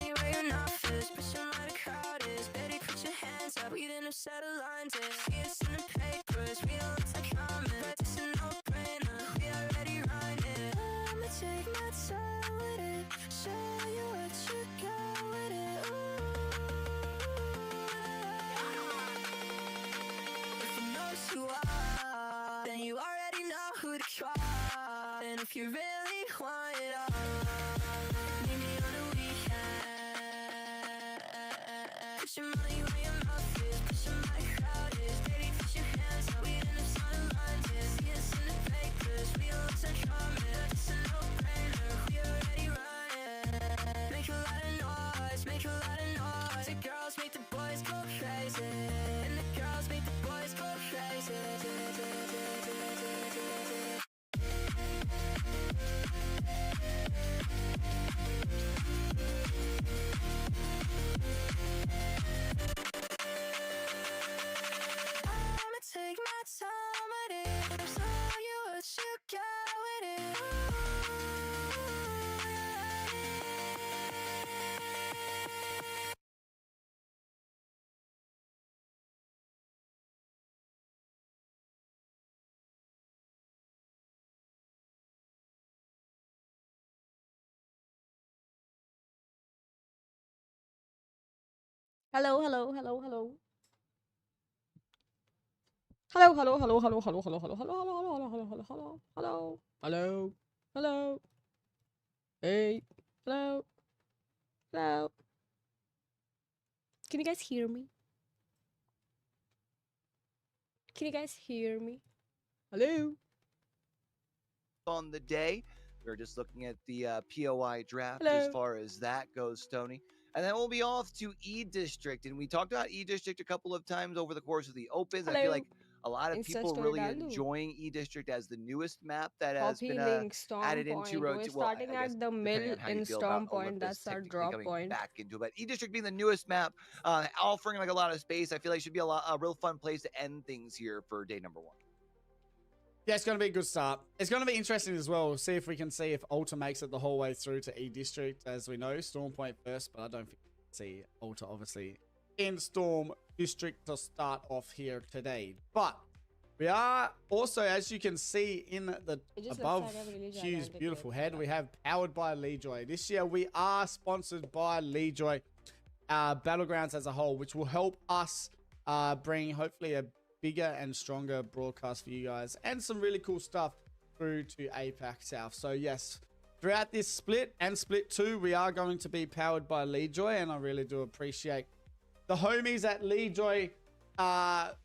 money where your mouth is. Pushing where the crowd is. Baby, put your hands up. We didn't settle lines in. See us in the papers. We don't look like common, but this a no-brainer. We already run it. I'ma take my time with it. Show you what you got with it. Ooh. If you know who you are, then you already know who to try. And if you really want it all, meet me on the weekend. Put your money where your mouth is. Push your my crowd is. Baby, put your hands up. We in the sun lines is. See us in the papers. We all look like common. It's a no-brainer. We already run it. Make a lot of noise. Make a lot of noise. The girls make the boys go crazy. And the girls make the boys go crazy. I'ma take my time with it. Show you what you got with it. Hello, hello, hello, hello. Hello, hello, hello, hello, hello, hello, hello, hello, hello, hello, hello, hello, hello, hello, hello, hello. Hey, hello, hello. Can you guys hear me? Can you guys hear me? Hello. On the day, we're just looking at the POI draft Hello. as far as that goes, Tony. And then we'll be off to E District. And we talked about E District a couple of times over the course of the Opens. I feel like a lot of Insta people story really डाल दूँ? enjoying E District as the newest map that has Copy been link, storm added into point. Road We're 2. Well, starting I guess at the depending mill on how you in feel about storm point. Olympus That's our technically drop coming point. back into it. But E District being the newest map, offering like a lot of space, I feel like should be a real fun place to end things here for day number 1. Yeah, it's going to be a good start. It's going to be interesting as well. See if we can see if Ultra makes it the whole way through to E District. As we know, Storm Point first, but I don't think we can see Ultra, obviously, in Storm District to start off here today. But we are also, as you can see in the above Q's beautiful head, we have Powered by Leejoy. This year, we are sponsored by Leejoy Battlegrounds as a whole, which will help us bring, hopefully, a bigger and stronger broadcast for you guys and some really cool stuff through to APAC South. So yes, throughout this split and split 2, we are going to be powered by Leejoy, and I really do appreciate the homies at Leejoy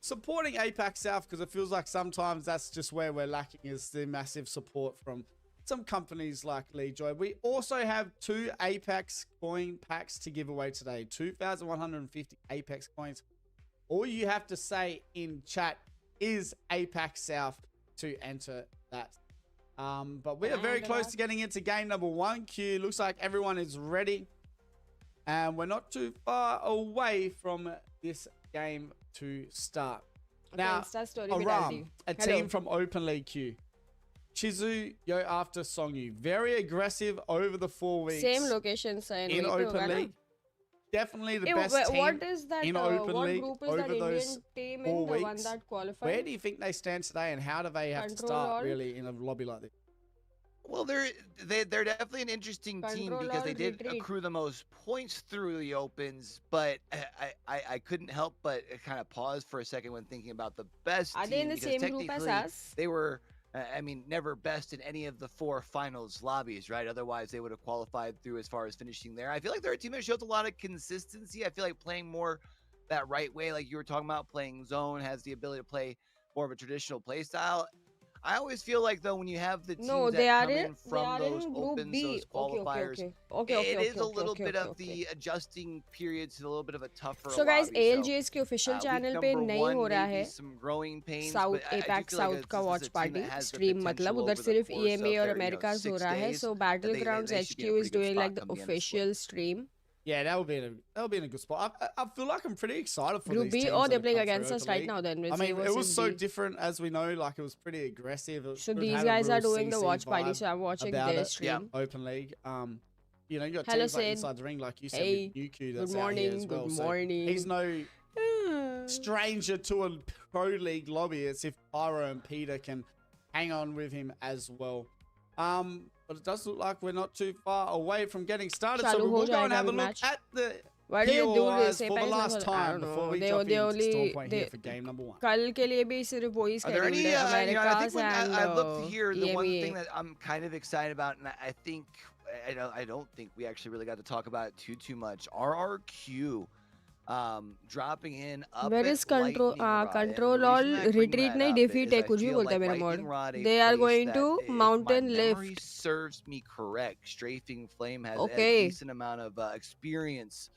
supporting APAC South, because it feels like sometimes that's just where we're lacking, is the massive support from some companies like Leejoy. We also have 2 Apex coin packs to give away today. 2,150 Apex coins. All you have to say in chat is APAC South to enter that. But we are very close to getting into game number 1. Q, looks like everyone is ready. And we're not too far away from this game to start. Now, Aram, a team from Open League Q. Chizu, Yo after Songyu. Very aggressive over the 4 weeks. Same location sign in Open League. Definitely the best team what is that, in Open what League group is over that those Indian team 4 in, the one weeks. that qualified? Where do you think they stand today, and how do they have to start really in a lobby like this? Well, they're definitely an interesting team because they did accrue the most points through the Opens, but I couldn't help but kind of pause for a second when thinking about the best Are team, they in the because same group as technically us? they were, I mean, never best in any of the 4 finals lobbies, right? Otherwise, they would have qualified through as far as finishing there. I feel like they're a team that shows a lot of consistency. I feel like playing more that right way, like you were talking about, playing zone, has the ability to play more of a traditional play style. I always feel like, though, when you have the teams that come in from those Opens, those qualifiers, it is a little bit of the adjusting period to a little bit of a tougher So guys, lobby. ALGS के official channel पे नहीं हो रहा है South APAC South का watch party stream, मतलब उधर सिर्फ EMA और Americas हो रहा है. So Battlegrounds HQ is doing like the official stream. Yeah, that'll be in a good spot. I feel like I'm pretty excited for Group these B. teams. Oh, they're playing against us right now. Then I mean, it was so different, as we know. Like, it was pretty aggressive. So these guys are doing the watch party. So I'm watching their stream. Open League. you know, you got Hello, teams like Sid. inside the ring, like you said, Hey, with Nuku good that's out here as morning, well. good So morning. he's no stranger to a pro league lobby. It's if Pyro and Peter can hang on with him as well. But it does look like we're not too far away from getting started. So Chalu we will ho go and jayega have a abhi look match. at the Why do you do POIs this? for the Apex last Legends, I time don't before know. we They jump into only Storm Point here for game number 1. कल के लिए भी सिर्फ वही Are there any, scheduled है, you know, I think Americas when and I looked here, the one EMEA. thing that I'm kind of excited about, and I think, I don't think we actually really got to talk about it too much. RRQ dropping in up Where at is control? Lightning Rod. And Control the all reason I bring retreat that नहीं up defeat is है I कुछ भी feel बोलता है like मेरा Lightning mod. Rod, a They are place going that, to if mountain my memory lift. serves me correct, Strafing Flame has a Okay. decent amount of experience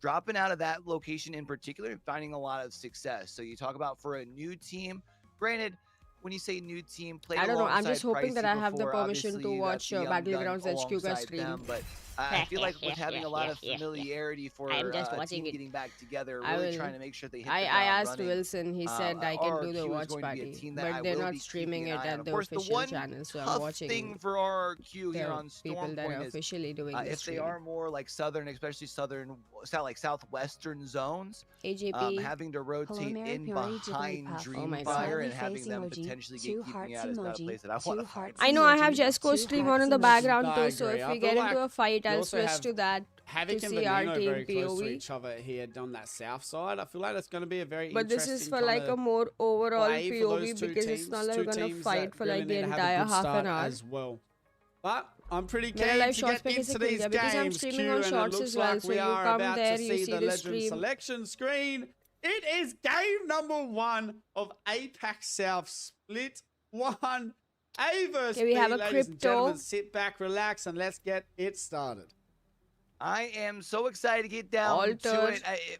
dropping out of that location in particular and finding a lot of success. So you talk about for a new team, granted, when you say new team, played I don't know. I'm alongside just hoping that Pricey I have the before, permission to obviously you got watch the young gun Battlegrounds HQ का alongside stream. them, but I feel like with having a lot of familiarity for I'm just a watching team it. getting back together, I really will. trying to make sure they hit the I ground asked running. Wilson. He said I can do the RRQ is watch going to be a party, team that I but they're will not be streaming keeping it an eye on. at Of the course, the official one channel, so I'm tough watching. thing for RRQ here There on people Storm that Point are is officially doing the if they stream. are more like southern, especially southern, like southwestern zones, AJP. having to rotate in behind Oh my Dreamfire God. and having them potentially get keeping out is not a place that I want to find. I know I have Jesco stream on in the background I too, so agree. if I we feel get into like a fight, you I'll also switch have to that Havoc to and see our Veneno team very close to POV. each other here down that south side. I feel like that's going to be a very But this interesting is for like a kinda more overall play for those POV two because teams. it's not like Two we're gonna teams fight that for really like the need to have a entire good half an start hour. as well. But I'm pretty मेरा keen live to shorts get पे कैसे into खुल these गया? Because I'm games, streaming Q, on and it shorts looks as well, like so we you are come about there, to you see see the the Legend stream. selection screen. It is game number 1 of APAC South Split 1. A versus Okay, we B, have a ladies and gentlemen. crypto. Sit back, relax, and let's get it started. I am so excited to get down to Altered. it.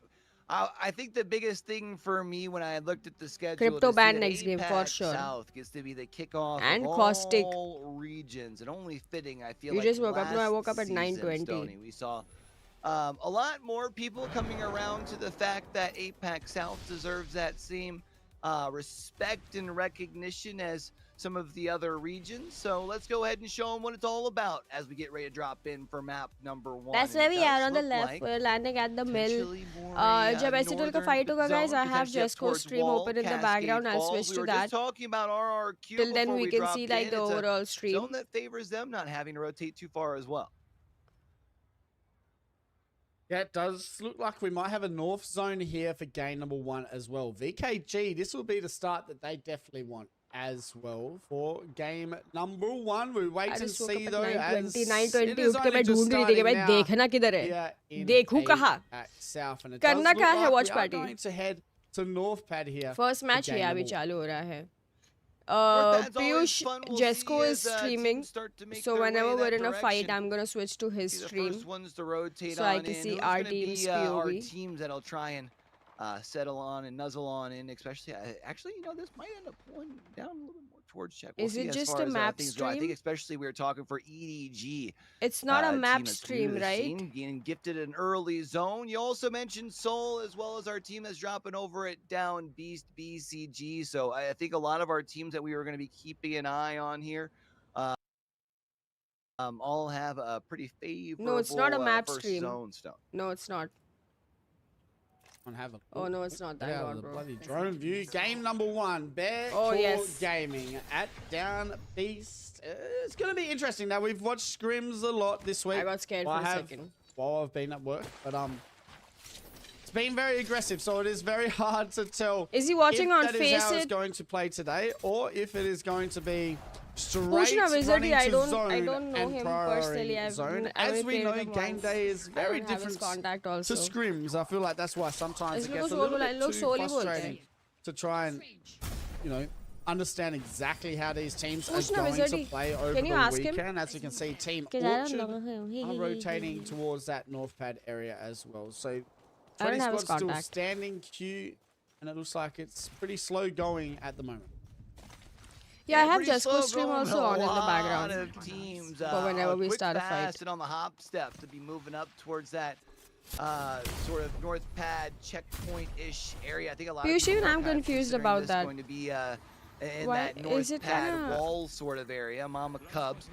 I think the biggest thing for me when I looked at the schedule Crypto to see ban that next game for APAC sure. South gets to be the kickoff And of Caustic. all regions, and only fitting. I feel You like just woke up. No, I last woke up at season, 9:20. Stoney, we saw a lot more people coming around to the fact that APAC South deserves that same respect and recognition as some of the other regions. So let's go ahead and show them what it's all about as we get ready to drop in for map number 1. That's where we are on the left. We're landing at the mill. जब S8UL का fight होगा, guys, I have Jesco's stream open in the background. I'll switch to that. Talking about RRQ Till then, we can see like the overall overall stream. zone that favors them not having to rotate too far as well. Yeah, it does look like we might have a north zone here for game number 1 as well. VKG, this will be the start that they definitely want as well for game number 1. We'll wait and see though as 9:20 उठ के मैं ढूंढ रही थी कि भाई देखना किधर है, देखूं कहाँ, करना क्या है watch party. Going to head to north pad here. First match game here अभी number चालू हो रहा है. That's always Piyush fun. We'll Jesco see is as, streaming, teams start to make so their way whenever we're that in a fight, direction. I'm gonna switch to his Be the stream. first ones to rotate So on I can in. see Who's our gonna be, team's our POV. teams that'll try and settle on and nuzzle on in, especially actually, you know, this might end up pulling down a little bit more towards Czech. We'll Is see it as just far a as, map things go. I think stream? especially we were talking for EDG. It's not a team map that's new to stream, the right? scene, getting gifted an early zone. You also mentioned Seoul as well as our team that's dropping over at Down Beast BCG. So I think a lot of our teams that we were going to be keeping an eye on here all have a pretty favorable No, it's not a map first stream. zone stuff. No, it's not. Oh no, it's not. Thank Yeah, God, the bro. bloody drone view. Game number 1, Bear Oh, Claw yes. Gaming at Down Beast. It's going to be interesting. Now, we've watched scrims a lot this week. I got scared for a second. While I've been at work, but it's been very aggressive, so it is very hard to tell. Is he watching if on that is how it's Faceit? going to play today, or if it is going to be straight Pushna Wizardy, running to I don't zone know and him priority personally. I've zone. I As we played know, him game once. day is I very don't have his different contact to also. scrims. I feel like that's why sometimes it Isliye gets a wo little solo bit log too slowly bolte frustrating hain. to try and, you know, understand exactly how these teams are Pushna going to Wizardy. play over Can you the ask him? weekend. As you can see, Team Because I Orchard don't know him. are rotating towards that north pad area as well. So I 20 don't have his squads still contact. standing queue, and it looks like it's pretty slow going at the moment. Yeah, I have pretty slow Jesco's stream going, also but a on in the lot background. of teams, But whenever we quick, start a fight. fast, and on the hop step to be moving up towards that sort of north pad checkpoint-ish area. I think a lot Piyush, of people even are I'm kind of confused considering about this that. going to be in Why that north is it pad kinda- wall sort of area. Mama Cubs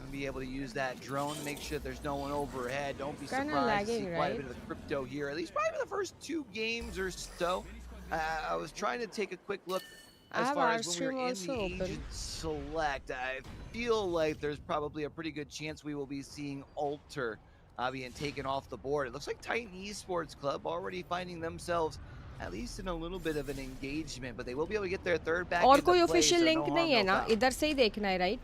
Gonna be able to use that drone to make sure there's no one overhead. Don't be Kinda surprised to see lagging, quite a right? bit of the crypto here, at least probably the first 2 games or so. I was trying to take a quick look I as have far our as when we stream were in also the open. agent select. I feel like there's probably a pretty good chance we will be seeing Alter being taken off the board. It looks like Titan Esports Club already finding themselves at least in a little bit of an engagement, but they will be able to get their third back और into कोई play, official so link no harm, नहीं है no ना, foul. इधर से ही देखना है, right?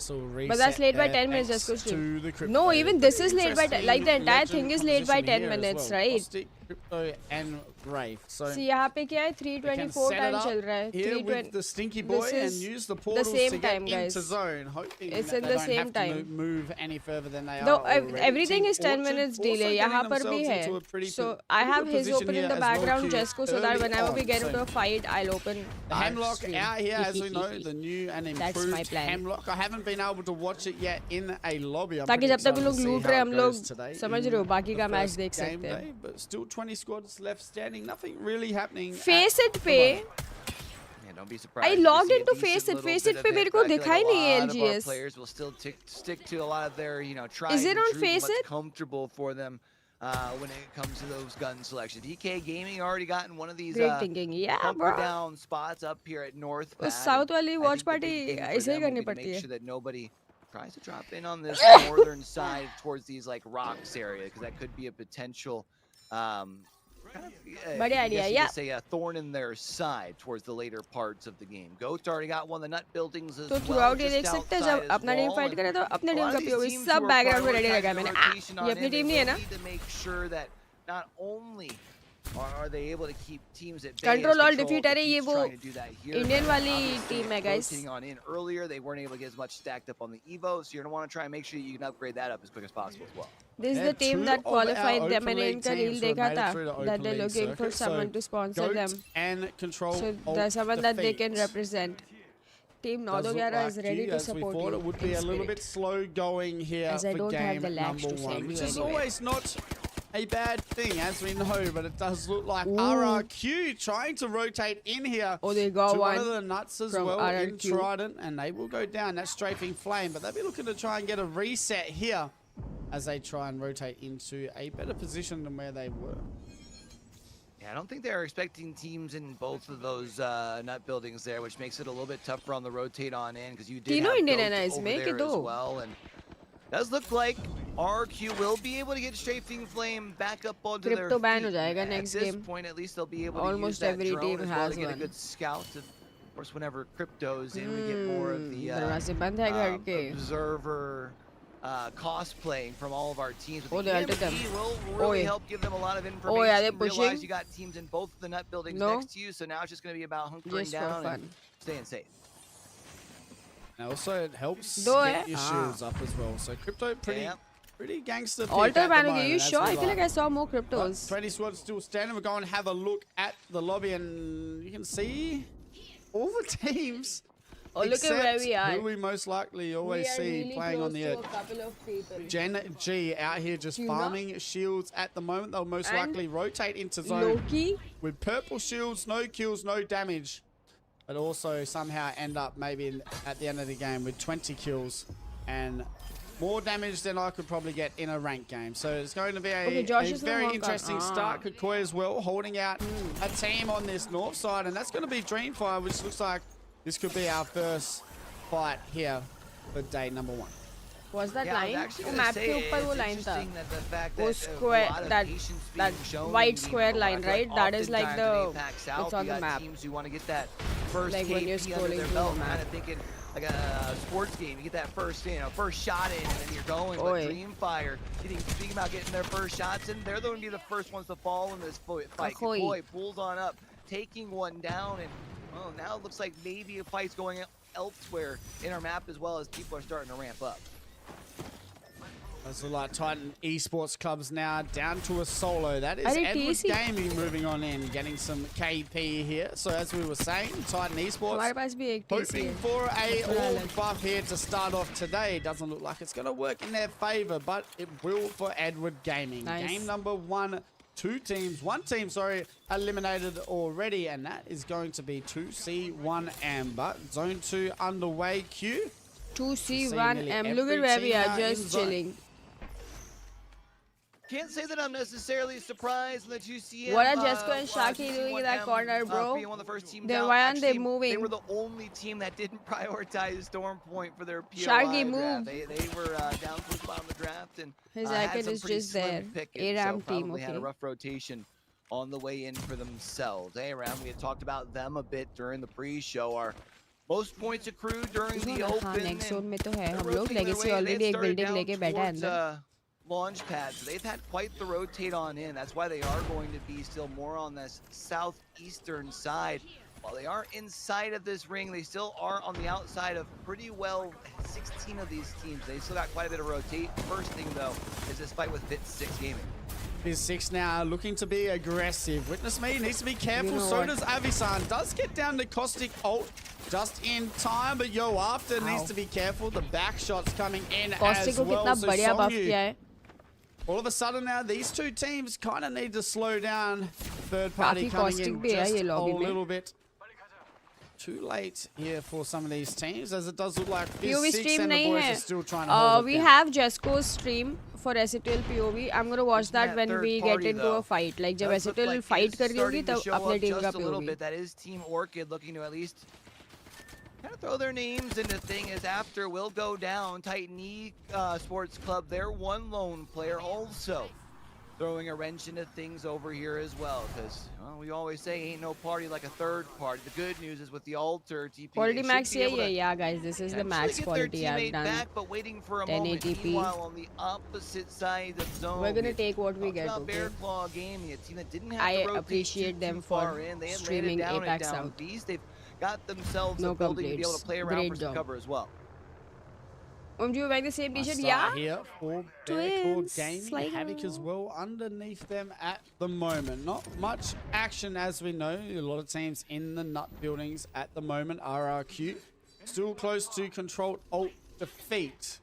So But that's late by 10 minutes, just go stream. No, even this is late by like the entire thing is late by 10 minutes, right? Crypto and Brave. So See, यहाँ पे क्या है 3:24 set it time up चल रहा है. here with 3:20. the stinky boy This and is use the the portals same to get time, guys. into zone, hoping It's that in they the don't same have to time. move any further than they No, are already. everything Team is 10 Orchard minutes also delay. getting यहाँ पर भी themselves है. into a pretty So good I have his position open in here the as well, background Q, just so that early whenever we on. get So into a fight, I'll open the our Hemlock stream. out here, as we know, the new and That's my improved plan. Hemlock. I haven't been able to watch it yet in a lobby. I'm ताकि pretty जब तक excited लोग to see लूट how रहे it हम लोग goes today समझ in रहे हो बाकी the का मैच first देख game सकते हैं. day, but still 20 squads left standing. Nothing really happening. Face it पे Yeah, don't be surprised. I if you logged see a into decent Face It. little Face bit It of पे it, मेरे but को I feel दिखा ही like नहीं है a lot of our LGS. players will still stick to a lot of their, tried Is it and on true, Face what's It? comfortable for them when it comes to those gun selections. DK Gaming already gotten one of these Great thinking. Yeah, bunker bro. down spots up here at North उस Pad. South वाली I watch think the party big thing for ऐसे ही them will करनी be to पड़ती make है. sure that nobody tries to drop in on this northern side towards these like rocks area, because that could be a potential बढ़िया idea, you yeah. could say a thorn in their side towards the later parts of the game. Goat's already got one of the nut buildings as तो well. throughout ये just देख सकते हैं outside जब as अपना team well, fight and करे तो अपने a टीम lot का of these पीओवी teams सब who are बैकग्राउंड में रेडी रखा है prioritizing मैंने. rotation ये on अपनी in, टीम they नहीं है will ना? need to make sure that not only are they able to keep teams at bay, Control as all Control defeat अरे ये keeps वो trying to do that here, Indian but वाली obviously team है guys. rotating on in earlier, they weren't able to get as much stacked up on the Evo, so you're going to want to try and make sure you can upgrade that up as quick as possible as well. This is the team that qualified them मैंने इनका reel देखा था that they're looking for someone to sponsor them. And Control So there's someone that they can represent. Team 911 is ready to support we thought you it would be in a little spirit. bit slow going here As I for don't have game the lags number to one, send which you is anywhere. always not a bad thing, as we know, but it does look like Ooh. RRQ trying to rotate in here Oh, they got to one one of the nuts as from well in RRQ. Trident, and they will go down. That's strafing flame, but they'll be looking to try and get a reset here as they try and rotate into a better position than where they were. Yeah, I don't think they're expecting teams in both of those nut buildings there, which makes it a little bit tougher on the rotate on in, because you did तीनों have Indian है Goat ना over इसमें कि there as दो? well, and does look like RQ will be able to get strafing flame back up onto their Crypto ban feet. हो जाएगा At next this game. point, at least they'll be able to Almost use that every drone team as well has to get a one. good scout. Of course, whenever crypto's in, we get more of the दरवाजे बंद है घर के. observer cosplaying from all of our teams. Oh, But they the ulted them. EMP will really Oi. help give them a lot of information. yeah, they're Realize pushing. you got teams in both the nut buildings No. next to you, so now it's just going to be about hunkering Just for down fun. and staying safe. And also, it helps दो है? get your shields up as well. So Crypto Yeah. pretty gangster pick Alter at the ban हो गई. moment, You as sure? we I feel like I saw more But cryptos. 20 squads still standing. We'll go and have a look at the lobby, and you can see all the teams. Oh, look at where we are. Who we most likely always We are see really playing on the close edge. to a couple of people. Gen G out here just Tuna. farming shields at the moment. They'll most And likely rotate into zone Loki. with purple shields, no kills, no damage. But also somehow end up maybe at the end of the game with 20 kills and more damage than I could probably get in a ranked game. So it's going to be Okay, a Josh is very from Hong interesting Kong. start. Kukoi as well, holding out a team on this north side. And that's going to be Dreamfire, which looks like this could be our first fight here for day number one. Was that Yeah, I was line? actually वो gonna map say के ऊपर वो it's line था. interesting that the fact वो that square, a lot of that patience that being shown white in the square Evo. line, I feel like right? That is like oftentimes in the APAC South, what's on you the got map. teams who want to get that first Like when you're KP under scrolling their through belt, the kind map. of thinking like a sports game. You get that first, first shot in, and then you're going. But Oi. Dreamfire, thinking about getting their first shots in, they're going to be the first ones to fall in this fight. Ahoy. Kukoi pulls on up, taking one down, and well, now it looks like maybe a fight's going elsewhere in our map as well, as people are starting to ramp up. That's a lot. Titan Esports Clubs now down to a solo. That is Are they Edward TC? Gaming moving on in, getting some KP here. So as we were saying, Titan Esports हमारे पास भी एक TC hoping है. for a That's all valid. buff here to start off today. Doesn't look like it's going to work in their favor, but it will for Edward Gaming. Nice. Game number one, one team, eliminated already, and that is going to be 2C1 Amber. Zone 2 underway. Q 2C1M. Look at where we are, just chilling. Can't say that I'm necessarily surprised in the 2CM. What are Jesco and Shaki doing in that corner, bro? Being one of the first teams Then out. why aren't they Actually, moving? They were the only team that didn't prioritize Storm Point for their POI Shaggy, draft. move. They were down to the bottom of the draft and His had icon some is pretty just slim there. pickings, ARAM so team, probably had a okay. rough rotation on the way in for themselves. ARAM, we had talked about them a bit during the pre-show. Our most points accrued during the open. Next zone में तो है. they're हम लोग rotating their legacy way. already They've एक started building down लेके बैठा है towards, अंदर. launch pad, so they've had quite the rotate on in. That's why they are going to be still more on this southeastern side. While they are inside of this ring, they still are on the outside of pretty well 16 of these teams. They still got quite a bit of rotate. First thing though is this fight with Fit6 Gaming. Biz6 now looking to be aggressive. Witness me needs to be careful. You know so what? does Avisan. Does get down to Caustic ult just in time, but Yo After needs to be careful. The back shots coming in Caustic as को well. कितना So बढ़िया buff Songyu, किया है. all of a sudden now these two teams kind of need to slow down. Third party काफी coming caustic in भी है just ये a lobby में. little bit too late here for some of these teams, as it does look like POV Biz6 stream and the नहीं boys है. are still trying to hold it We down. have Jesco's stream for S8UL POV. I'm gonna watch Isn't that that when third we party, get into though? a fight. Like जब Does look S8UL like fight it's कर रही होगी starting to तब show अपने up team का just a little POV. bit. That is Team Orchid looking to at least kind of throw their names into thing as after will go down. Titan E Sports Club, their one lone player also throwing a wrench into things over here as well, because well, we always say ain't no party like a third party. The good news is with the alter TP, Quality they max should be able yeah, to yeah, guys. This is the actually max get quality their I've teammate done. back, but waiting for a 1080p. moment. Meanwhile, on the opposite side of zone, We're gonna take what we talked get, about okay? Bear Claw Gaming, a team that didn't have I to rotate appreciate too them far for in. They had streaming landed down Apex at Down out. Beast. They've got themselves No a building to be able to complaints. play around Great for some job. cover as well. Do you wearing the same Nice t-shirt? start Yeah. here for Bearclaw Twins, Gaming. like, Havoc as well underneath them at the moment. Not much action, as we know. A lot of teams in the nut buildings at the moment. RRQ still close to controlled alt defeat.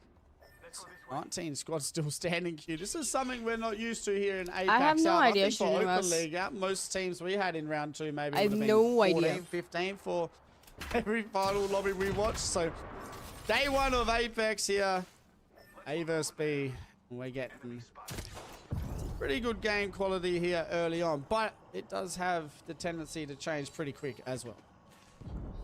19 squad still standing queue. This is something we're not used to here in Apex. have no South. idea, I think for Open Srinivas. League, most teams we had in round 2 maybe I have would have no been 14, idea. 15 for every final lobby we watched. So day 1 of Apex here. A versus B. We're getting pretty good game quality here early on, but it does have the tendency to change pretty quick as well.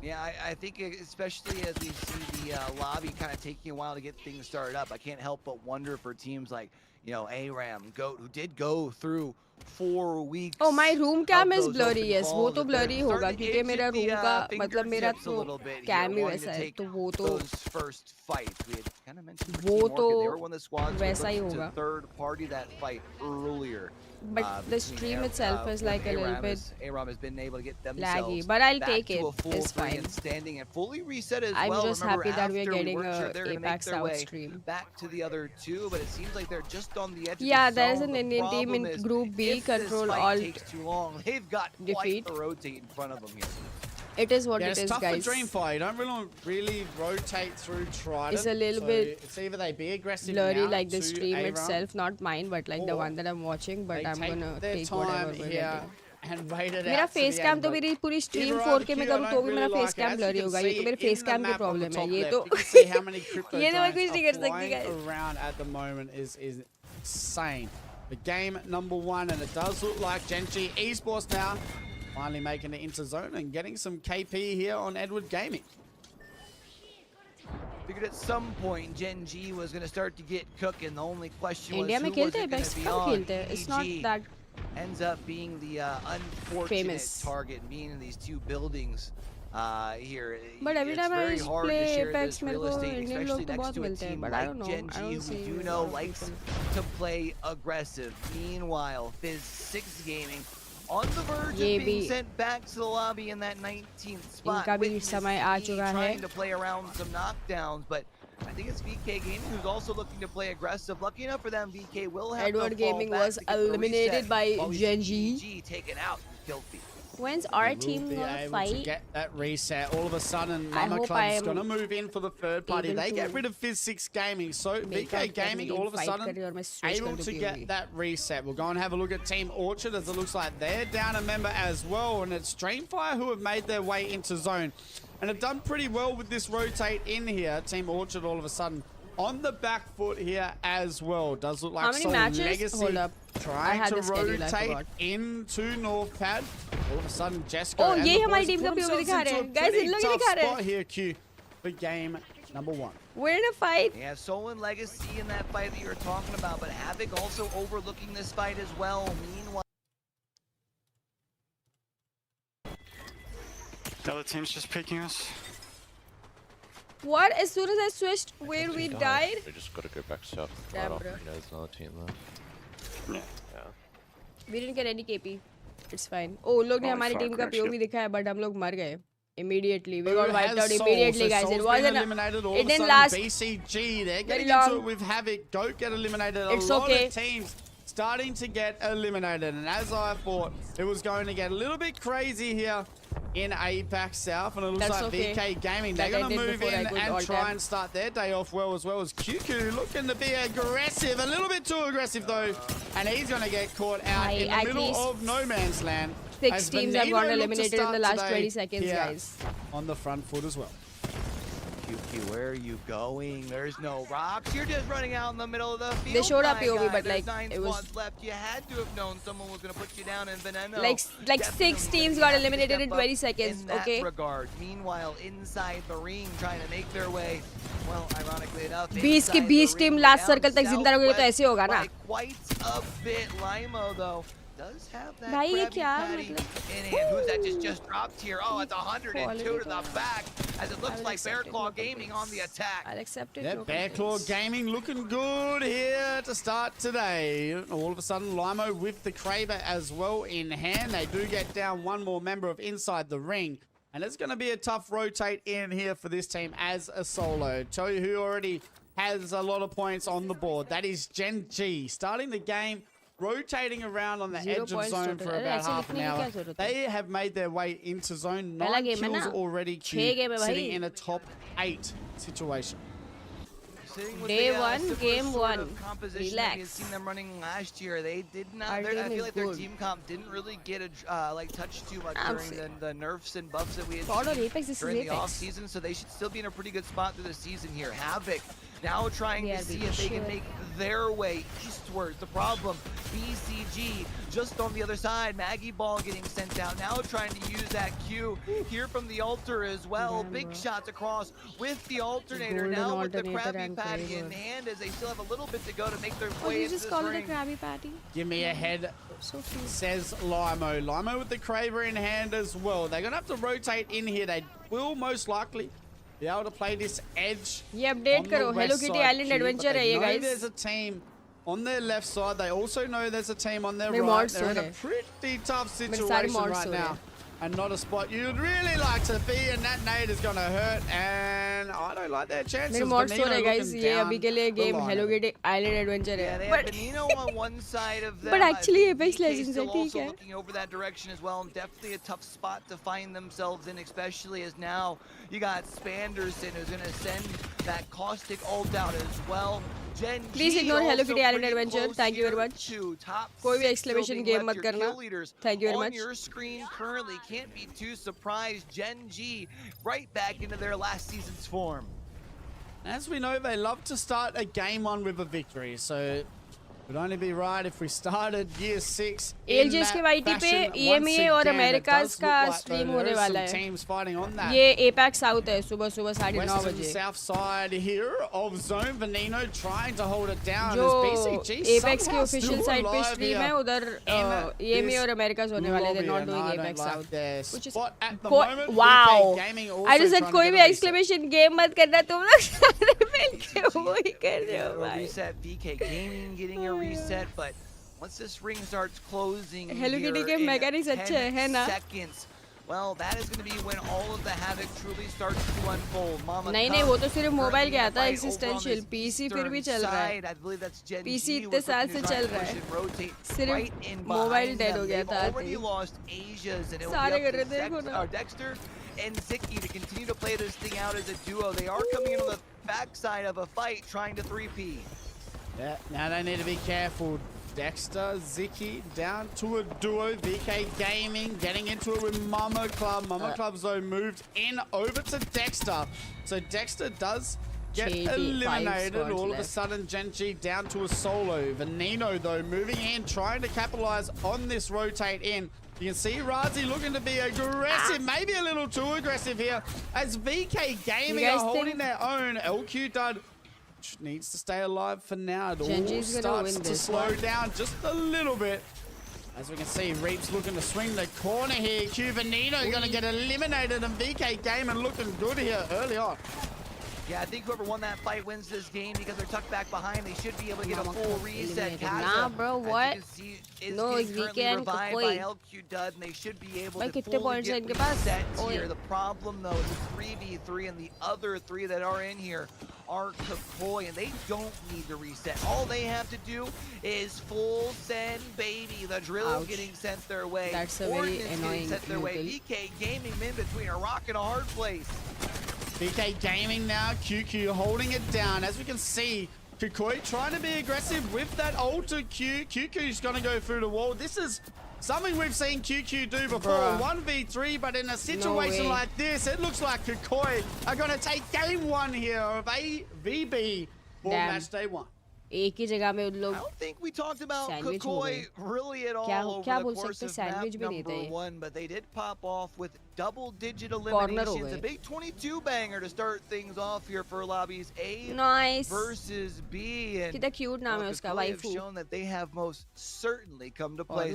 Yeah, I think especially as we see the lobby kind of taking a while to get things started up, I can't help but wonder for teams like, you know, ARAM, GOAT, who did go through 4 weeks. Oh, my room cam of is those blurry. open Yes, वो calls तो that they're blurry होगा starting to क्योंकि itch मेरा at the, room का मतलब मेरा fingertips a तो little bit here, cam he wanting वैसा to है take तो वो तो those first fights. We had kind of mentioned for वो Team Orchid, तो they were one of the squads who वैसा ही looked to होगा. third party that fight earlier. But the stream itself is like a little bit ARAM has been able to get themselves laggy, but I'll back take to it. a full It's three fine. and standing and fully reset as I'm well. just Remember, happy that we're after we getting weren't sure a they're gonna make Apex their South way stream. back to the other two, but it seems like they're just on the edge Yeah, of the there is zone. an The Indian team problem in is, Group B, if this Control fight Alt takes too long, they've got defeat. quite the rotate in front of them here. It is what Yeah, it it's is, tough guys. for Dreamfire. You don't really rotate through Trident. It's a little so bit it's either they be aggressive blurry now like the to stream ARAM, itself, not mine, but like the or one that I'm watching. But they I'm gonna their take time whatever we're here getting. and wait it मेरा out to face the cam end, तो but मेरी पूरी stream either 4K में RRQ, I करूँ don't तो भी मेरा really face like it. Cam As you blurry can होगा. ये see तो मेरे in फेस the कैम के map on the प्रॉब्लम है. top ये left, तो you can see how many crypto ये तो मैं drones कुछ नहीं are कर सकती, flying guys. around at the moment is insane. The game number 1, and it does look like Genji Esports now finally making it into zone and getting some KP here on Edward Gaming. Figured at some point Gen G was going to start to get cooking. The only question was India में who was खेलते हैं it going Apex to be कब on. खेलते हैं? It's not EG that ends up being the unfortunate famous target, being in these two buildings here. But every It's time I very hard to play share Apex, this मेरे real को estate, Indian especially लोग तो next बहुत to a मिलते हैं. team But I like don't know. Gen I G, don't who see we do a know lot of likes people. to play aggressive. Meanwhile, Biz6 Gaming on the verge ये of being भी sent back to the lobby in that 19th spot. इनका भी Witness समय आ E चुका है. trying to play around some knockdowns, but I think it's VK Gaming who's also looking to play aggressive. Lucky enough for them, VK will have Edward to fall Gaming back was to get the eliminated reset by while we Gen see G. EG taken out in kill feed. When's our They will team be gonna able to fight? get that reset. All of a sudden, I Mama hope Club's I'm going to move in for the third party. able They get to rid of Fizz6 Gaming. So make out VK that Gaming, team all of a fight sudden, करे और मैं switch able कर दूँ to POV. get that reset. We'll go and have a look at Team Orchard, as it looks like they're down a member as well. And it's Dreamfire who have made their way into zone and have done pretty well with this rotate in here. Team Orchard all of a sudden on the back foot here as well. Does look like How many Soul matches? Legacy Hold up. trying to the schedule, I rotate forgot. into North Pad. All of a sudden, Jesco Oh, and ये the हमारी boys team का put POV themselves दिखा into रहे a हैं. Guys, pretty इन लोग tough दिखा रहे हैं. spot here, Q, for game number 1. We're in a fight. Yeah, Soul and Legacy in that fight that you were talking about, but Havoc also overlooking this fight as well. Meanwhile, The other team's just picking us. What? As soon as I switched where we died? We just gotta go back south. Damn, Right off. bro. You know, there's another team there. Yeah. We didn't get any KP. It's fine. Oh, लोग ने Oh, हमारी fuck, team का actually. POV दिखाया, but हम लोग मर गए. Immediately. We Who got wiped has out Soul? immediately, So guys. Soul's It been wasn't. eliminated. All It of a didn't sudden, last BCG, they're very getting into long. it with Havoc. Goat get eliminated. It's a lot okay. of teams starting to get eliminated. And as I thought, it was going to get a little bit crazy here in APAC South. And it looks That's like okay. VK Gaming, they're Like I going to did move before I in could and alt try tab. and start their day off well as QQ looking to be aggressive. A little bit too aggressive, though. And he's going to get caught out in the at middle least of no man's land. 6 as teams have Benito gotten looked to eliminated in start the last today 20 seconds, here guys. on the front foot as well. QQ, where are you going? There's no rocks. You're just running out in the middle of the field. They showed up my POV, guy. but, There's like, 9 it was- squads left. You had to have known someone was going to put you down in Veneno. Like 6 teams got eliminated in 20 seconds, in that okay? regard. Meanwhile, inside the ring, trying to make their way, well, ironically enough, 20 के inside 20 the team ring, last down circle तक जिंदा रहोगे तो ऐसे होगा ना? by quite a bit. Limo, though, does have that भाई ये Krabby क्या Patty मतलब? in hand. Who's that just dropped here? Oh, it's 102 to the Quality back, as it looks will like accept it, Bearclaw no Gaming on the attack. I'll accept it. Yeah, no Bearclaw complaints. Gaming looking good here to start today. All of a sudden, Limo with the Kraber as well in hand. They do get down one more member of inside the ring. And it's going to be a tough rotate in here for this team as a solo. Tell you who already has a lot of points on the board. That is Gen G. Starting the game, rotating around on the 0 edge of points zone total. for अरे about ऐसे half an लिखने की hour. क्या ज़रूरत है? They have made their way into zone. पहला 9 game है kills ना? already, 6 game है sitting भाई. in a top 8 situation. Sitting with Day the, one, similar game sort one. of composition that we had Relax. seen them running last year. They did not. Our I team feel is like their good. team comp didn't really get like touched too much I'm during saying. the nerfs and buffs that we had God or seen Apex, this is during the Apex. off season. So they should still be in a pretty good spot through the season here. Havoc now trying They to are see being if they can sure. make their way eastwards. The problem, BCG just on the other side. Maggie Ball getting sent out. Now trying to use that Q here from the altar as well. Damn, Big bro. shots across with the alternator. Golden Now with the alternator Krabby and Patty in Kraber. hand as they still have a little bit to go to make their Oh, way you into just this called it a ring. Krabby Patty? Give me a head, So cute. says Limo. Limo with the Kraber in hand as well. They're going to have to rotate in here. They will most likely be able to play this edge. ये update on the करो. Hello west Kitty side Island queue, but Adventure है they ये know guys. there's a team on their left side. They also know there's a team on their मेरे right. mods They're in हो a रहे. pretty tough सारे situation mods right हो now. रहे. And not a spot you'd really like to be, and that nade is going to hurt, and I don't like their chances. मेरे mods हो Benito रहे guys. looking ये down अभी के लिए the game line. Hello Kitty Island Adventure Yeah, है. they have But Benino on one side of them. But actually, I think Apex DK Legends still है, ठीक also है. looking over that direction as well. And definitely a tough spot to find themselves in, especially as now you got Spanderson who's going to send that caustic ult out as well. Gen Please G ignore Hello also Kitty Island pretty Adventure. close Thank you very here much. to top कोई भी 6 exclamation still being game left. मत Your करना. kill leaders Thank you very on much. your screen currently can't be too surprised. Gen G right back into their last season's form. As we know, they love to start a game one with a victory, so it would only be right if we started year 6 in ALGs that के YT पे fashion. EMEA Once और again, it Americas does का look like stream there होने is वाला some है. teams fighting on that. ये APAC South है. सुबह 9:30 West and बजे. south side here of zone. Veneno trying to hold it down जो as BCG Apex की somehow official still side पे alive stream here है उधर in EMEA this और Americas होने वाले. They're not lobby, doing and I Apex don't like South. their Which is spot at the को- moment. wow. VK Gaming also I just said trying to कोई get भी a reset. exclamation game मत करना तुम लोग सारे मिलके वही कर रहे हो A भाई. reset, VK Gaming getting a reset, but once this ring starts closing Hello here Kitty के in mechanics 10 अच्छे हैं ना? seconds, well, that is going to be when all of the havoc truly starts to unfold. Mama नहीं वो तो सिर्फ mobile क्या था एक्सिस्टेंशियल पीसी फिर भी चल रहा है पीसी इतने साल से चल रहा है सिर्फ मोबाइल डेड हो गया था सारे कर रहे थे देखो ना Dexter and Zicky to continue to play this thing out as a duo. They are coming in on the backside of a fight trying to 3P. Yeah, now they need to be careful. Dexter, Zicky, down to a duo. VK Gaming getting into it with Mama Club. Mama Club's though moved in over to Dexter. So Dexter does get eliminated. All of a sudden, Genji down to a solo. Veneno though moving in, trying to capitalize on this rotate in. You can see Razi looking to be aggressive, maybe a little too aggressive here, as VK Gaming are holding their own. LQ Dud needs to stay alive for now. It all starts to slow down just a little bit. As we can see, Reap's looking to swing the corner here. Q Veneno going to get eliminated, and VK Gaming looking good here early on. Yeah, I think whoever won that fight wins this game because they're tucked back behind. They should be able to get a full reset. Nah, bro, what? No, is currently revived by LQ Dud, and they should be able to fully get resets here. The problem, though, is the 3v3, and the other three that are in here are Kakoi, and they don't need to reset. All they have to do is full send, baby. The drill getting sent their way. That's a very annoying sent their way. VK Gaming in between a rock and a hard place. VK Gaming now, QQ holding it down. As we can see, Kakoi trying to be aggressive with that ultra Q. QQ's going to go through the wall. This is something we've seen QQ do before. 1v3, but in a situation like this, it looks like Kakoi are going to take game one here of AVB for match day one. एक ही जगह में उन लोग I don't think we talked about Kakoi really at all over the course of map number one, but they did pop off with double-digit eliminations. A big 22 banger to start things off here for lobbies A versus B. And cute नाम है उसका have shown that they have most certainly come to play.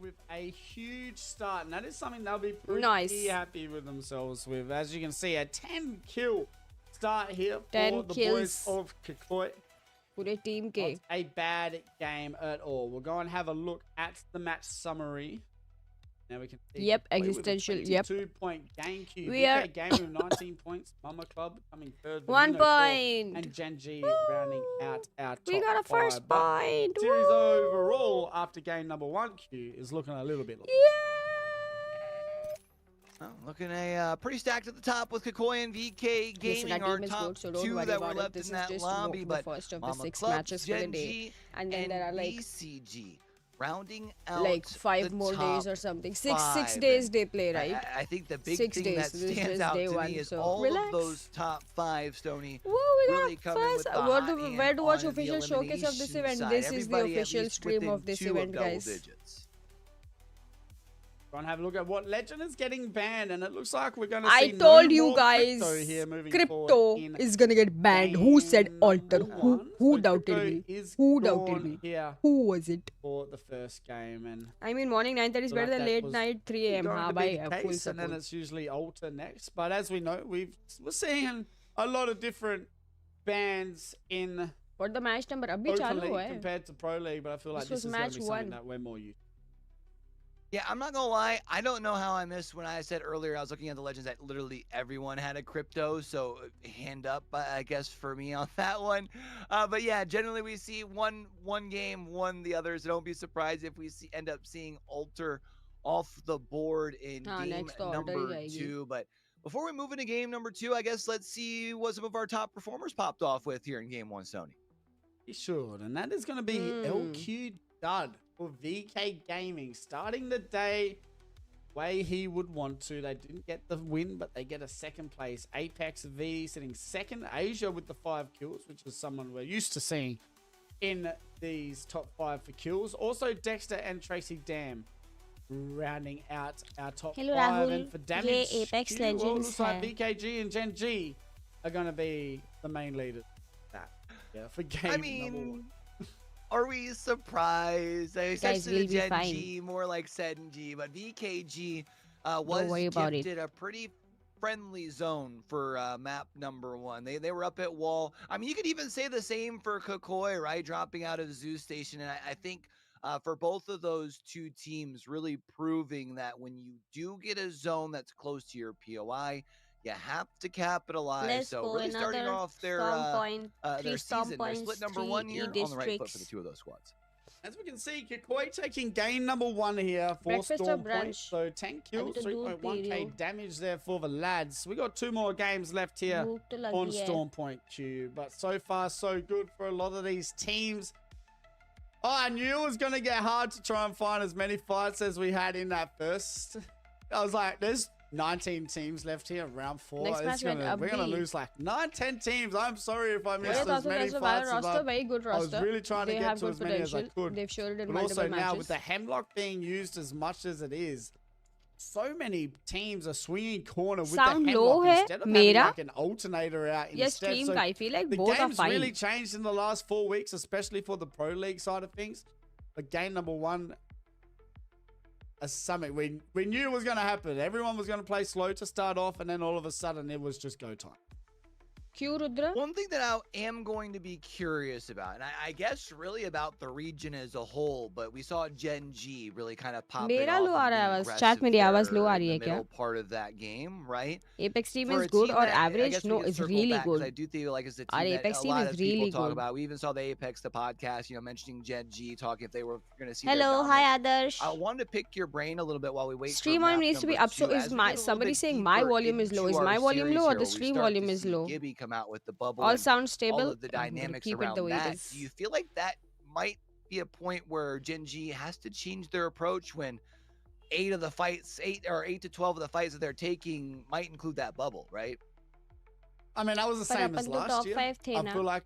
With a huge start, and that is something they'll be pretty happy with themselves with. As you can see, a 10-kill start here for the boys of Kakoi. पूरे team के. Not a bad game at all. We'll go and have a look at the match summary. Now we can see existential. 2-point game queue. We are game with 19 points. Mama Club coming third. 1 point. And Genji rounding out our top We got a first point. Series overall after game number one, Q is looking a little bit. Looking pretty stacked at the top with Kakoi and VK Gaming, our top two that were left in that lobby. But Mama Club, Genji, and then there are like ECG rounding out like 5 more days or something. Six days they play, right? I think the big thing that stands out to me is all of those top 5, Stoney, really coming with the hot hand where to watch on official the showcase of this event? side. This is the Everybody official stream of this event, guys. Go and have a look at what legend is getting banned, and it looks like we're going to I see told you guys, crypto is going to get banned. Who said alter? Who doubted me? Who doubted me? Who was it? For the first game, and I mean, morning 9:30 is better than late night 3 a.m. Full support. And then it's usually alter next. But as we know, we're seeing a lot of different bans in. What the match number? Abhi chalu hai. Compared to Pro League, but I feel like this is going to be something that we're more used to. Yeah, I'm not gonna lie. I don't know how I missed when I said earlier I was looking at the legends that literally everyone had a crypto. So hand up, I guess, for me on that one. But yeah, generally we see one game, the others. Don't be surprised if we end up seeing alter off the board in game number 2. But before we move into game number 2, I guess let's see what some of our top performers popped off with here in game 1, Sony. Sure, and that is going to be LQ Dud for VK Gaming, starting the day way he would want to. They didn't get the win, but they get a second place. Apex V sitting second. Asia with the 5 kills, which is someone we're used to seeing in these top 5 for kills. Also Dexter and Tracy Dam rounding out our top 5. Rahul. And for damage, Apex Legends looks like VKG and Gen G are going to be the main leaders. For game number 1. Are we surprised? I said Gen G, more like Senji, but VKG was gifted a pretty friendly zone for map number 1. They were up at wall. I mean, you could even say the same for Kakoi, right? Dropping out of Zoo Station, and I think for both of those two teams, really proving that when you do get a zone that's close to your POI, you have to capitalize. Let's So go really starting another off storm point, their three storm season, they're points, split number 3 one here on the right foot for the districts. two of those squads. As we can see, Kikoi taking game number 1 here for Breakfast or Storm Point. brunch? So 10 kills, अभी तो दूध P रही 3.1k हूँ। damage there for the lads. We got 2 more games left here भूख तो on लगी है। Storm Point Q. But so far, so good for a lot of these teams. Oh, I knew it was going to get hard to try and find as many fights as we had in that first. I was like, there's 19 teams left here, round 4. Next match went we're going to lose like 9-10 teams. I'm sorry if I missed as many fights as roster, very good roster. I was really trying to get to as many as I could. They've showed it in But multiple also matches. now with the hemlock being used as much as it is, so many teams are swinging corner with Sound the low hemlock hai, instead of having mera? like an alternator out Yes, instead. stream So ka, I feel like the both are game's fine. really changed in the last 4 weeks, especially for the Pro League side of things. But game number 1, something we knew was going to happen. Everyone was going to play slow to start off, and then all of a sudden it was just go time. Q Rudra? One thing that I am going to be curious about, and I guess really about the region as a whole, but we saw Gen G really kind of pop मेरा off low uh and रहा है being आवाज chat में aggressive आवाज low uh there रही है in the क्या middle part of that game, right? Apex team For is a good team or that I average? guess we No, can it's circle really back, 'cause good. I do feel like it's a Our team that Apex a team lot is of people really talk good. about. We even saw the Apex the podcast, mentioning Gen G, talking if they were going to see. Hello, their hi dominance. Adarsh. I wanted to pick your brain a little bit while we wait. Stream for volume map needs to be number up. So 2. is As we my get a little somebody bit saying my deeper volume is low? into Is our my volume series low or here, the where we stream start volume to is see low? Gibby come out with the bubble All and sound all stable. of the I'm gonna dynamics keep it around the way it that. is. Do you feel like that might be a point where Gen G has to change their approach when 8 to 12 of the fights that they're taking might include that bubble, right? I mean, that was the पर same as अपन तो last top year. 5 थे I ना. feel like,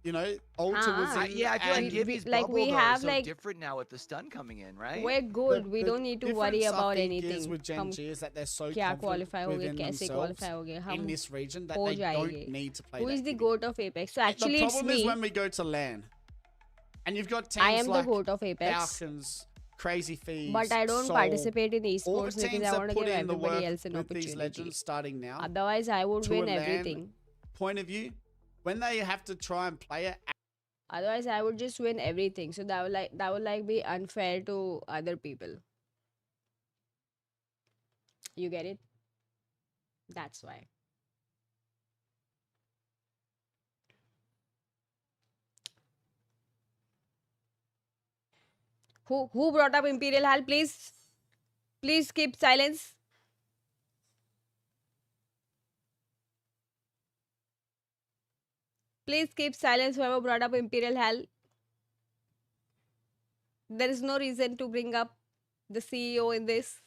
Ulta was in. Yeah, I feel like and Gibby's like, bubble we though have, is so like- different now with the stun coming in, right? We're good. We the don't need to worry difference, I about think, is anything. with Gen हम G is that they're so क्या confident qualify होगे, within कैसे themselves qualify होगे, in हम this region that हो they जाएंगे. don't need to play Who that is the game. goat of Apex? So actually The it's problem is me. when we go to LAN, and you've got teams I am the like goat of Apex. Falcons, Crazy Thieves, But I don't Soul, participate in all the esports because teams I that want to put give in the work everybody else an with these opportunity. legends starting now. Otherwise, I would to win a LAN everything. Point of view, when they have to try and play it. Otherwise, I would just win everything. So that would be unfair to other people. You get it? That's why. Who brought up Imperial Hal? Please keep silence. Please keep silence. Whoever brought up Imperial Hal. There is no reason to bring up the CEO in this.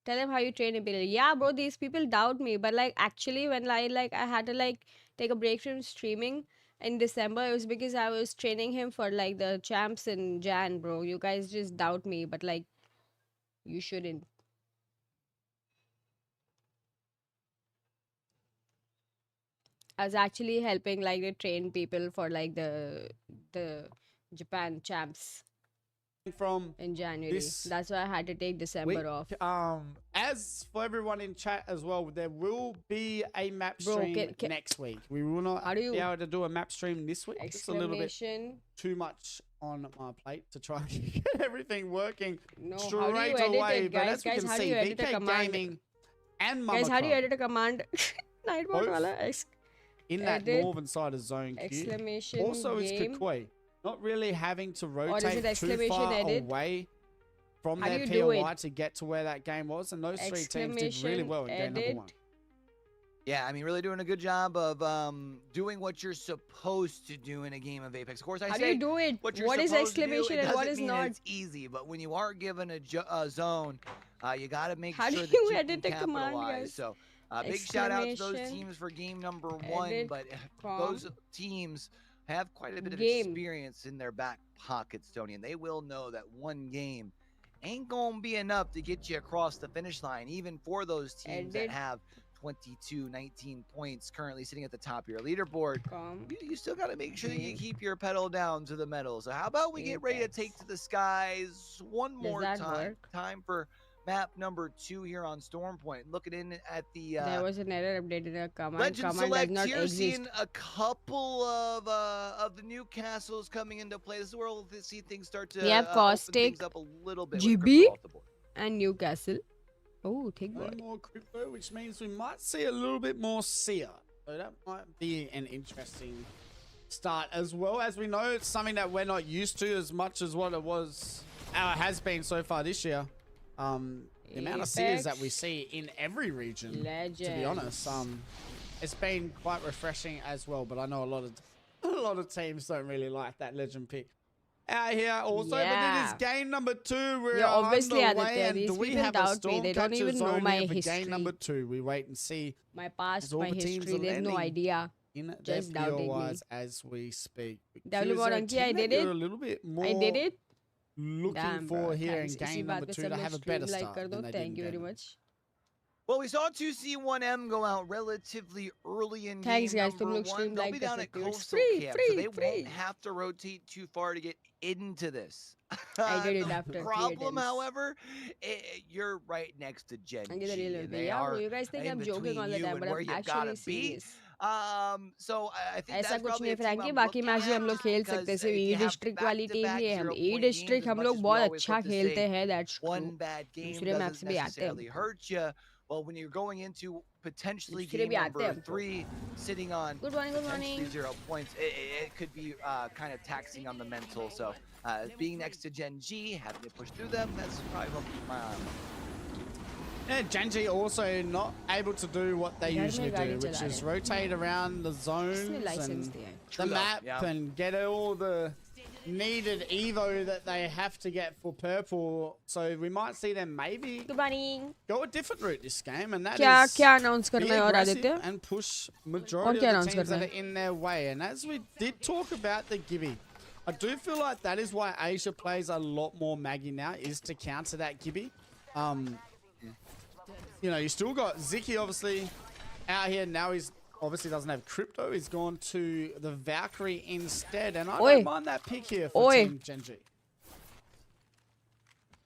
Tell them how you train Imperial. Yeah, bro, these people doubt me. But like actually when I had to take a break from streaming in December, it was because I was training him for like the champs in Jan, bro. You guys just doubt me, but like you shouldn't. I was actually helping like the train people for like the Japan champs From in January. this That's why I had to take December off. As for everyone in chat as well, there will be a map Bro, stream next week. We will not How do you- be able to do a map stream this week. It's a little bit Exclamation. too much on my plate to try and get everything working No, how do straight you edit away. it, But guys? as we Guys, can how do see, you edit a VK command? Gaming and Mama Guys, how do you Club edit a command? Nightbot Both wala. in that edit, northern side of zone Q. Exclamation Also, is game. Kukui not really having to is it rotate too exclamation far edit? away from How do their you do POI it? to get to where that game was, and those three teams did really Exclamation well in game number edit. 1. Yeah, I mean, really doing a good job of doing what you're supposed to do in a game of Apex. Of course, I How do say you do it? what you're What is supposed to do, exclamation it and what doesn't is mean not? It's easy, but when you are given a zone, you got to make How do sure that you you edit can a command, capitalize. guys? So, big shout out to those Exclamation, teams for game number 1, edit, but com, those teams have quite a bit of game. experience in their back pockets, Tony, and they will know that one game ain't gonna be enough to get you across the finish line, even for those teams that Edit. have 19 points currently sitting at the top of your leaderboard. Com. You still got to make sure that you Game. keep your pedal down to the metal. So how about we get ready to take to the skies one more that time? work? Time for map number 2 here on Storm Point. Looking in at the There was an error update in a command. Legend Command does select not here, exist. seeing a couple of the new castles coming into play. This is where we'll see things start to We have open Caustic, things up a little bit. With GB, crypto off the board. and Newcastle. Oh, think No boy. more crypto, which means we might see a little bit more seer. So that might be an interesting start as well. As we know, it's something that we're not used to as much as what it was, has been so far this year. The amount of seers that we see in every region, to be honest, it's been quite refreshing as well. But I know a lot of teams don't really like that legend pick out here also. Yeah. But it is game number 2. We're obviously, underway, Aditya, and these do we people have a doubt me. They don't Stormcatcher even know zone my here for history. game number 2? We wait and see. My past, As all my the teams history. are There's no landing idea. In Just their doubting me. POIs as we speak. W more Ankkita, I did it. A little bit more I did it. looking Damn, for bro. here Thanks. in इसी game number बात पे 2 सब to लोग have a stream better like start कर दो. than they Thank did you in very game much. Well, we saw 2C1M go out relatively early in Thanks, game guys. तुम number लोग 1. stream They'll like be कर down at सकते हो. It's coastal free, camp, free, so they free. won't have to rotate too far to get into this. I did it The after 3 problem, attempts. however, you're right next to Gen I get the G, real and movie. they Yeah, bro, are you guys think in I'm joking between all the you time, and but where I'm you actually gotta be. serious. So I think ऐसा that's कुछ probably नहीं a team Frankie. I'm बाकी looking match भी हम at, लोग खेल because सकते हैं. if सिर्फ you ई have डिस्ट्रिक्ट वाली टीम back-to-back ही है. हम 0-point ई games, डिस्ट्रिक्ट as हम much लोग as we बहुत always अच्छा love to say खेलते हैं. That's true. one bad game दूसरे मैप से doesn't भी आते हैं necessarily हम. hurt you. Well, when you're going into potentially दूसरे game भी आते number हैं हमको. 3, sitting on Good morning, good potentially morning. 0 points, it could be kind of taxing on the mental. So being next to Gen G, having to push through them, that's probably what keep my eye on. Yeah, Gen G also not able to do what they घर में usually गाड़ी do, which चला is रहे. rotate around the zones किसने licence and दिया है? the True though, map yeah. and get all the needed evo that they have to get for purple. So we might see them maybe Good morning. go a different route this game, and that क्या is क्या announce be करना है और aggressive Aditya? and push majority क्या of the announce teams करना that है? are in their way. And as we did talk about the Gibby, I do feel like that is why Asia plays a lot more Maggie now, is to counter that Gibby. You know, you still got Ziki obviously out here now. He's obviously doesn't have crypto. He's gone to the Valkyrie instead, and I don't mind that pick here for Team Gen G.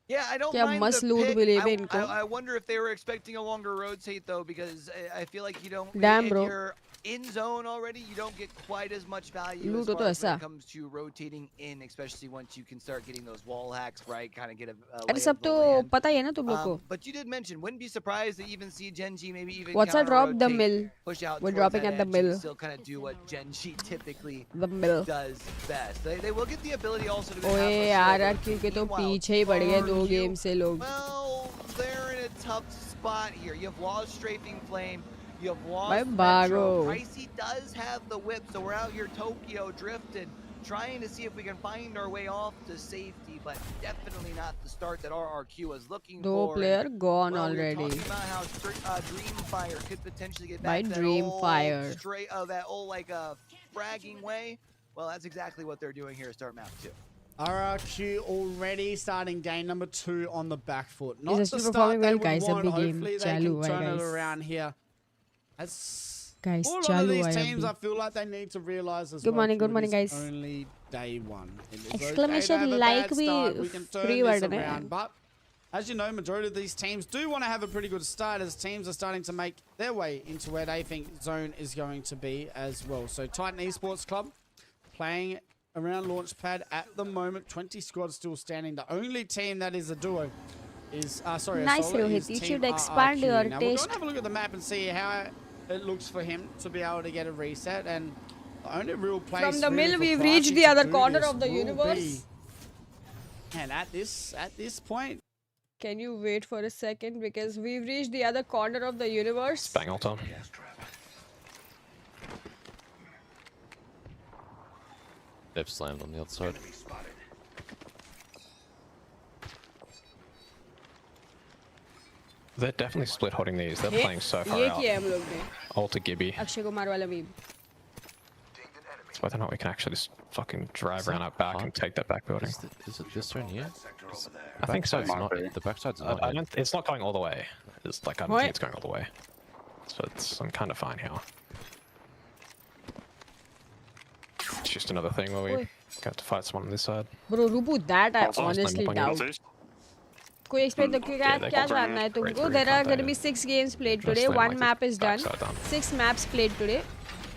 Yeah, I don't क्या mind must the loot pick. मिले बे इनको? I wonder if they were expecting a longer rotate though, because I feel like you don't. Damn, if bro. you're in zone already, you don't get quite as much value Loot as हो far तो as when ऐसा. it comes to rotating in, especially once you can start getting those wall hacks, right? Kind of get a अरे lay सब of the तो land. पता ही है ना तुम लोग को. But you did mention, wouldn't be surprised to even see Gen G maybe even What's our drop? The counter-rotate, mill. push out We're towards dropping that at the edge and mill. still kind of do what Gen G typically The mill. does best. They will get the ability also to have ओए a यार slower RRQ के तो Meanwhile, पीछे ही पड़ गए 2 RRQ, game से लोग. Well, they're in a tough spot here. You have lost Strafing Flame. You have lost Bye, Metro. Bago. Pricey does have the whip, so we're out here Tokyo drifting, trying to see if we can find our way off to safety, but definitely not the start that RRQ was looking 2 for. player gone Well, we were already. talking about how Dreamfire could potentially get By back to that Dreamfire. old straight, that old like fragging way. Well, that's exactly what they're doing here at start map 2. RRQ already starting game number 2 on the back foot. Not He's the actually start performing they well, would guys. want. Abhi game Hopefully they चालू can हुआ है, turn it guys. around here. As Guys, for a lot चालू of these हुआ है teams, अभी. I feel like they need to realize as Good well. morning, good it morning, is guys. Only day 1. It is Exclamation okay to have a like bad भी start. We can turn free this word है. around, but as you know, majority of these teams do want to have a pretty good start, as teams are starting to make their way into where they think zone is going to be as well. So Titan Esports Club playing around Launchpad at the moment. 20 squads still standing. The only team that is a duo is sorry, a Nice, solo Rohit. is You Team should expand RRQ. your Now we'll go taste. and have a look at the map and see how it looks for him to be able to get a reset. And the only real place From the really mill, for we've Pricey reached the to other do corner this of the will universe. be- And at this point, Can you wait for a second, because we've reached the other corner of the universe. Bang ult on. They've slammed on the other side. They're definitely split holding these. They're playing so far ये out. किया है हम लोग ने. Ult to Gibby. Akshay Kumar वाला meme. It's whether or not we can actually just fucking drive around our back and take that back building. Is it this one here? I think so. It's not, the backside's not. I don't, it's not going all the way. It's like I don't What? think it's going all the way. So I'm kind of fine here. It's just another thing where we Oi. have to fight someone on this side. Bro, Rubu, that I Also, honestly I'm doubt. Algs. कोई explain तो क्या जानना है तुमको? There are going to be 6 games played today. One map is done. 6 maps played today.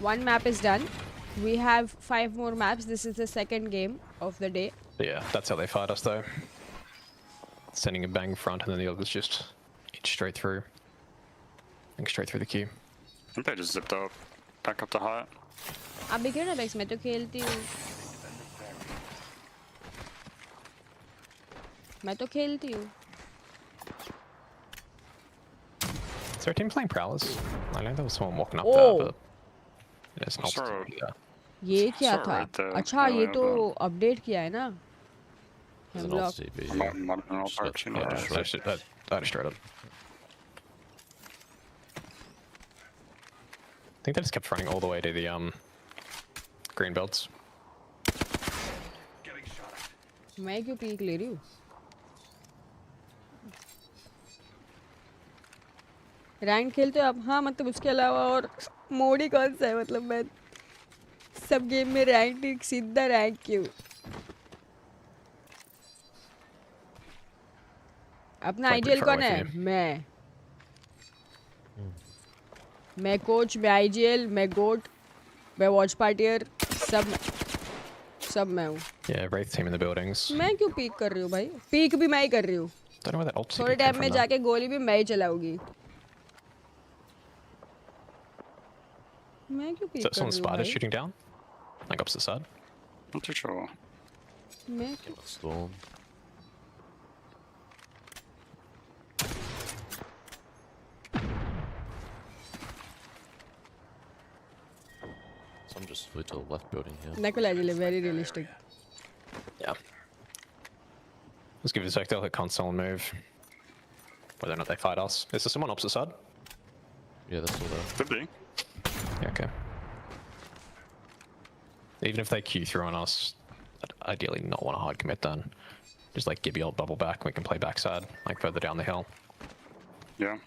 One map is done. We have 5 more maps. This is the second game of the day. Yeah, that's how they fight us though. Sending a bang front and then the others just inch straight through. Think straight through the queue. I think they just zipped up. Back up to hot. आप भी खेलना backs, मैं तो खेलती हूँ. मैं तो खेलती हूँ. Is there a team playing Prowlers? I know there was someone walking up Oh. there, but there's an Sorry. opposite there. ये क्या Sorry, था? right there. अच्छा ये Yeah, तो yeah, अपडेट किया है ना? There's an Hemlock. alt CB. Might have been all parts, you know. Yeah, that destroyed it. I think they just kept running all the way to the green belts. मैं क्यों peak ले रही हूँ? Rank खेलते हो आप? हाँ मतलब उसके अलावा और मोड ही कौन सा है? मतलब मैं सब गेम में रैंक ठीक सीधा रैंक क्यों? अपना आईजीएल कौन है? मैं कोच, मैं आईजीएल, मैं गोट, मैं वॉच पार्टियर, सब मैं हूँ. Yeah, Wraith team in the buildings. मैं क्यों पीक कर रही हूँ भाई? पीक भी मैं ही कर रही हूँ. Don't know where that alt CB थोड़े came टाइम from में though. जाके गोली भी मैं ही चलाऊंगी. मैं क्यों Is पीक that कर someone रही हूँ spider भाई? shooting down? Like opposite side? Not too sure. मैं Storm. Some just flew to the left building here. Nicolagile, very realistic. Yeah. Let's give it a sec, they'll hit console and move. Whether or not they fight us. Is there someone opposite side? Yeah, that's all there. Could be. Yeah, okay. Even if they queue through on us, I'd ideally not want to hard commit then. Just like Gibby will bubble back and we can play backside, like further down the hill. Yeah.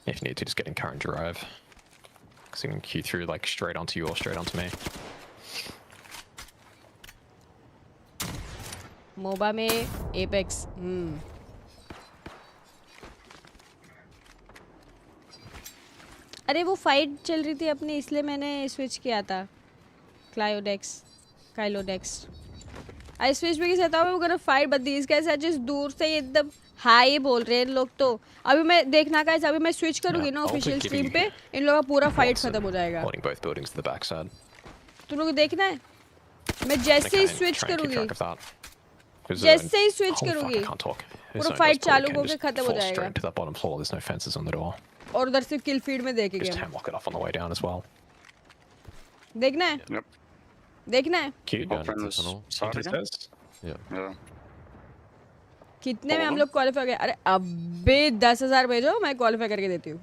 If you need to, just get in current drive. Because you can queue through like straight onto you or straight onto me. मोबा में apex. अरे वो fight चल रही थी अपनी, इसलिए मैंने switch किया था. काइलोडेक्स. आई स्विच भी कहता हूँ वो fight but these guys are just दूर से एकदम हाई बोल रहे हैं लोग. तो अभी मैं देखना गाइस, अभी मैं स्विच करूंगी ना ऑफिशियल स्ट्रीम पे, इन लोगों का पूरा फाइट खत्म हो जाएगा. Holding both buildings to the backside. तुम लोग देखना है. मैं जैसे ही स्विच करूंगी, Because जैसे ही स्विच holy fuck, करूंगी, I can't talk. His पूरा zone फाइट goes चालू quick and होके just खत्म हो falls जाएगा. straight to that bottom floor. There's no fences on the door. और उधर से किल फीड में देखेंगे Just हम. hamlock it off on the way down as well. देखना है. Yep. देखना है. Queued. Going Open into this tunnel. side Onto again. stairs. Yeah. Yeah. कितने में हम लोग क्वालिफाई गए? अरे अबे 10,000 भेजो, मैं क्वालिफाई करके देती हूँ.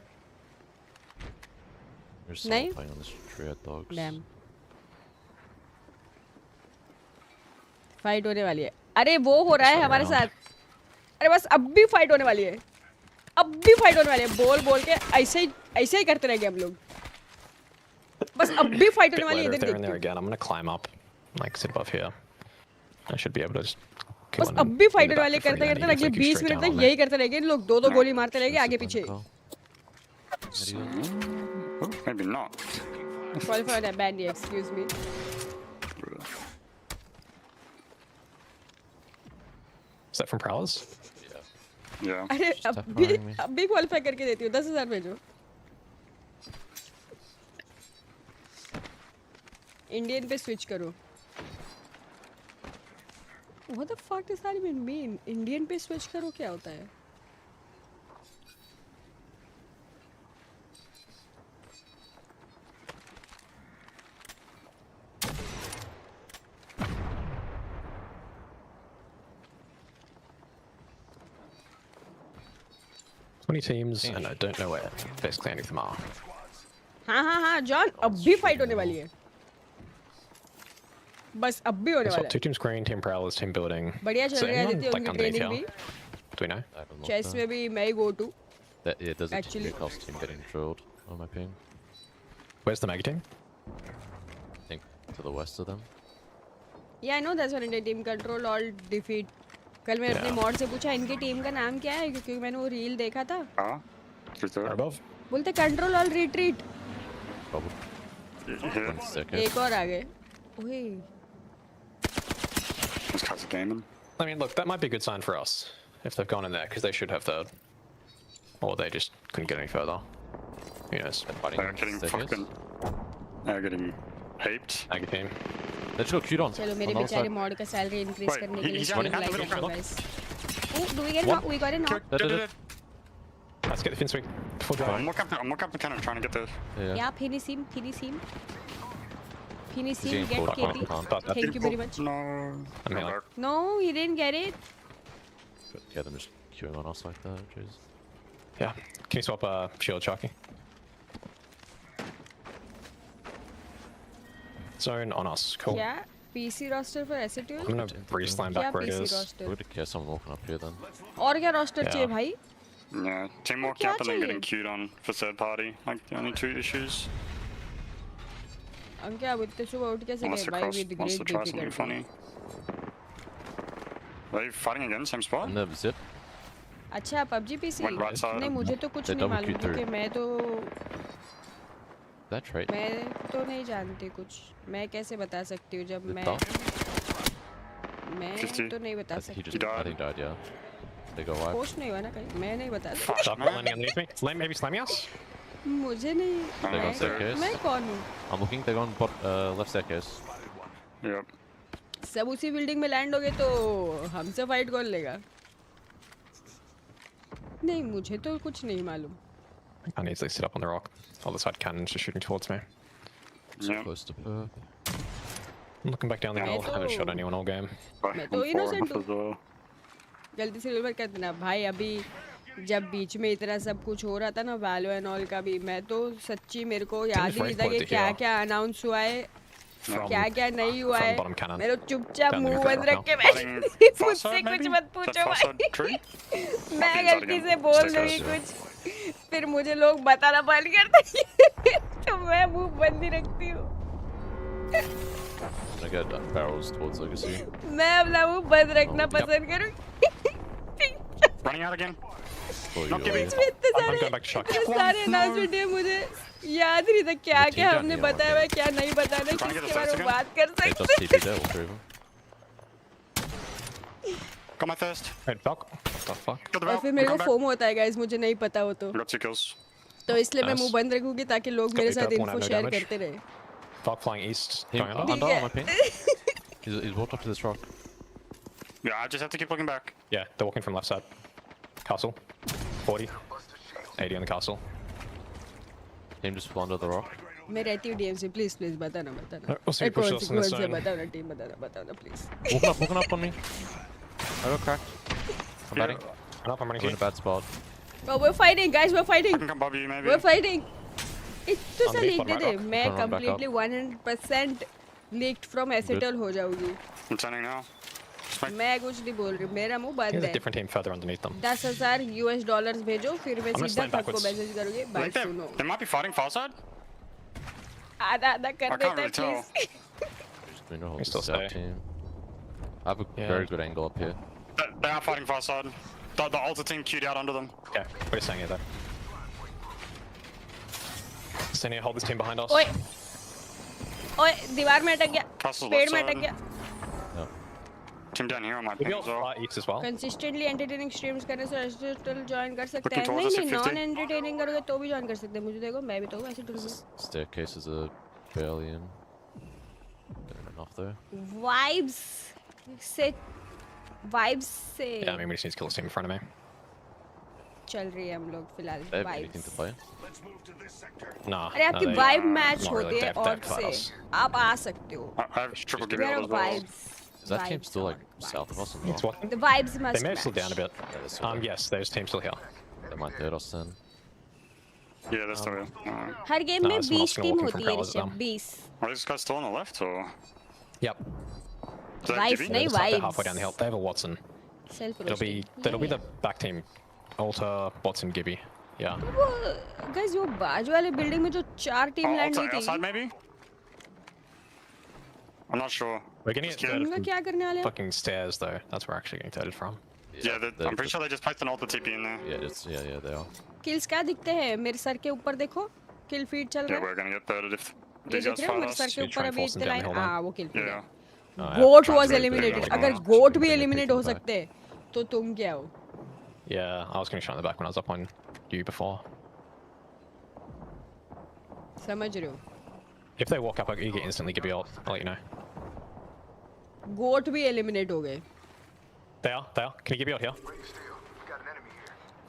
There's Name? someone playing on this tree at dogs. Dam. Fight होने वाली है. अरे वो हो रहा है हमारे साथ. अरे बस अब भी फाइट होने वाली है. बोल के ऐसे ही करते रहेंगे हम लोग. बस अब भी फाइट Bit होने वाली है. later, if इधर they're in there देखते. again, I'm gonna climb up, like sit above here. I should be able to just kill बस one अब भी in फाइट the होने back वाले for free करते then, करते even if अगले they queue 20 straight minute down तक on यही me. करते रहेंगे इन लोग. दो गोली मारते रहेंगे आगे पीछे. Oh, maybe not. क्वालिफाई होना है. Bandy, excuse me. Is that from Prowlers? Yeah. अरे Stop अब भी firing me. क्वालिफाई करके देती हूँ. 10,000 भेजो. इंडियन पे स्विच करो. What the fuck does that even mean? Indian पे स्विच करो क्या होता है? Twenty teams, and I don't know where basically any of them are. हाँ जॉन, अब भी फाइट होने वाली है. बस अब भी होने So वाला two है. teams green, team Prowlers, team building. बढ़िया चल So रहा है anyone, आदित्य. like उनकी underneath ट्रेनिंग here? भी. Do we know? I haven't looked chess there. में भी मैं ही go to. Yeah, there's a Actually- Newcastle team getting drilled on my ping. Where's the mega team? I think to the west of them. Yeah, I know that's one Indian team. Control Alt Defeat. कल मैंने अपने mod से पूछा इनकी team का नाम क्या है क्योंकि मैंने वो रील देखा था. Ah, Above. बोलते Control Alt Retreat. here. One second. एक और आ गए. ओए. This guy's gaming. I mean, look, that might be a good sign for us if they've gone in there because they should have third, or they just couldn't get any further. Who knows? They're getting fucking. They're getting aped. Aggie team. They just got queued on. चलो मेरे on the other बेचारे side. Mod का salary increase Wait, करने के लिए he's stream running out like the middle करो ground. guys. Oh, do we get knock? We got a knock. Dead. Let's get the fin swing. Full drive. I'm more up the cannon trying to get the. Yeah, finish him. He's Get getting KP. caught. Thank you very much. No. I'm healing. No, he didn't get it. Yeah, them just queuing on us like that. Jeez. Yeah. Can you swap shield, Chucky? Zone on us. Cool. Yeah, PC roster for S8UL. I'm gonna re-slam क्या back where it PC is. roster? We're gonna get someone walking up here then. और क्या roster Yeah. चाहिए भाई? Yeah, team walking क्या up and then getting चाहिए? queued on for third party. Like the only two issues. हम क्या अब इतने सुबह उठ कैसे Unless गए the भाई cross with wants to great try something difficulty. funny. Are they fighting again? Same spot? And the zip. अच्छा PUBG PC. Went right side. नहीं मुझे तो कुछ They नहीं double मालूम queued through. क्योंकि मैं तो That trait. नहीं जानती कुछ. मैं कैसे बता सकती हूँ जब मैं 50. तो नहीं बता I think he सकती. just. I think died. Yeah. They go wide. Post नहीं हुआ ना कहीं. मैं नहीं बता सकती. Stop landing underneath me. Maybe slamming us? मुझे नहीं. They go staircase. मैं कौन हूँ? I'm looking. They're going left staircase. Yep. सब उसी बिल्डिंग में लैंड हो गए तो हमसे फाइट कौन लेगा? नहीं मुझे तो कुछ नहीं मालूम. I can easily sit up on the rock. Other side cannons just shooting towards me. Yep. Close to perp. I'm looking back down the hill. Haven't shot anyone all game. मैं तो innocent हूँ. गलती से river कर देना भाई. अभी जब बीच में इतना सब कुछ हो रहा था ना वैल्यू एंड ऑल का भी मैं तो सच्ची मेरे को याद ही नहीं था कि क्या क्या अनाउंस हुआ है क्या क्या नहीं हुआ है. मैं तो चुपचाप मुंह बंद रख के बैठी मुझसे कुछ मत पूछो भाई. मैं गलती से बोल दूंगी कुछ फिर मुझे लोग बताना बंद कर देंगे तो मैं मुंह बंद ही रखती हूँ. I get barrels towards Legacy. मैं अपना मुंह बंद रखना पसंद करूँगी. Running out again. Oh, Not you giving. are. I'm going back to shock. इतने सारे अनाउंसमेंट है मुझे याद नहीं था क्या क्या हमने बताया है क्या नहीं बताया है किसके बारे में बात कर They सकते just TP'd all three of them. Got my thirst. Red Falk. What the fuck? Got the और belt. फिर मेरे को Come back. फोम होता है गाइस मुझे नहीं पता हो तो Got 2 kills. इसलिए मैं Nice. मुंह बंद रखूंगी ताकि लोग मेरे Got साथ picked up, info one had no share damage. करते रहे. Falk flying east. Him, Going under. under Yeah. on my ping. He's walked up to this rock. Yeah, I just have to keep looking back. Yeah, they're walking from left side. Castle. 40. 80 on the castle. Team just flew under the rock. मैं रहती हूँ DM से please please बताना बताना. We'll see, push कौन us C in the कौन से zone. बताना टीम बताना please. Walking up on me. I got cracked. I'm batting. I'm running I'm in here. a bad spot. Oh, we're fighting guys we're I fighting. can come above you maybe. We're fighting. इतना सा Underneath leak they on they my rock. मैं Run back up. completely 100% leaked from S8UL हो जाऊंगी. I'm turning now. मैं कुछ नहीं बोल रही मेरा मुंह बंद There's a है. different team further underneath them. $10,000 भेजो फिर मैं I'm gonna सीधा slide सबको backwards. मैसेज करूंगी I बात think सुनो. they might be fighting far side. आधा आधा कर I can't देता really tell. Please. We know We this still is our stay. team. I have a Yeah. very good angle up here. They are fighting far side. The Alta team queued out under them. Okay, we're staying here though. Senior, hold this team behind us. ओए ओए दीवार में अटक गया. Castle's पेड़ left में side. अटक गया. Team down here on my We'll ping be as all well. east as well. Consistently entertaining streams करने से S8UL ज्वाइन कर सकते Looking हैं. towards us नहीं at नहीं 50. नॉन एंटरटेनिंग करोगे तो भी ज्वाइन कर सकते हैं. मुझे देखो मैं भी तो हूँ S8UL में. Staircase is a barely in. Getting enough there. Vibes से से Yeah, I mean, we just need to kill this team in front of me. चल रही है हम लोग फिलहाल They have anything to vibes. play. Nah. अरे आपकी they- वाइब मैच not होती really. है They've और cut से us. आप आ सकते हो. I have triple give There it are as well. vibes. Is that team Vibes still like on, south of vibes. us? As well? It's what? The vibes must They may have slowed down a match. bit. Yeah, they're still there. Yes, there's team still here. They might hurt us then. Yeah, that's the way. Her game No, में someone 20 else gonna team walk in from होती है Crowlers Rishabh. now. 20 Are these guys still on the left or? Yep. Is that Vibes, Gibby? नहीं It's like they're vibes. halfway down the hill. They have a Watson. Self That'll be the back team. Alta, Watson, Gibby. Yeah. वो guys वो बाजू वाले building में जो 4 team land Alta हुई outside थी. maybe? I'm not sure. We're getting it Yeah. third तुम लोग क्या करने वाले हो? fucking stairs though. That's where we're actually getting third from. Yeah, I'm pretty sure they just placed an altar TP in there. Yeah, they are. Kills क्या दिखते हैं? मेरे सर के ऊपर देखो. Kill feed चल Yeah, रहा है. we're gonna get thirded if ये these देख guys रहे हो fight मेरे us. सर के Should we ऊपर try and अभी force them इतने down लाइन. the hill हाँ वो kill feed Yeah. है. No, I have Goat tried was to eliminated. bring them अगर out. goat भी Bring it eliminate हो back. सकते हैं, तो तुम क्या हो? Yeah, I was getting shot in the back when I was up on you before. समझ रहे हो? If they walk up, you get instantly give me ult. I'll let you know. Goat भी eliminate हो गए. They are. Can you give me ult here?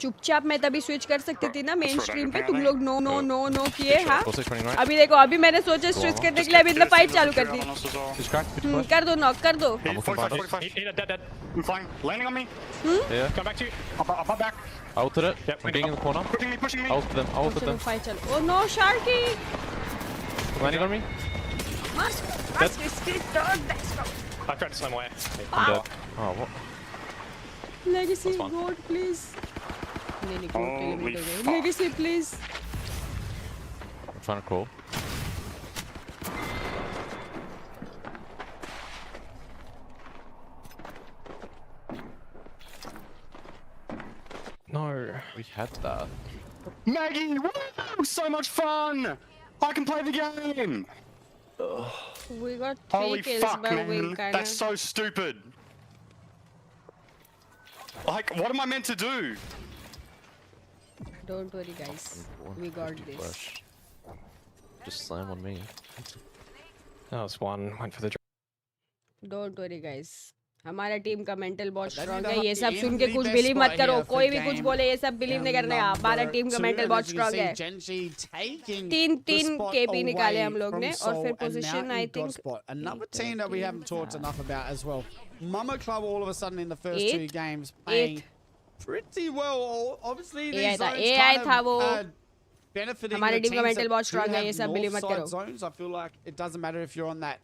चुपचाप मैं तभी switch कर सकती थी ना मेन That's स्ट्रीम पे. right, तुम लोग नो किए. हाँ. Also running right. अभी देखो अभी मैंने सोचा स्विच करने के लिए अभी इतना फाइट चालू कर दी. Just crack. कर दो नॉक कर दो. Hey, 45, 45. Dead. I'm flying. Landing on me. Yeah. Come back to you. I'll pop back. I ulted it. Yep, I'm being in the corner. Pushing me, pushing me. I ulted them. I ulted चलो them. Fight चलो. Oh no Sharky. Landing on me. I tried to slam away. I'm dead. Oh, what? Legacy That's fine. Goat please. नहीं goat Holy eliminate हो गए. fuck. Legacy please. I'm trying to crawl. No. We had that. Maggie, woo! So much fun! I can play the game! We got 3 Holy kills fuck, but man. we kind That's of. so stupid. Like, what am I meant to do? Don't worry guys. We got this. Flash. Just slam on me. That was one. Went for the. Don't worry guys. हमारा team का mental बहुत Then strong we है. got ये सब in सुन के the कुछ best believe मत spot करो. here for कोई भी कुछ game बोले ये सब बिलीव नहीं करने का. हमारा टीम का मेंटल बहुत स्ट्रांग है. 3 KP निकाले हम लोग ने और फिर position I think another team that we haven't talked enough about as well. Mama Club all of a sudden in the first 2 Eighth. games playing pretty well. Obviously these AI zones था kind वो. of benefiting हमारे the team का teams mental that बहुत do strong है. ये have सब believe north मत side करो. zones. I feel like it doesn't matter if you're on that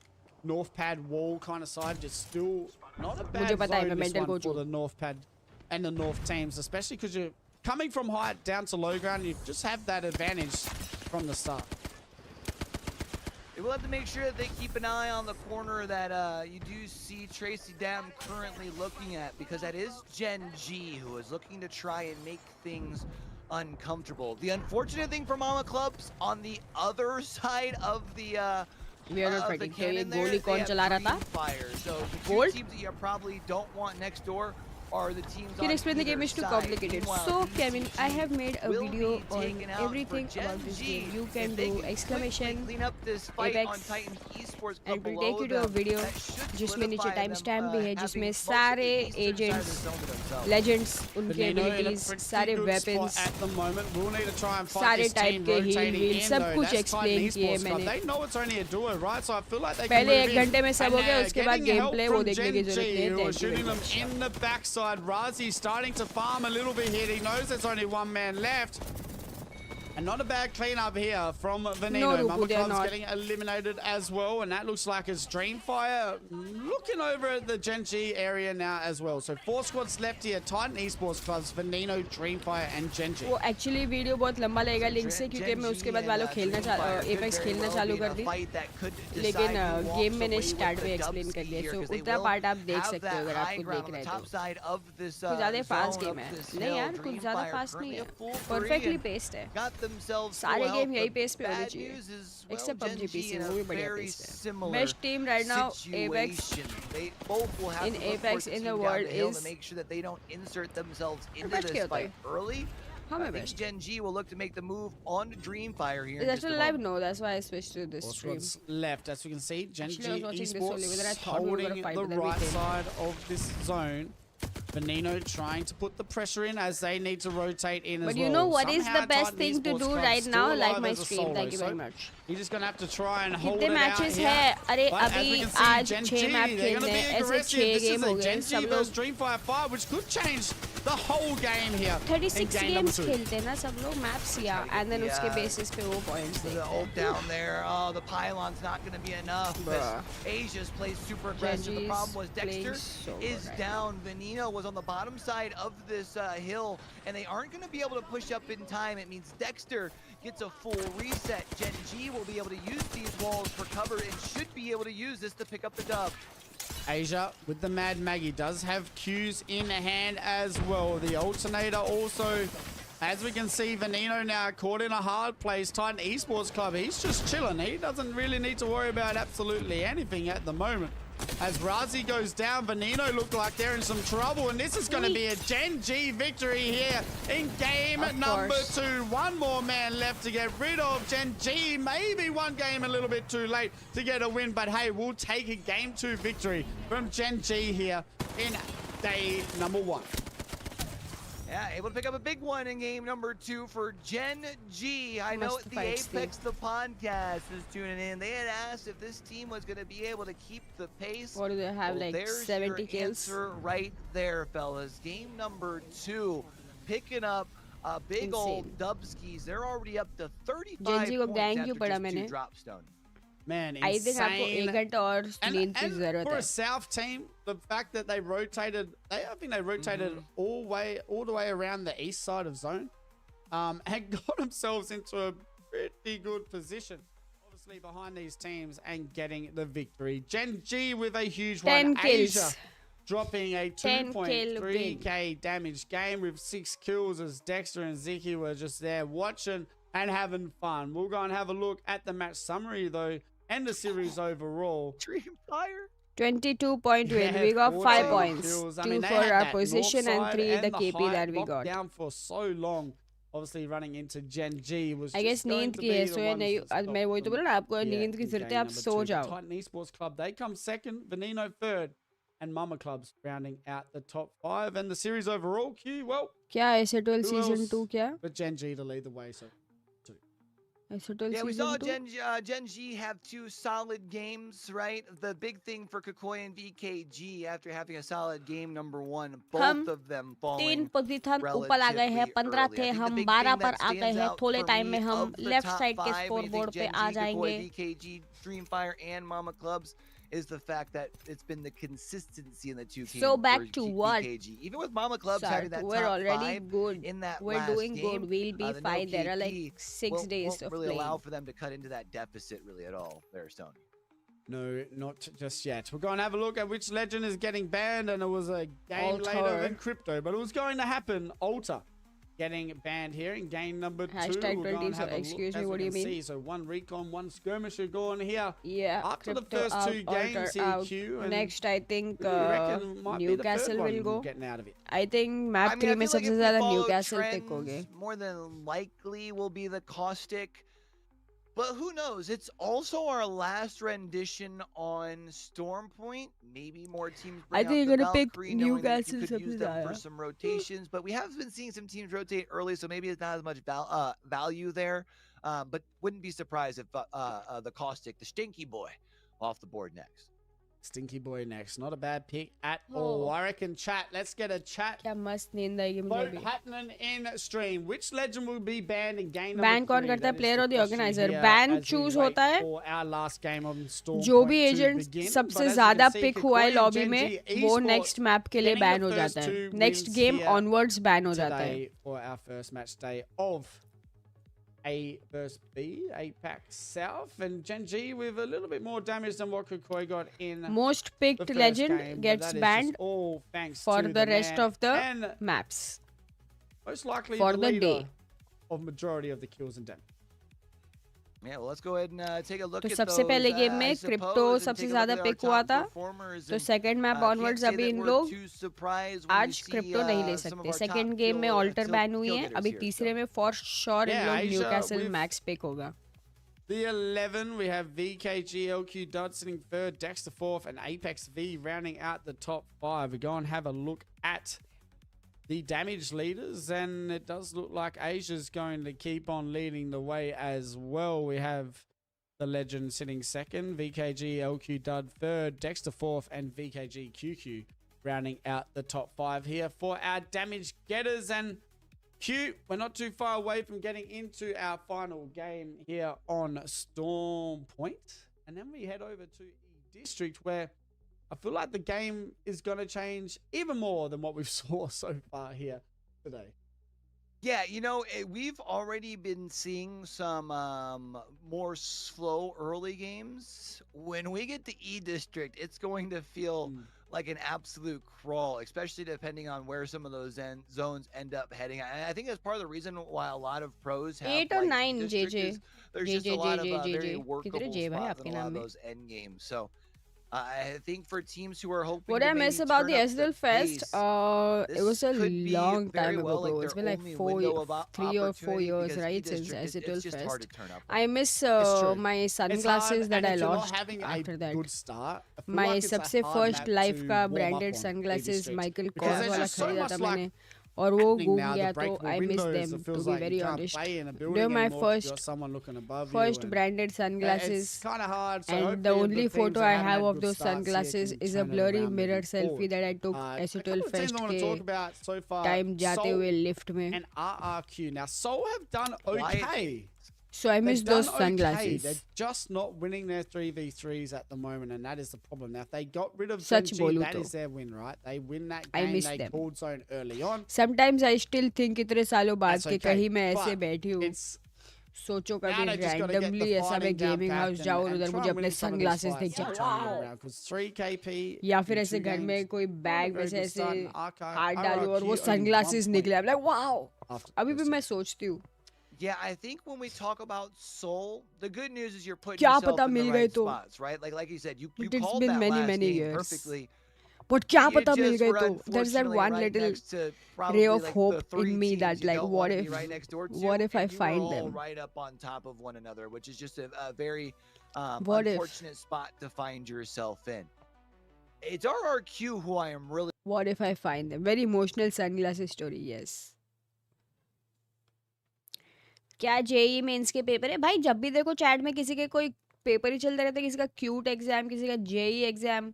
north pad wall kind of side. It's still not a bad मुझे पता है, zone मैं this mental one coach for हूँ. the north pad and the north teams, especially because you're coming from high down to low ground. You just have that advantage from the start. They will have to make sure that they keep an eye on the corner that you do see Tracy Dam currently looking at, because that is Gen G who is looking to try and make things uncomfortable. The unfortunate thing for Mama Clubs on the other side of the We are not of the fighting. So ये cannon there, गोली they कौन have चला रहा था? green fire. So the two Gold? teams that you probably don't want next door are the teams Can on explain the either game is too side. complicated. Meanwhile, So Kevin, I BCG have made a will video be on taken out for everything Gen about this G. game. You If can they do quickly exclamation clean up this fight on Apex Titan Esports and Club will take you to below a them, video that should जिसमें नीचे solidify time them, stamp भी है, having जिसमें most of the सारे eastern side of the agents, zone to themselves. legends, उनके Benino in a abilities, pretty सारे good weapons, spot at the moment. We'll need to try and fight सारे this type team के heal rotating wheel, in सब though. कुछ That's explain Titan किए Esports Club. मैंने. They know it's only a duo, right? So I feel like they can पहले move 1 in. घंटे में सब हो गया. And, उसके बाद getting help gameplay वो from देखने की Gen जरूरत G, नहीं है. who are Thank you shooting very them much. in the backside. Razi starting to farm a little bit here. He knows there's only 1 man left. And not a bad cleanup here from Veneno. No, Mama they're Club's not. getting eliminated as well. And that looks like it's Dreamfire looking over at the Gen G area now as well. So 4 squads left here. Titan Esports Clubs, Veneno, Dreamfire and Gen G. वो actually video बहुत लंबा लगेगा link से, क्योंकि मैं उसके बाद वालों खेलना एपेक्स खेलना चालू कर दी, लेकिन गेम मैंने स्टार्ट में एक्सप्लेन कर दिया. सो उतना पार्ट आप देख सकते हो अगर आपको देख रहे हो तो. कुछ ज़्यादा फास्ट गेम है. नहीं यार, कुछ ज़्यादा फास्ट नहीं है. परफेक्टली पेस्ड है. सारे गेम यही पेस पे होने चाहिए, एक्सेप्ट PUBG PC, वो भी बढ़िया पेस है. Best team right now apex in Apex in the world is. to make sure that they don't insert themselves into best this क्या होता है? fight early. हाँ, I मैं think best. Gen G will look to make the move on to Dreamfire here. Is in just actually a live? moment. No, that's why I switched to this 4 stream. squads left, as we can see. Gen G Actually, I was watching this only, but then I Esports thought we were gonna holding fight, the but then we right came. side of this zone. Veneno trying to put the pressure in as they need to rotate in as well. But you know what is Somehow the best Titan thing to Esports do Club right still now? alive Like my as a stream. solo, Thank you very so much. You're just gonna have to try and hold कितने it out matches here. है? अरे But as अभी we can see, आज Gen 6 G, map they're खेलने gonna be हैं. ऐसे aggressive. 6 This is game a हो गए. Gen G सब versus लोग Dreamfire 5, which could change the whole game here. 36 in game games number 2. खेलते हैं ना सब लोग मैप्स या, and then उसके basis पे वो points The देखते ult हैं. down there. Oh, the pylon's not going to be enough. Bruh. Asia's plays super aggressive. The problem was Dexter so is good. down. Veneno was on the bottom side of this hill, and they aren't going to be able to push up in time. It means Dexter gets a full reset. Gen G will be able to use these walls for cover and should be able to use this to pick up the dub. Asia with the Mad Maggie does have Q's in hand as well. The alternator also, as we can see, Veneno now caught in a hard place. Titan Esports Club, he's just chilling. He doesn't really need to worry about absolutely anything at the moment. As Razi goes down, Veneno look like they're in some trouble, and this is going to be a Gen G victory here in game number 2. One more man left to get rid of Gen G. Maybe one game a little bit too late to get a win, but hey, we'll take a game 2 victory from Gen G here in day number 1. Yeah, able to pick up a big one in game number 2 for Gen G. I know the Apex, the podcast is tuning in. They had asked if this team was going to be able to keep the pace. What do they have, well, like 70 kills? Answer right there, fellas. Game number 2, picking up a big old dubskis. They're already up to 35 points after just 2 drop stone. Man, I think आपको 1 घंटा और नींद की जरूरत for है. a South team, the fact that they rotated, I think they rotated all the way around the east side of zone, and got themselves into a pretty good position, obviously behind these teams and getting the victory. Gen G with a huge 10 one. kills. Asia dropping a 2.3k damage game with 6 kills as Dexter and Ziki were just there watching and having fun. We'll go and have a look at the match summary though and the series overall. Dreamfire. 22-point win. We got 5 points. 2 for our position and 3 the KP that we got. Down for so long. Obviously running into Gen G was I guess नींद की है, सोया नहीं. आज मैं वही तो बोला ना, आपको नींद की जरूरत है, आप सो जाओ. Titan Esports Club, they come second, Veneno third, and Mama Clubs rounding out the top 5. And the series overall, Q, well, क्या S8UL season 2 क्या? But Gen G to lead the way, so. S8UL Yeah, we season saw 2? Gen G have 2 solid games, right? The big thing for Kakoi and VKG after having a solid game number 1, both of them falling 3 position ऊपर आ गए हैं, 15 थे हम, 12 पर आ गए हैं. थोड़े time में हम लेफ्ट साइड के स्कोर बोर्ड पे आ जाएंगे. VKG, Dreamfire, and Mama Clubs is the fact that it's been the consistency in the 2 teams. So back to what? VKG. Even with Mama Clubs having that we're top already 5 good. in that We're last doing game, good. We'll be the fine. There are like KP 6 days won't of really playing. allow for them to cut into that deficit really at all there, Stone. No, not just yet. We're going to have a look at which legend is getting banned, and it was a game Alter. later than Crypto, but it was going to happen. Alter getting banned here in game number 2. Hashtag We'll go 20, and have so a excuse look me, as what we do you can mean? see. So 1 recon, 1 skirmisher going here. Yeah, After the Crypto first out, 2 Alter games here, out. Q, and Next I think who do you reckon might be the third Newcastle one will go. getting out of it? I think map 3 में I feel like सबसे if we ज़्यादा follow Newcastle pick trends, होगे. more than likely will be the Caustic. But who knows? It's also our last rendition on Storm Point. Maybe more teams bring I think out you're the gonna pick Valkyrie, knowing that Newcastle you could use them for सबसे some rotations. But we have been seeing some teams rotate early, so maybe it's not as much value there. But wouldn't be surprised if the Caustic, the Stinky Boy, off the board next. Stinky Boy next. Not a bad pick at all. I reckon chat. Let's get a chat क्या मस्त नींद आएगी मुझे vote भी. happening in stream. Which legend will be banned in game number Ban कौन 3? करता है, That is player the or the question organizer? here Ban as we choose wait होता है. for our last game on Storm जो Point भी to agent begin. सबसे But as you ज्यादा can see, pick हुआ है Kakoi and लॉबी Gen में, G वो Esports नेक्स्ट मैप के लिए getting बैन the हो first जाता है. 2 next wins game here onwards ban हो जाता है. today for our first match day of A versus B, APAC South, and Gen G with a little bit more damage than what Kakoi got in Most the picked first legend game, but gets that is just banned all thanks for to the rest man of the and maps. most likely for the the leader day. of majority of the kills and damage. Yeah, well, let's go ahead and take a look तो at सबसे those, पहले game I में suppose, crypto and सबसे take a look ज्यादा at our pick हुआ top था. performers तो and, second map can't onwards say अभी that इन we're लोग too surprised when we आज see, क्रिप्टो नहीं ले some of सकते. our top सेकंड गेम में kill- ऑल्टर kill- बैन हुई kill है. getters अभी here, तीसरे so. में फॉर श्योर इन Yeah, लोग Asia Newcastle with- max pick होगा. The 11, we have VKG, LQ Dud sitting third, Dexter fourth, and Apex V rounding out the top 5. We go and have a look at the damage leaders, and it does look like Asia's going to keep on leading the way as well. We have the legend sitting second, VKG, LQ Dud third, Dexter fourth, and VKG QQ rounding out the top 5 here for our damage getters. And Q, we're not too far away from getting into our final game here on Storm Point. And then we head over to E-District, where I feel like the game is going to change even more than what we've saw so far here today. Yeah, we've already been seeing some more slow early games. When we get to E District, it's going to feel like an absolute crawl, especially depending on where some of those zones end up heading. I think that's part of the reason why a lot of pros have 8 or liked 9 E District JJ. is there's just a JJ lot of JJ very JJ. किधर workable J भाई spots in आपके a lot नाम of में? those end games. So I think for teams who are hoping What to I miss maybe about turn the up the S8UL Fest, pace, it this was a could be long very time ago, well like bro. their It's been like only 4, window of 3 or 4 opportunity years, because right, E since District S8UL it's just hard to Fest. turn up. I miss It's true. my It's hard, sunglasses that and I if you're not lost having after a that. good start, I feel My like it's a सबसे hard first map life to का warm up branded on, sunglasses E-District. Michael Because Kors there's वाला just so खरीदा much था like मैंने और वो happening घूम now, गया the तो breakable I miss windows, them it feels to be like very you can't honest. play in a They're building my anymore 'cause you got someone looking above you. first And branded it's sunglasses. kind of hard. So And the hopefully only the teams photo that I haven't have had of good those starts here sunglasses can is a turn it blurry around mirror moving selfie forward. that I took A S8UL couple of teams Fest I want to के talk about so far, time जाते Seoul हुए lift में. and RRQ. Now, Seoul have done okay. So I miss They've those done okay. sunglasses. They're just not winning their 3v3s at the moment, and that is the problem. Now, if they got rid of Sach Benji, bolu that to. is their win, right? They win that I game. miss They them. called zone early on. Sometimes I still think इतने सालों बाद That's के okay. कहीं मैं ऐसे But बैठी हूँ it's सोचो now कभी they just got to get randomly the ऐसा मैं fighting down gaming house pat जाऊँ और and उधर try मुझे and अपने win some of these sunglasses fights दिख that जाए turn it around. Because 3 KP या फिर in ऐसे 2 घर में games, कोई not a बैग में very से good ऐसे start. And हाथ डालूं और वो RRQ only 1 sunglasses point निकले I'm like wow after अभी भी those मैं two. सोचती हूँ Yeah, I think when we talk about Seoul, the good news is you're putting क्या yourself पता in the मिल गए right तो spots, right? Like you said, you But it's called been that many last many game years perfectly. but क्या You पता मिल just गए were तो there's that unfortunately one right little next to ray probably of like hope the 3 in me teams that you like don't what want to be if right next door to. what if I and you find were all them right up on top of one another, which is just a very what if unfortunate spot to find yourself in. It's RRQ who I am really what if I find them very emotional sunglasses story yes क्या JEE mains के paper है भाई जब भी देखो chat में किसी के कोई पेपर ही चलते रहते किसी का क्यूट एग्जाम किसी का जेई एग्जाम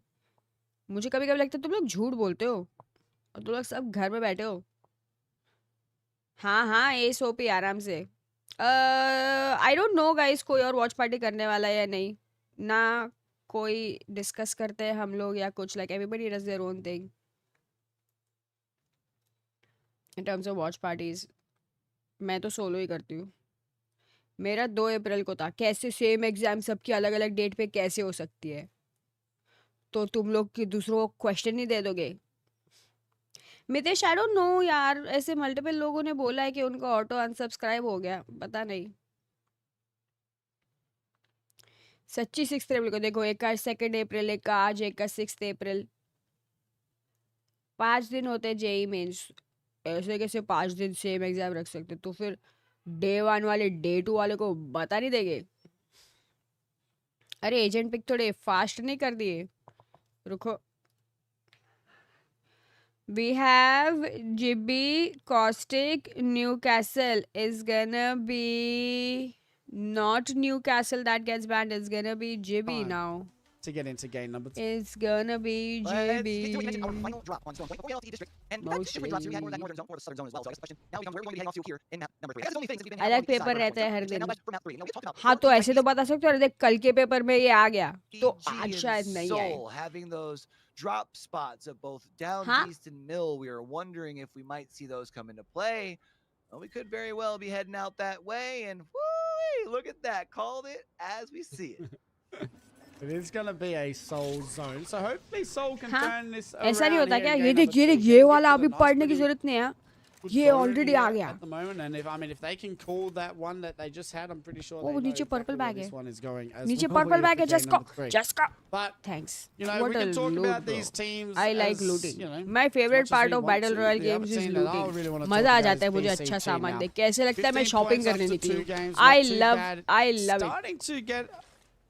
मुझे कभी कभी लगता है तुम लोग झूठ बोलते हो और तुम लोग सब घर में बैठे हो हाँ हाँ एसओपी आराम से आई डोंट नो गाइस कोई और वॉच पार्टी करने वाला है या नहीं ना कोई डिस्कस करते हैं हम लोग या कुछ like everybody does their own thing in terms of watch parties मैं तो सोलो ही करती हूँ मेरा 2 अप्रैल को था कैसे सेम एग्जाम सबकी अलग अलग डेट पे कैसे हो सकती है तो तुम लोग की दूसरों को क्वेश्चन नहीं दे दोगे मितेश आई डोंट नो यार ऐसे मल्टीपल लोगों ने बोला है कि उनका ऑटो अनसब्सक्राइब हो गया पता नहीं सच्ची 6 अप्रैल को देखो एक का 2 अप्रैल एक का आज एक का 6 अप्रैल 5 दिन होते जेई मेंस ऐसे कैसे 5 दिन सेम एग्जाम रख सकते तो फिर डे 1 वाले डे 2 वाले को बता नहीं देंगे अरे एजेंट पिक थोड़े फास्ट नहीं कर दिए रुको we have GB Caustic Newcastle is gonna be not Newcastle that gets banned it's gonna be GB Fine. now To get into game number 2. it's gonna be GB our final drop on zone 1 to E District. And that's different drops. You had one of that northern zone or the southern zone as well. So I guess the question now becomes where are we going to be heading off to here in map number 3? That's the only things that we've been अलग paper रहते हैं हर दिन now for map 3. Now we talk about हाँ तो ऐसे तो बता सकते हो अरे देख कल के पेपर में ये आ गया तो PG आज and शायद नहीं आए Seoul having those drop spots of both down Huh? east and mill. We are wondering if we might see those come into play. Well, we could very well be heading out that way. And whoo, look at that. Called it as we see it. It is going to be a Seoul zone. So hopefully Seoul can हाँ turn this ऐसा नहीं around होता here क्या in ये game देख number 2. ये Get वाला to the अभी nice पढ़ने की pretty जरूरत नहीं है good ये zone ऑलरेडी here आ गया at the moment. And if they can call that one that they just had, I'm pretty sure वो they know नीचे exactly purple where bag this है one is going as नीचे well purple here bag for है game number 3. Just का But thanks you know, What we can a talk loot, about bro. these teams I like as, looting. you know, My favorite as much as part we of want battle to. royale The other games is team that I looting. really want to मजा talk uh about जाता है is मुझे BCT अच्छा सामान now. देख के ऐसे लगता है मैं 15 शॉपिंग points करने after निकली 2 हूँ games, I not too love bad. it Starting to get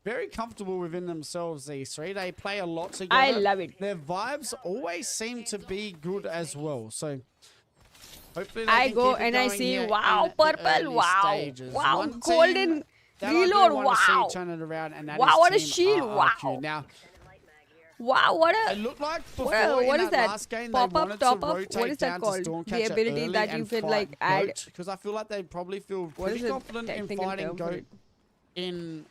very comfortable within themselves, these three. They play a lot together. I love it. Their vibes always seem to be good as well. So hopefully they I can go keep it and I going see here wow in the purple early wow stages. wow One golden team that reload I do want to wow see turn it around, and that Wow, is what a Team shield, RRQ. wow. Now, wow what a it looked like before what in is that that? last game Pop they up, wanted top to up? rotate What is that down called? to The Stormcatcher ability early that you and can, fight like, add- Goat, because I feel like they probably feel What pretty is the confident in technical fighting term for Goat it? in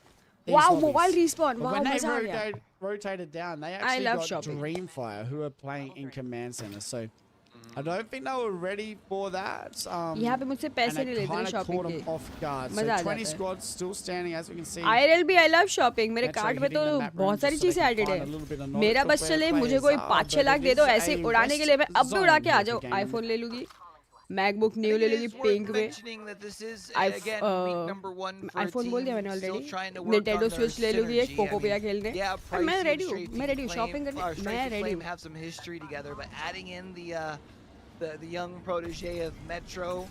these Wow, hobbies. mobile respawn. But Wow, when they मजा आ गया. rotated down, they actually love got shopping. Dreamfire, who are playing in Command Center. So I don't think they were ready for that. यहाँ पे मुझसे पैसे and नहीं it लेते kind ना of shopping caught के. them off guard. So मजा आ 20 जाता है. squads still standing, as we can see. IRLB, I love shopping. मेरे Metro कार्ट में hitting तो the map बहुत room सारी just so they चीजें can एडेड find है. a little bit of मेरा knowledge बस of where चले, मुझे players कोई are, 5-6 but लाख it दे दो is ऐसे a उड़ाने के लिए. मैं अब भी उड़ा के आ West जाऊँ. zone आईफोन ले लूँगी. I मैकबुक न्यू think ले it लूँगी is worth पिंक में. mentioning that this is again week number 1 for a iPhone बोल दिया team मैंने still already. trying to work on Nintendo their switch ले लूँगी एक synergy. I पोकोपिया mean, खेलने. yeah, और मैं Pricey रेडी and हूँ. Strafing मैं रेडी हूँ. शॉपिंग Flame, करने. Strafing मैं रेडी Flame हूँ. have some history together, but adding in the young protege of Metro,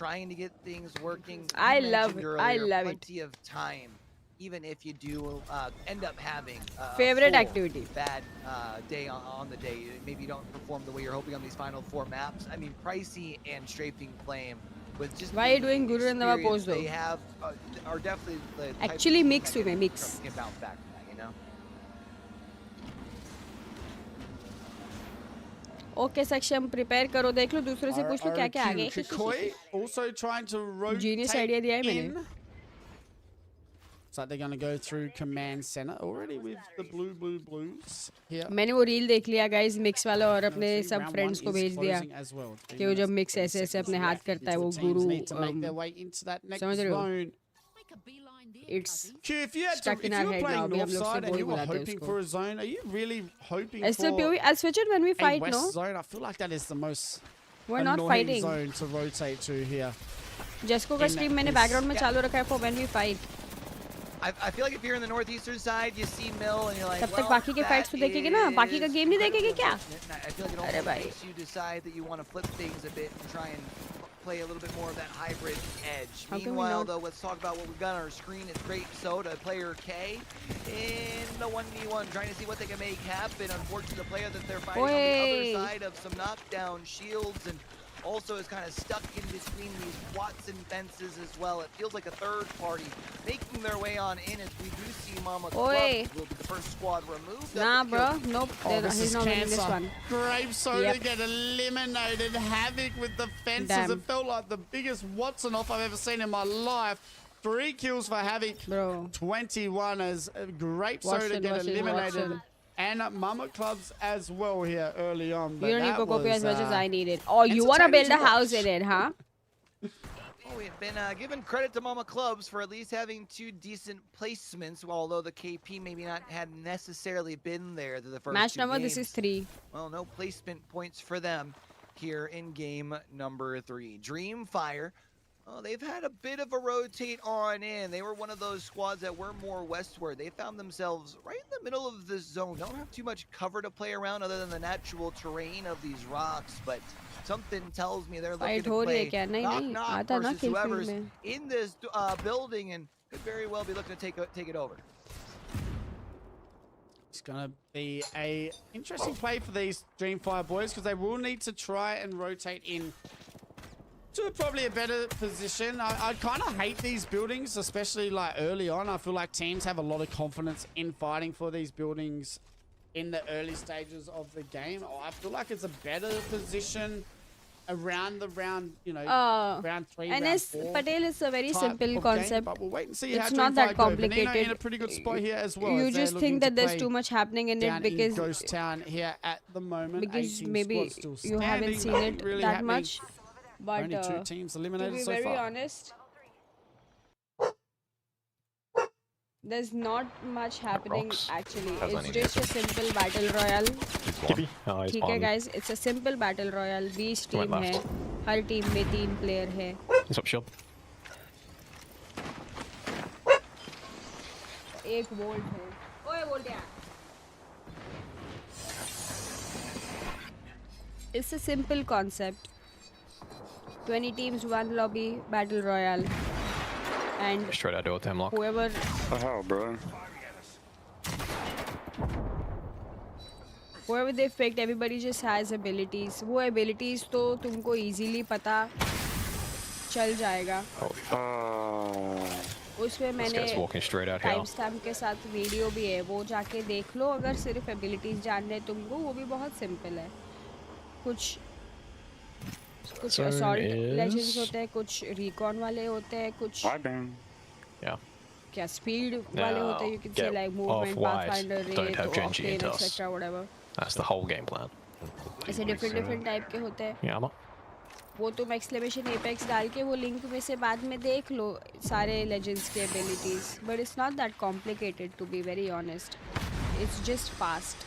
trying to get things working. I You love mentioned it. I earlier, love it. plenty of time, even if you do end up having a Favorite full activity. bad day on the day. Maybe you don't perform the way you're hoping on these final 4 maps. I mean, Pricey and Strafing Flame, with just Why are you doing Guru and Nava experience pose though? they have, are definitely the type of Actually team mix that हुए, mix. can bounce back from that, you know? Okay सक्षम prepare करो. देख लो दूसरों से पूछ लो क्या क्या आ गए. Kikoi also trying to rotate Genius idea दिया है मैंने. in. Looks like they're going to go through command center already with the blues here. मैंने वो रील देख लिया गाइस मिक्स वाला और अपने Now, see, सब round फ्रेंड्स one को is भेज दिया closing as well. 3 कि वो जब minutes, मिक्स 30 ऐसे ऐसे seconds अपने हाथ left. करता है वो Digital teams Guru need to make their way into that next समझ रहे हो? zone. It's Q, if you had to, stuck if in you our were head now. playing अभी हम north लोग side से and you वही were बुलाते हैं hoping उसको. for a zone, are you really hoping SPOV, for I'll switch it when we a fight, west no? zone? I feel like that is the most We're not annoying fighting. zone to rotate to here. जेस्को का in stream मैंने this- background में चालू रखा है for when we fight. I feel like if you're in the northeastern side, you see Mill and you're like, तब तक well, बाकी के that fights तो देखेंगे ना? बाकी का is game नहीं देखेंगे क्या? unfortunate. I feel like it अरे only भाई. makes you decide that you want to flip things a bit and try and play a little bit more of that hybrid edge. How can we Meanwhile, not? though, let's talk about what we've got on our screen. It's Great Soda, player K, in the 1v1, trying to see what they can make happen. Unfortunately, the player that they're fighting on the Oi. other side of some knockdown shields and also is kind of stuck in between these Watson fences as well. It feels like a third party making their way on in as we do see Mama Club Oi. will be the first squad removed. Nah, bro. Nope. Oh, this He's is not winning this cancer. one. Grape Soda Yep. get eliminated. Havoc with the fences. Damn. It felt like the biggest Watson off I've ever seen in my life. 3 kills for Havoc. Bro. 21 as Grape Soda Watson, get Watson, eliminated. Watson. And Mama Clubs as well here early on. But You don't need that Pocopi was, as much as I need it. Oh, you want to entertaining build a to house watch. in it, huh? Well, we've been given credit to Mama Clubs for at least having 2 decent placements, although the KP maybe not had necessarily been there to the first Match 2 number, games. this is 3. Well, no placement points for them here in game number 3. Dreamfire, they've had a bit of a rotate on in. They were one of those squads that were more westward. They found themselves right in the middle of this zone. Don't have too much cover to play around other than the natural terrain of these rocks, but something tells me they're looking Fight to हो रही है play क्या? नहीं नहीं knock आता ना versus kill whoever's field में. in this building and could very well be looking to take it over. It's going to be a interesting play for these Dreamfire boys because they will need to try and rotate in to probably a better position. I kind of hate these buildings, especially like early on. I feel like teams have a lot of confidence in fighting for these buildings in the early stages of the game. I feel like it's a better position around the round, you know, round 3, round NS 4. Patel is a very type simple of concept. game, but we'll wait and see how It's not that Dreamfire go. Veneno complicated. in a pretty good spot here as well. You as they're just looking think to that there's play too much happening in it down because in Ghost Town here at the moment. because 18 maybe squads still you haven't standing, seen nothing it really that happening. much. But Only 2 teams to eliminated be so very far. honest, there's not much happening Rocks. actually. Has It's any just a simple battle royale. Gibby? Oh, he's ठीक है on. guys, it's a simple battle royale. 20 He went team है. left. हर team में 3 player है. He's up shield. एक volt है. ओए volt यार. It's a simple concept. 20 teams, 1 lobby, battle royale. And Straight out door with hemlock. whoever The hell, bro? whoever they picked, everybody just has abilities. वो abilities तो तुमको easily पता चल जाएगा. उसमें This मैंने guy's walking straight out here. Time stamp के साथ वीडियो भी है, वो जाके देख लो. अगर सिर्फ एबिलिटीज जानने तुमको, वो भी बहुत सिंपल है. कुछ Zone असॉल्ट is- लेजेंड्स होते हैं, कुछ रिकॉन वाले होते हैं, कुछ Hi, Ben. Yeah. क्या स्पीड वाले होते हैं. You can say get like movement, off wide, pathfinder, don't rate, have Genji octane, into us. etc. whatever. That's the whole game plan. ऐसे डिफरेंट टाइप के होते हैं। Yeah, वो तुम एक्सक्लेमेशन एपेक्स डाल के वो लिंक में से बाद में देख लो सारे लेजेंड्स के abilities, but it's not that complicated to be very honest, it's just fast.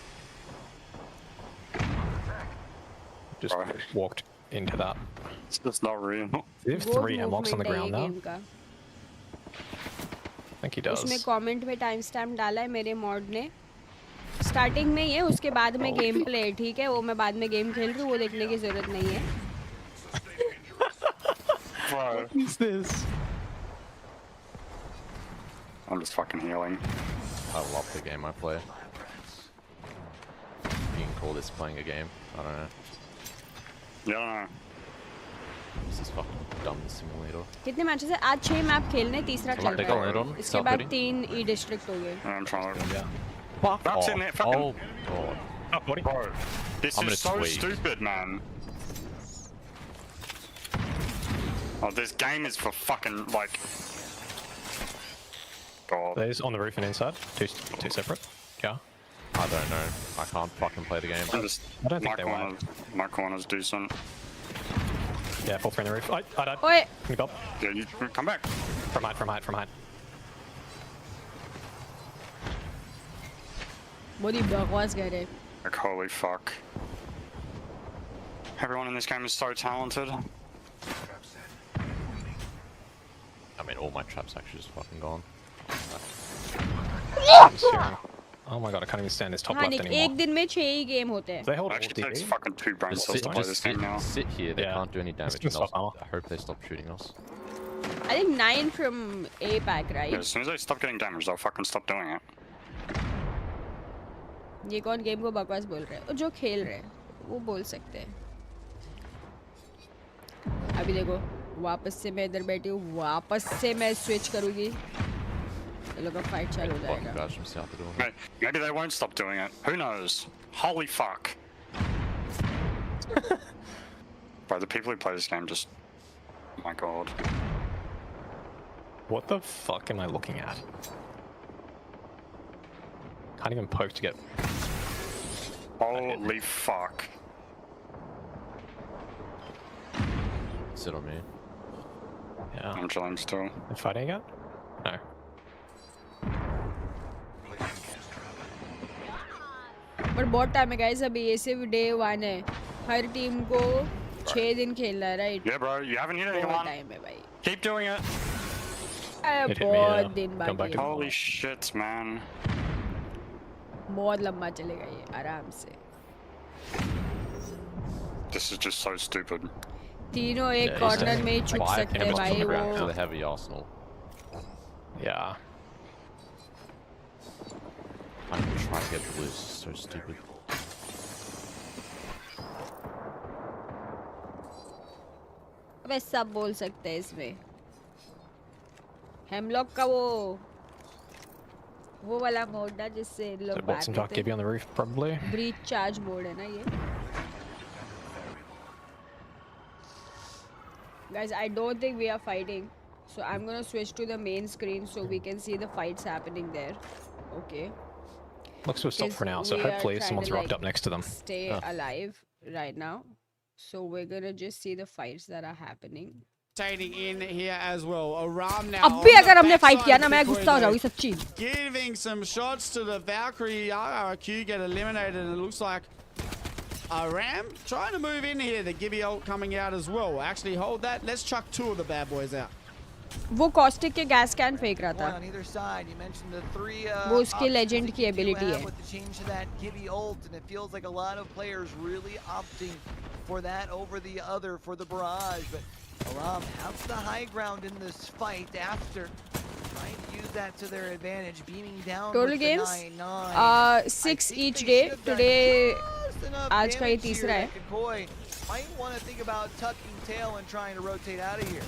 just walked into that. It's just not real. Do you have 3 unlocks on the ground now? I think he does. उसमें comment में time stamp डाला है मेरे mod ने, starting में ही है, उसके बाद में गेम प्ले, ठीक है, वो मैं बाद में गेम खेल रही हूँ, वो देखने की जरूरत नहीं है। What is this? I'm just fucking healing. I love the game I play. You can call this playing a game. I don't know. Yeah, I don't know. This is fucking dumb simulator. कितने matches है आज? 6 map खेलने, तीसरा चल रहा है, इसके बाद 3 ई डिस्ट्रिक्ट हो गए। I'm trying to. Fuck That's off. in there, fucking. Oh god. Bro, this I'm is so gonna tweet. stupid, man. Oh, this game is for fucking like. God. There's on the roof and inside. Two separate. Yeah. I don't know. I can't fucking play the game. I'm just, I don't think they won. my corner's decent. Yeah, fall through in the roof. I died. ओए Can you pop? Yeah, you come back. From height. बड़ी बकवास कर रहे। Like, holy fuck. Everyone in this game is so talented. I mean, all my traps actually just fucking gone. Oh my god, I can't even stand this top हाँ left निक, anymore. एक दिन में 6 ही game होते हैं। They hold all Actually, it takes DD. fucking 2 brain cells to play this game now. Sit here. They Yeah. can't do any damage. Just And stop armor. I hope they stop shooting us. I think 9 from APAC, Yeah, right? as soon as they stop getting damaged, they'll fucking stop doing it. ये कौन game को बकवास बोल रहा है? जो खेल रहे हैं वो बोल सकते हैं। अभी देखो वापस से मैं इधर बैठी हूँ, वापस से मैं स्विच करूँगी, ये लोग का फाइट चालू हो Fucking जाएगा। guys from south are doing it. Maybe they won't stop doing it. Who knows? Holy fuck. Bro, the people who play this game just... Oh my god. What the fuck am I looking at? Can't even poke to get. Holy fuck. Sit on me. Yeah. I'm chilling still. They're fighting again? No. पर बहुत time है guys, अभी ये सिर्फ day 1 है, हर team को 6 दिन खेलना है, right? Yeah, bro, you haven't hit बहुत anyone. टाइम है भाई, Keep doing it. It hit me, बहुत yeah. दिन Come बाकी back है, to- Holy shit, man. बहुत लंबा चलेगा ये आराम से। This is just so stupid. तीनों एक Yeah, कॉर्नर में ही छुप Five सकते हैं enemies भाई, on the ground वो for the heavy arsenal. Yeah. I'm trying to get blue. This is so stupid. अबे सब बोल सकते हैं इसमें। हेमलॉक का वो वाला मोड ना जिससे So लोग bots and ankkitagb on the roof, probably. Breach charge mode है ना ये। Guys, I don't think we are fighting, so I'm gonna switch to the main screen so we can see the fights happening there. Okay. Looks to have stopped for now, so We are hopefully trying someone's to, rocked like, up next to them. Stay Oh. alive right now. So we're gonna just see the fights that are happening. In here as well. Aram now. अब भी on the अगर हमने fight backside किया of ना, the मैं गुस्सा हो corridor, जाऊंगी सच्ची। Giving some shots to the Valkyrie. RRQ get eliminated, and it looks like Aram trying to move in here. The Gibby ult coming out as well. Actually, hold that. Let's chuck 2 of the bad boys out. वो caustic के gas can फेंक रहा One था। on either side. You mentioned the 3 वो उसके options legend that की you do ability have है। with the change to that Gibby ult, and it feels like a lot of players really opting for that over the other for the barrage. But Aram out to the high ground in this fight after trying to use that to their advantage, beaming down Total with the games? 9-9. 6 I think each they day. should have done Today just enough आज का ये damage तीसरा here है। that Kakoi might want to think about tucking tail and trying to rotate out of here.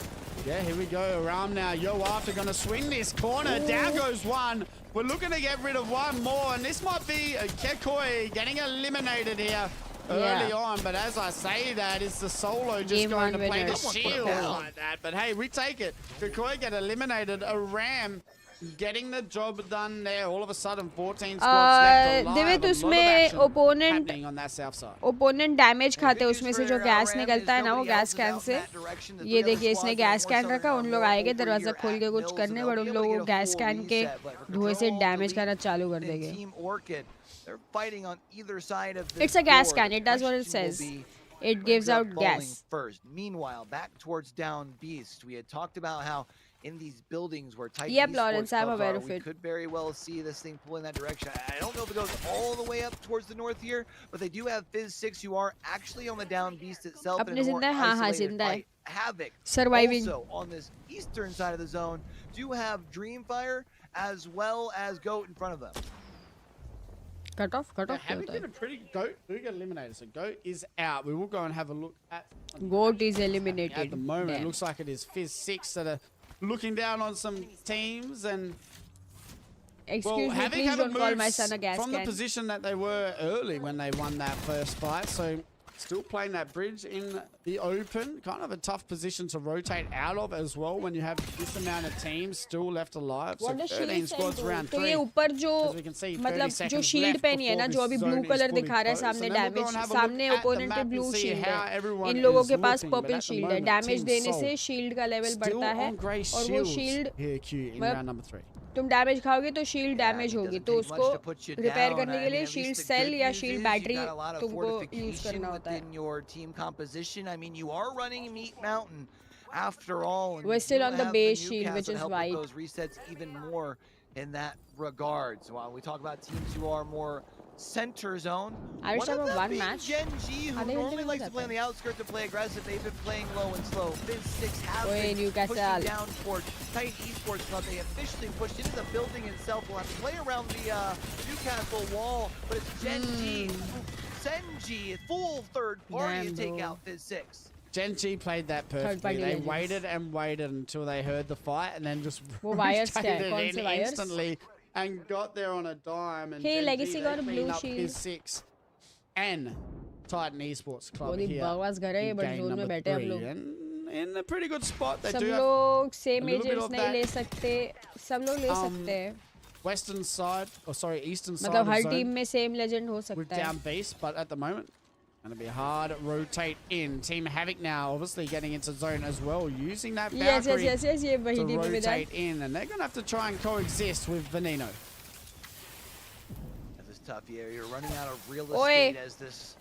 Yeah, here we go. Aram now. Yo after gonna swing this corner. Down goes one. We're looking to get rid of one more, and this might be Kekoi getting eliminated here early on. But as I say that, it's the solo just Game going to one play the winner. shield like that. But hey, we take it. Kekoi get eliminated. Aram getting the job done there. All of a sudden, 14 squads left alive. Divya तो A lot of उसमें action opponent happening on that south side. Opponent damage खाते हैं उसमें से जो gas निकलता है ना वो गैस कैन से ये देखिए इसने गैस कैन रखा उन लोग आएंगे दरवाजा खोल के कुछ करने बट उन लोगों को गैस कैन के धुएं से डैमेज करना चालू कर देंगे. It's a gas can. It does what it says. It gives out gas. First. Meanwhile, back towards down beast, we had talked about how in these buildings where Titan Yep, Esports Lawrence, I'm clubs aware are, of we it. could very well see this thing pull in that direction. I don't know if it goes all the way up towards the north here, but they do have Fizz6 who are actually on the down beast itself in a more isolated fight. Havoc Surviving. also on this eastern side of the zone do have Dreamfire as well as Goat in front of them. Cut off. Havoc did a pretty Goat do get eliminated, so Goat is out. We will go and have a look at Goat is eliminated. At the moment, Damn. it looks like it is Fizz6 that are looking down on some teams and. Excuse me, Havoc please haven't don't call my moved son a gas from the can. position that they were early when they won that first fight. So still playing that bridge in the open. Kind of a tough position to rotate out of as well when you have this amount of teams still left alive. So 13 squads round 3. तो ये ऊपर जो As we can see, मतलब 30 जो seconds shield left पहनी है ना before जो अभी this blue zone is colour fully दिखा रहा है closed. सामने And then we'll go damage and have a सामने look at the ओपोनेंट पे map blue and see shield how है everyone इन लोगों is के पास looking, but purple at the shield है moment, डैमेज Team देने Soul से shield का level still बढ़ता है on grey और वो shields shield here, Q, in मतलब round number 3. तुम डैमेज खाओगे तो शील्ड डैमेज होगी तो उसको रिपेयर करने के लिए शील्ड सेल या शील्ड बैटरी तुमको यूज करना होता है. Your team composition. I mean, you are running Meat Mountain after all. And We're still on the have base new shield, cast which that is help with white. those resets even more in that regard. So while we talk about teams who are more center zone, Irish have of them one being match. Gen G, who Are they normally gonna likes to do play on the outskirts and play aggressive, they've been playing low and slow. Fizz6 have Oi, been Newcastle. pushing down towards Titan Esports Club. They officially pushed into the building itself. We'll have to play around the Newcastle wall, but it's Gen G, Senji, full third party to take out Fizz6. Gen G played that perfectly. They waited and waited until they heard the fight and then just rotated in instantly and got there on a dime. And Hey, Gen Legacy G, got a they blue clean up shield. Fizz6 and Titan Esports Club बहुत ही here बकवास घर है ये in but game zone में number बैठे हम 3. लोग And in a pretty good spot. They सब do have लोग same little bit agents of नहीं that, ले सकते सब लोग ले सकते हैं western side, or sorry, eastern side मतलब of हर zone टीम में सेम लेजेंड हो with सकता है. down beast, but at the moment going to be hard rotate in. Team Havoc now obviously getting into zone as well, using that Valkyrie yes ये वही to team में मिला. rotate in, and they're going to have to try and coexist with Veneno. This is tough. You're running out of real estate as this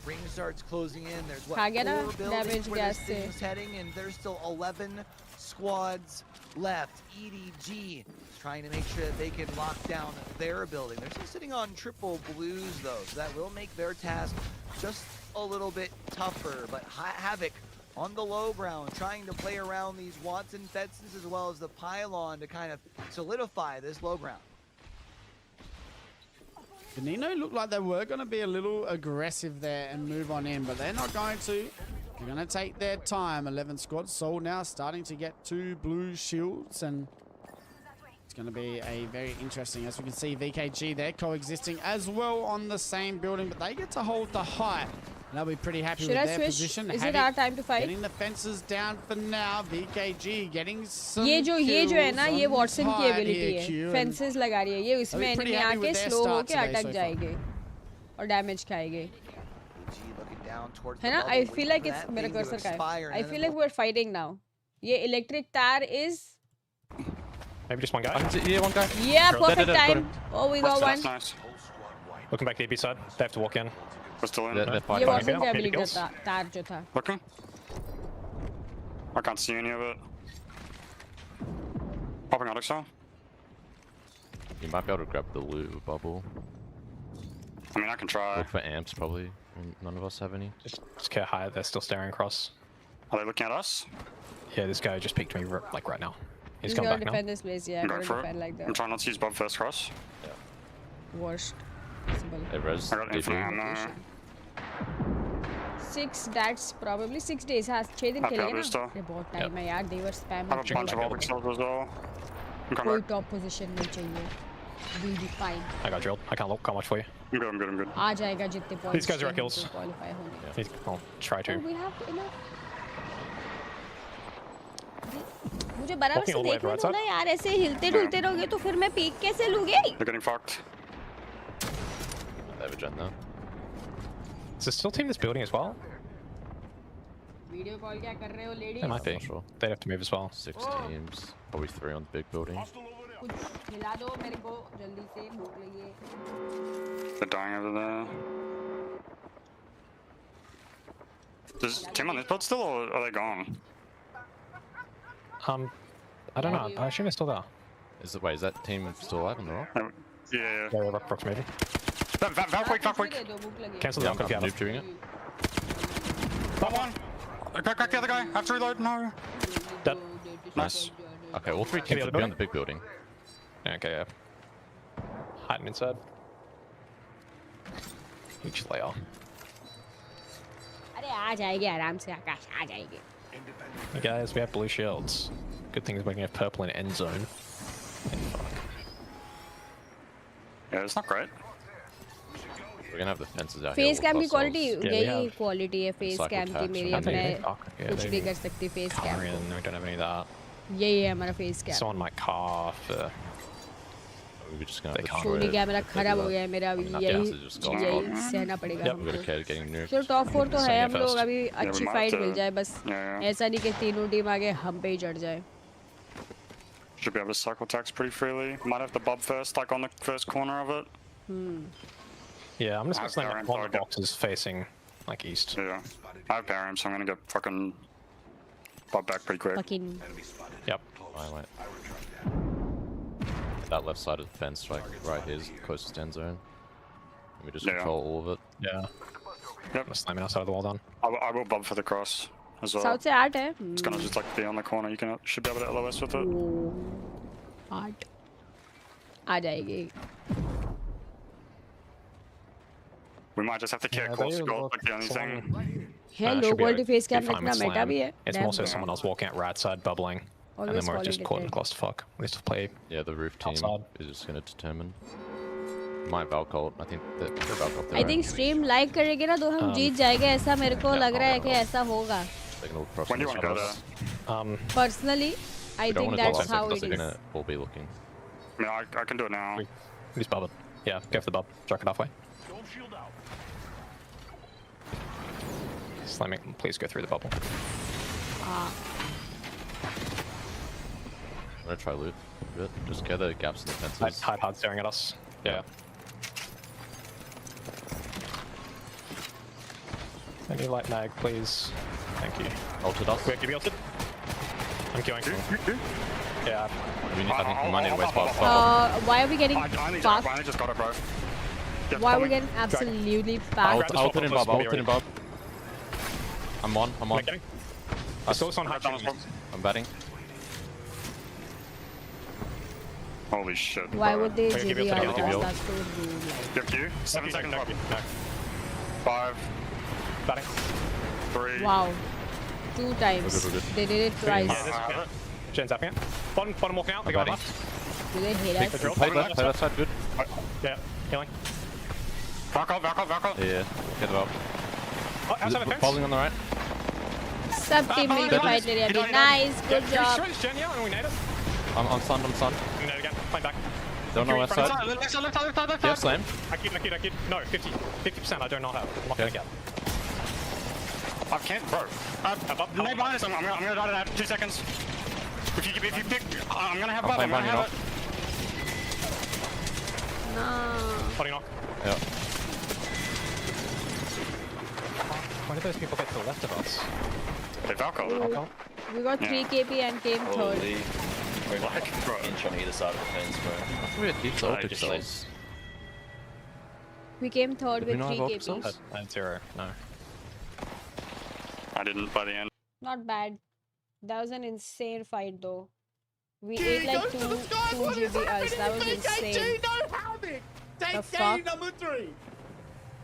ring starts closing in. There's what, 4 buildings where this thing's heading, and there's still 11 squads left. EDG is trying to make sure that they can lock down their building. They're still sitting on triple blues though, so that will make their task just a little bit tougher. But Havoc on the low ground, trying to play around these Watson fences as well as the pylon to kind of solidify this low ground. Veneno looked like they were going to be a little aggressive there and move on in, but they're not going to. They're going to take their time. 11 squads. Soul now starting to get 2 blue shields, and it's going to be a very interesting, as we can see, VKG there coexisting as well on the same building, but they get to hold the height. And they'll be pretty happy with their position. Is it our time to fight? Getting the fences down for now. VKG getting some ये जो है ना ये Watson की ability है. here, fences लगा रही है. ये इसमें एनिमी आके स्लो होके अटक जाएंगे और डैमेज खाएंगे. है ना? I feel like it's मेरा कर्सर का है. I feel like we're fighting now. ये इलेक्ट्रिक तार is Maybe just one guy. Yeah, one guy. Yeah, perfect time. Oh, we got one. Nice. Looking back to the B side. They have to walk in. We're still in. They're ये fighting. Watson की Maybe ability kills. था तार जो था. Looking. I can't see any of it. Popping out XL. You might be able to grab the loot bubble. I mean, I can try. Look for amps probably. None of us have any. Just care higher. They're still staring across. Are they looking at us? Yeah, this guy just peeked me like right now. He's He's coming gonna back now. defend this place. Yeah, I'm gonna going for it. defend like I'm the trying not to use Bob first cross. worst possible. Hey, res. I got infinite DP. ammo. 6 that's probably 6 days. हाँ 6 दिन Happy खेलेंगे hours ना. though. ये बहुत time है यार. They were I have spamming. a bunch of Algs as well. I'm coming कोई back. Top position नहीं चाहिए. We'll be fine. I got drilled. I can't look. Can't watch for you. I'm good, I'm good, I'm good. आ जाएगा जितने points. These guys are our kills. Qualify होंगे. I'll try to. Oh, we have enough. मुझे बराबर से देखने दो ना यार, ऐसे हिलते डुलते रहोगे तो फिर मैं पीक कैसे लूंगी? They're getting fucked. They have a gen though. Is there still team this building as well? Video call क्या कर रहे हो ladies? They might be. Sure. They'd have to move as well. 6 teams. Probably 3 on the big building. कुछ खिला दो मेरे को जल्दी से, भूख लगी है। They're dying over there. Does team on this build still, or are they gone? I don't know. I assume they're still there. Wait, is that team still alive on the rock? Yeah. Yeah, Rock's moving. Val quick. Cancel the Ankkita if you have Noob doing it. Got one. Crack the other guy. I have to reload. No. Dead. Nice. Okay, all 3 teams should be on the big building. Okay, yeah. Hiding inside. Huge layer. अरे आ जाएगी आराम से आकाश, आ जाएगी। Hey guys, we have blue shields. Good thing is we can have purple in end zone. Yeah, it's not great. We're gonna have the fences out face here. Cam की quality Yeah, we यही have quality है face cycle cam की tags मेरी, and अपने everything. कुछ नहीं कर सकती face cam. Carrying, we don't have any of that. यही है हमारा face cam. Someone might cough. We're just gonna have They to can't. destroy Sony it. Camera खराब हो गया है मेरा, अभी यही just go सहना पड़ेगा Yep. We've got a हमको। kid getting nuked. चलो टॉप 4 तो है Send it हम लोग, first. अभी we अच्छी might, फाइट मिल जाए बस। Yeah. ऐसा नहीं कि तीनों टीम आगे हम पे ही चढ़ जाए। Should be able to cycle tax pretty freely. Might have the bob first, like on the first corner of it. Yeah, I'm just gonna slam Iron one of the target. boxes facing like east. Yeah. I have barium, so I'm gonna go fucking bob back pretty quick. Fucking Yep. Wait. That left side of the fence, right here is the closest end zone. And we just Yeah. control all of it. Yeah. Yep. I'm slamming outside of the wall down. I will bob for the cross as well. South से 8 है। It's gonna just like be on the corner. You can should be able to LOS with it. 8 आ जाएगी। We might just have to kick Yeah, close they goal, look like the only thing. है low should be quality face be cam fine रखना with meta slam. भी है। It's more so someone else walking out right side bubbling. And Always then we're just caught calling in it clusterfuck. We have to play. Yeah, the roof team Outside. is just gonna determine. My Valcolt, I think they're Valcolt. I think stream like करेंगे ना तो हम जीत जाएंगे, ऐसा मेरे को लग रहा है कि ऐसा होगा। They're gonna look across When do you on want to go us. there? Personally, I We don't think want to that's go how because it they're is. gonna all be looking. I mean, I can do it now. Who's bubbled? Yeah, go for the bub. Chuck it halfway. Slamming, please go through the bubble. Ah, I'm gonna try loot a bit. Just get the gaps in the fences. Hard staring at us. Yeah. Any light mag, please. Thank you. Ulted us. Quick, give me ulted. I'm queuing. Yeah. I think we might need to waste bob. why are we getting I only fucked? just got it, bro. Yeah, Why are we coming. getting absolutely I'll fucked? ult in Bob. I'll ult in Bob. I'm on. Am I getting? I saw this on high Donald's check. bob. I'm batting. Holy shit. Why bro. would they Okay, give GD me ulti, out give me of ulti. that's so rude. You have Q? 7 No, seconds no, left. no. 5, Batting. 3. Wow, 2 times. We're good. They did it Yeah, twice. this is good. Jen's zapping it. Bottom walking out. They go Batting. left. Do they hate Take the us? drill. Play Take left side, good. Yeah, healing. Back up. Yeah, get it up. Oh, outside the fence. Falling on the right. सब team मिलकर fight ले रही है अभी। Nice, good job. Jen, yeah, and we need it. I'm stunned. We need it again. Play back. Don't know left side. Left Yeah, slam. I keep. No, 50%. I do not have. I'm not gonna get. I can't, bro. Up. Lay behind us. I'm gonna die to that. 2 seconds. If you pick, I'm gonna have I'm Bob. I'm playing gonna have Bunny it. No. Body knock. Yeah. Why did those people get to the left of us? They Valko. We got 3 KP and came third. Holy. We're like inch on either side of the fence, bro. We had these ulted just cells. We came third Did we with not 3 have KPs. ulticells? I had 0. No. I didn't by the end. Not bad. That was an insane fight though. We ate like 2 GB us. That was insane. No helmet! The Take fuck? game number 3!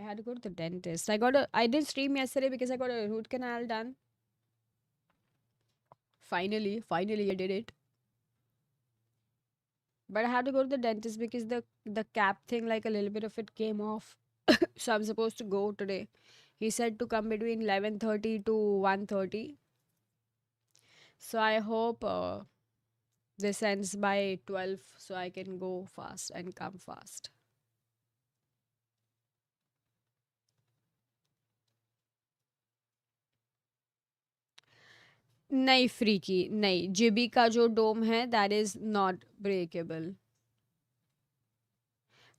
had to go to the dentist. I didn't stream yesterday because I got a root canal done. Finally, I did it. But I had to go to the dentist because the cap thing, like a little bit of it came off. So I'm supposed to go today. He said to come between 11:30 to 1:30. So I hope this ends by 12 so I can go fast and come fast. नहीं freaky नहीं जिबी का जो डोम है that is not breakable.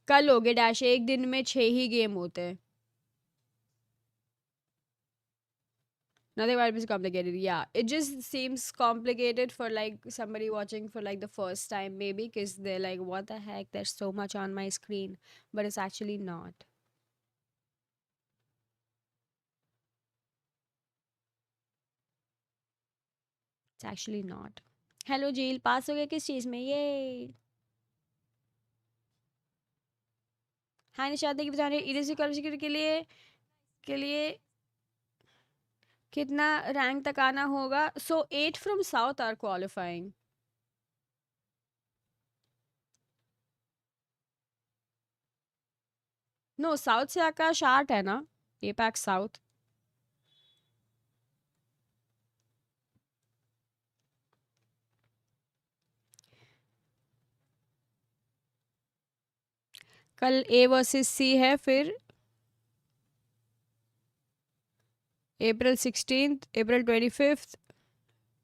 कल हो गए dash एक दिन में 6 ही गेम होते हैं. Nothing about it is complicated. Yeah, it just seems complicated for like somebody watching for like the first time, maybe because they're like, what the heck? There's so much on my screen, but it's actually not. It's actually not. Hello, Jail. पास हो गया किस चीज में? ये हाँ निशाद की बता रहे इधर से क्वालिफिकेशन के लिए कितना रैंक तक आना होगा? So 8 from South are qualifying. No, south से आकाश 8 है ना? APAC south. कल ए वर्सेस सी है फिर अप्रैल 16th अप्रैल 25th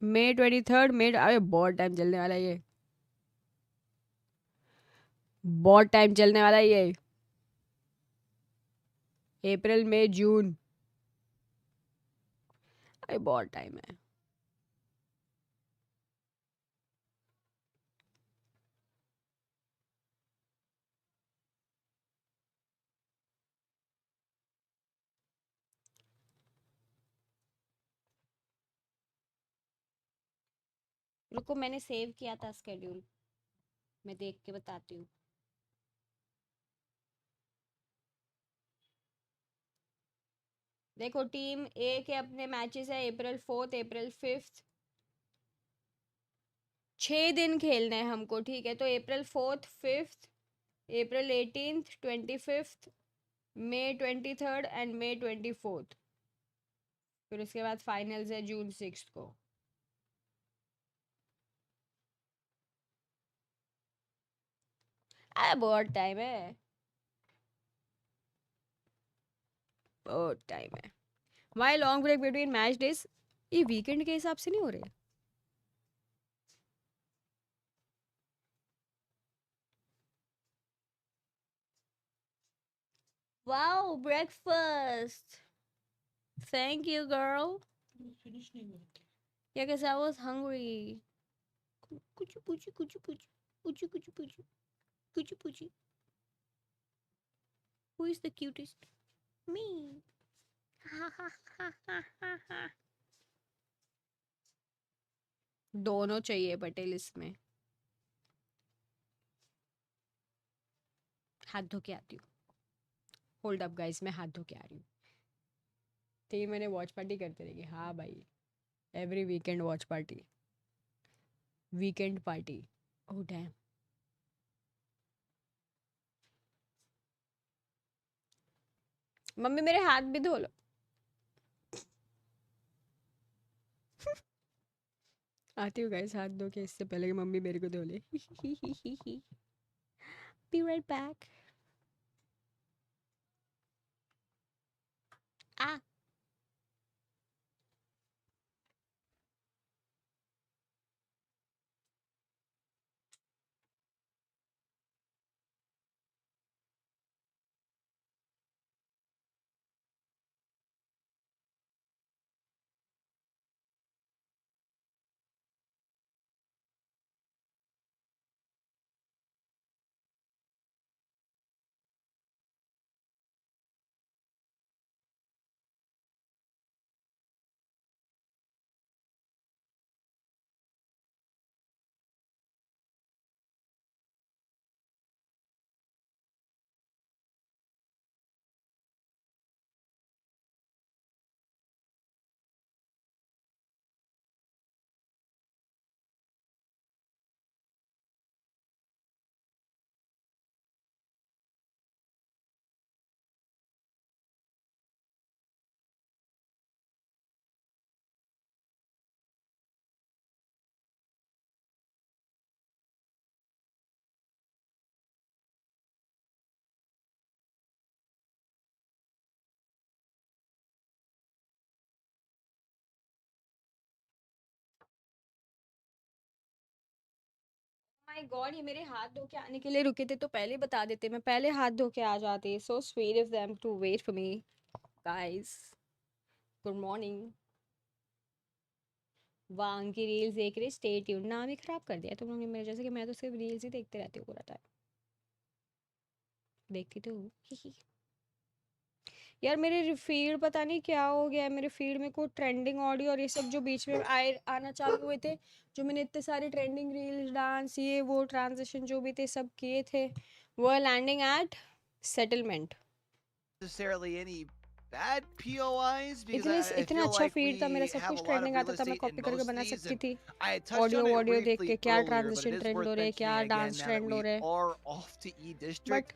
मई 23rd मई. अरे बहुत टाइम चलने वाला है ये. बहुत टाइम चलने वाला है ये. अप्रैल मई जून. अरे बहुत टाइम है. रुको मैंने सेव किया था स्केड्यूल. मैं देख के बताती हूँ. देखो टीम ए के अपने मैचेस है अप्रैल 4th अप्रैल 5th. 6 दिन खेलना है हमको. ठीक है तो अप्रैल 4th 5th April 18th 25th May 23rd and May 24th. फिर उसके बाद फाइनल्स है जून 6th को. बहुत टाइम है. बहुत टाइम है. Why long break between match days? ये वीकेंड के हिसाब से नहीं हो रहे. Wow breakfast. Thank you girl. Yeah, because I was hungry. Kuchu puchu kuchu puchu. Puchu kuchu puchu. Kuchu puchu. Who is the cutest? Me. Ha ha ha ha ha ha. दोनों चाहिए पटेल इसमें. हाथ धो के आती हूँ. होल्ड अप गाइस मैं हाथ धो के आ रही हूँ. 3 महीने वॉच पार्टी करते रहेंगे. हाँ भाई every weekend watch party. Weekend party. Oh damn. Mummy मेरे हाथ भी धो लो. आती हूँ गाइस हाथ धो के इससे पहले कि मम्मी मेरे को धो ले. Be right back. Ah. my God, ये मेरे हाथ धो के आने के लिए रुके थे तो पहले बता देते, मैं पहले हाथ धो के आ जाती. So sweet of them to wait for me, guys. Good morning. वांग की रील्स देख रहे, स्टे ट्यून. नाम ही खराब कर दिया तुम लोगों ने मेरे जैसे, कि मैं तो सिर्फ रील्स ही देखते रहती हूँ पूरा टाइम. देखती तो हूँ. यार मेरे फीड पता नहीं क्या हो गया है, मेरे फीड में कोई ट्रेंडिंग ऑडियो और ये सब जो बीच में आना चालू हुए थे, जो मैंने इतने सारे ट्रेंडिंग रील्स, डांस, ये वो ट्रांजिशन जो भी थे सब किए थे, वो landing at settlement. necessarily any bad POIs because इतने I इतना feel अच्छा like फीड था we मेरा, सब have कुछ a lot ट्रेंडिंग of आता real था, मैं estate in कॉपी करके most बना of these, सकती and थी. I had touched on audio it audio देख briefly के क्या earlier, but transition it is trend हो worth रहे, क्या mentioning again dance now that trend हो we रहे. are off to E but District.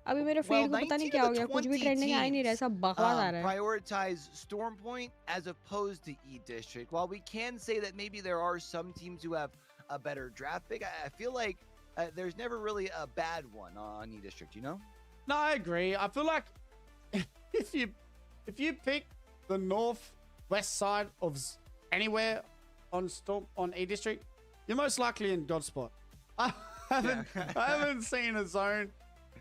अभी मेरे Well, फीड को पता नहीं 19 क्या of हो the गया, कुछ भी 20 ट्रेंडिंग आ ही नहीं रहा, teams सब बकवास आ रहा है. prioritize Storm Point as opposed to E District. While we can say that maybe there are some teams who have a better draft pick, I feel like there's never really a bad one on E District, you know? No, I agree. I feel like if you pick the northwest side of anywhere on E District, you're most likely in God spot. I haven't seen a zone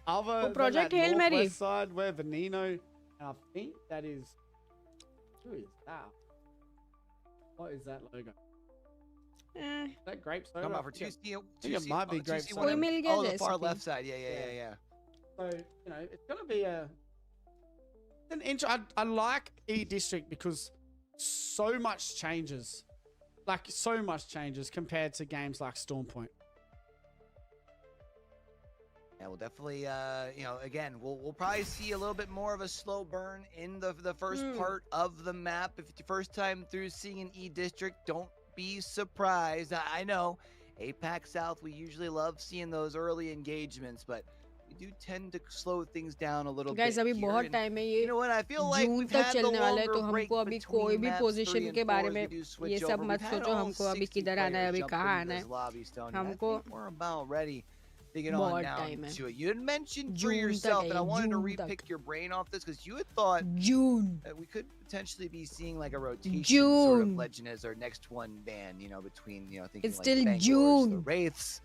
other than Project that Hail Mary northwest side where Veneno, and I think that is, who is that? What is that logo? Is that grape soda? Come out for I think 2C. I think it might be grape soda. कोई मिल गया Oh, the जैसे far कि. left side. Yeah. So, you know, it's going to be an I like E District because so much changes. Like, so much changes compared to games like Storm Point. Yeah, we'll definitely, again, we'll probably see a little bit more of a slow burn in the first part of the map. If it's your first time through seeing an E District, don't be surprised. I know, APAC South, we usually love seeing those early engagements, but we do tend to slow things down a little Guys, bit अभी here. बहुत And time है, ये you know what? I feel like June we've तक had the चलने वाला है, longer तो break हमको अभी between कोई भी maps 3 पोजीशन and के 4 बारे as we में do ये switch सब over. मत We've had सोचो all हमको अभी 60 किधर आना है, players अभी jump कहाँ into आना है. this lobby, Stone. I हमको think we're about ready to get on बहुत down टाइम है. to it. You had mentioned for जून तक yourself, है, and I wanted to June repick तक. your brain off this because you had thought June. that we could potentially be seeing like a rotation sort of June. Legend as our next one ban, between, thinking It's like still Bangors, the June. Wraiths.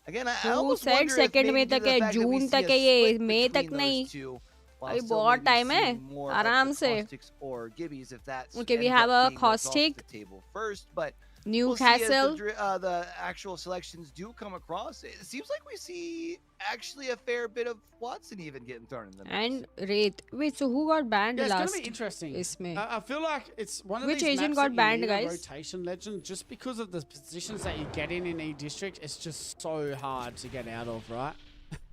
Again, I Who almost said wonder if second maybe में due तक to the है, fact that we June see तक a है, ये split मई between तक those नहीं. two, while अभी still बहुत maybe टाइम है, seeing more of आराम the से. caustics or gibbies if that's Okay, we ends have up a being what's off caustic, the table first, but we'll see as Newcastle. the actual selections do come across. It seems like we see actually a fair bit of Watson even getting thrown in the mix. And Wraith. Wait, so who got banned Yeah, it's going last? to be interesting. इसमें. I feel like it's one of Which these agent maps got that you banned, need guys? a rotation legend just because of the positions that you get in E District. It's just so hard to get out of, right?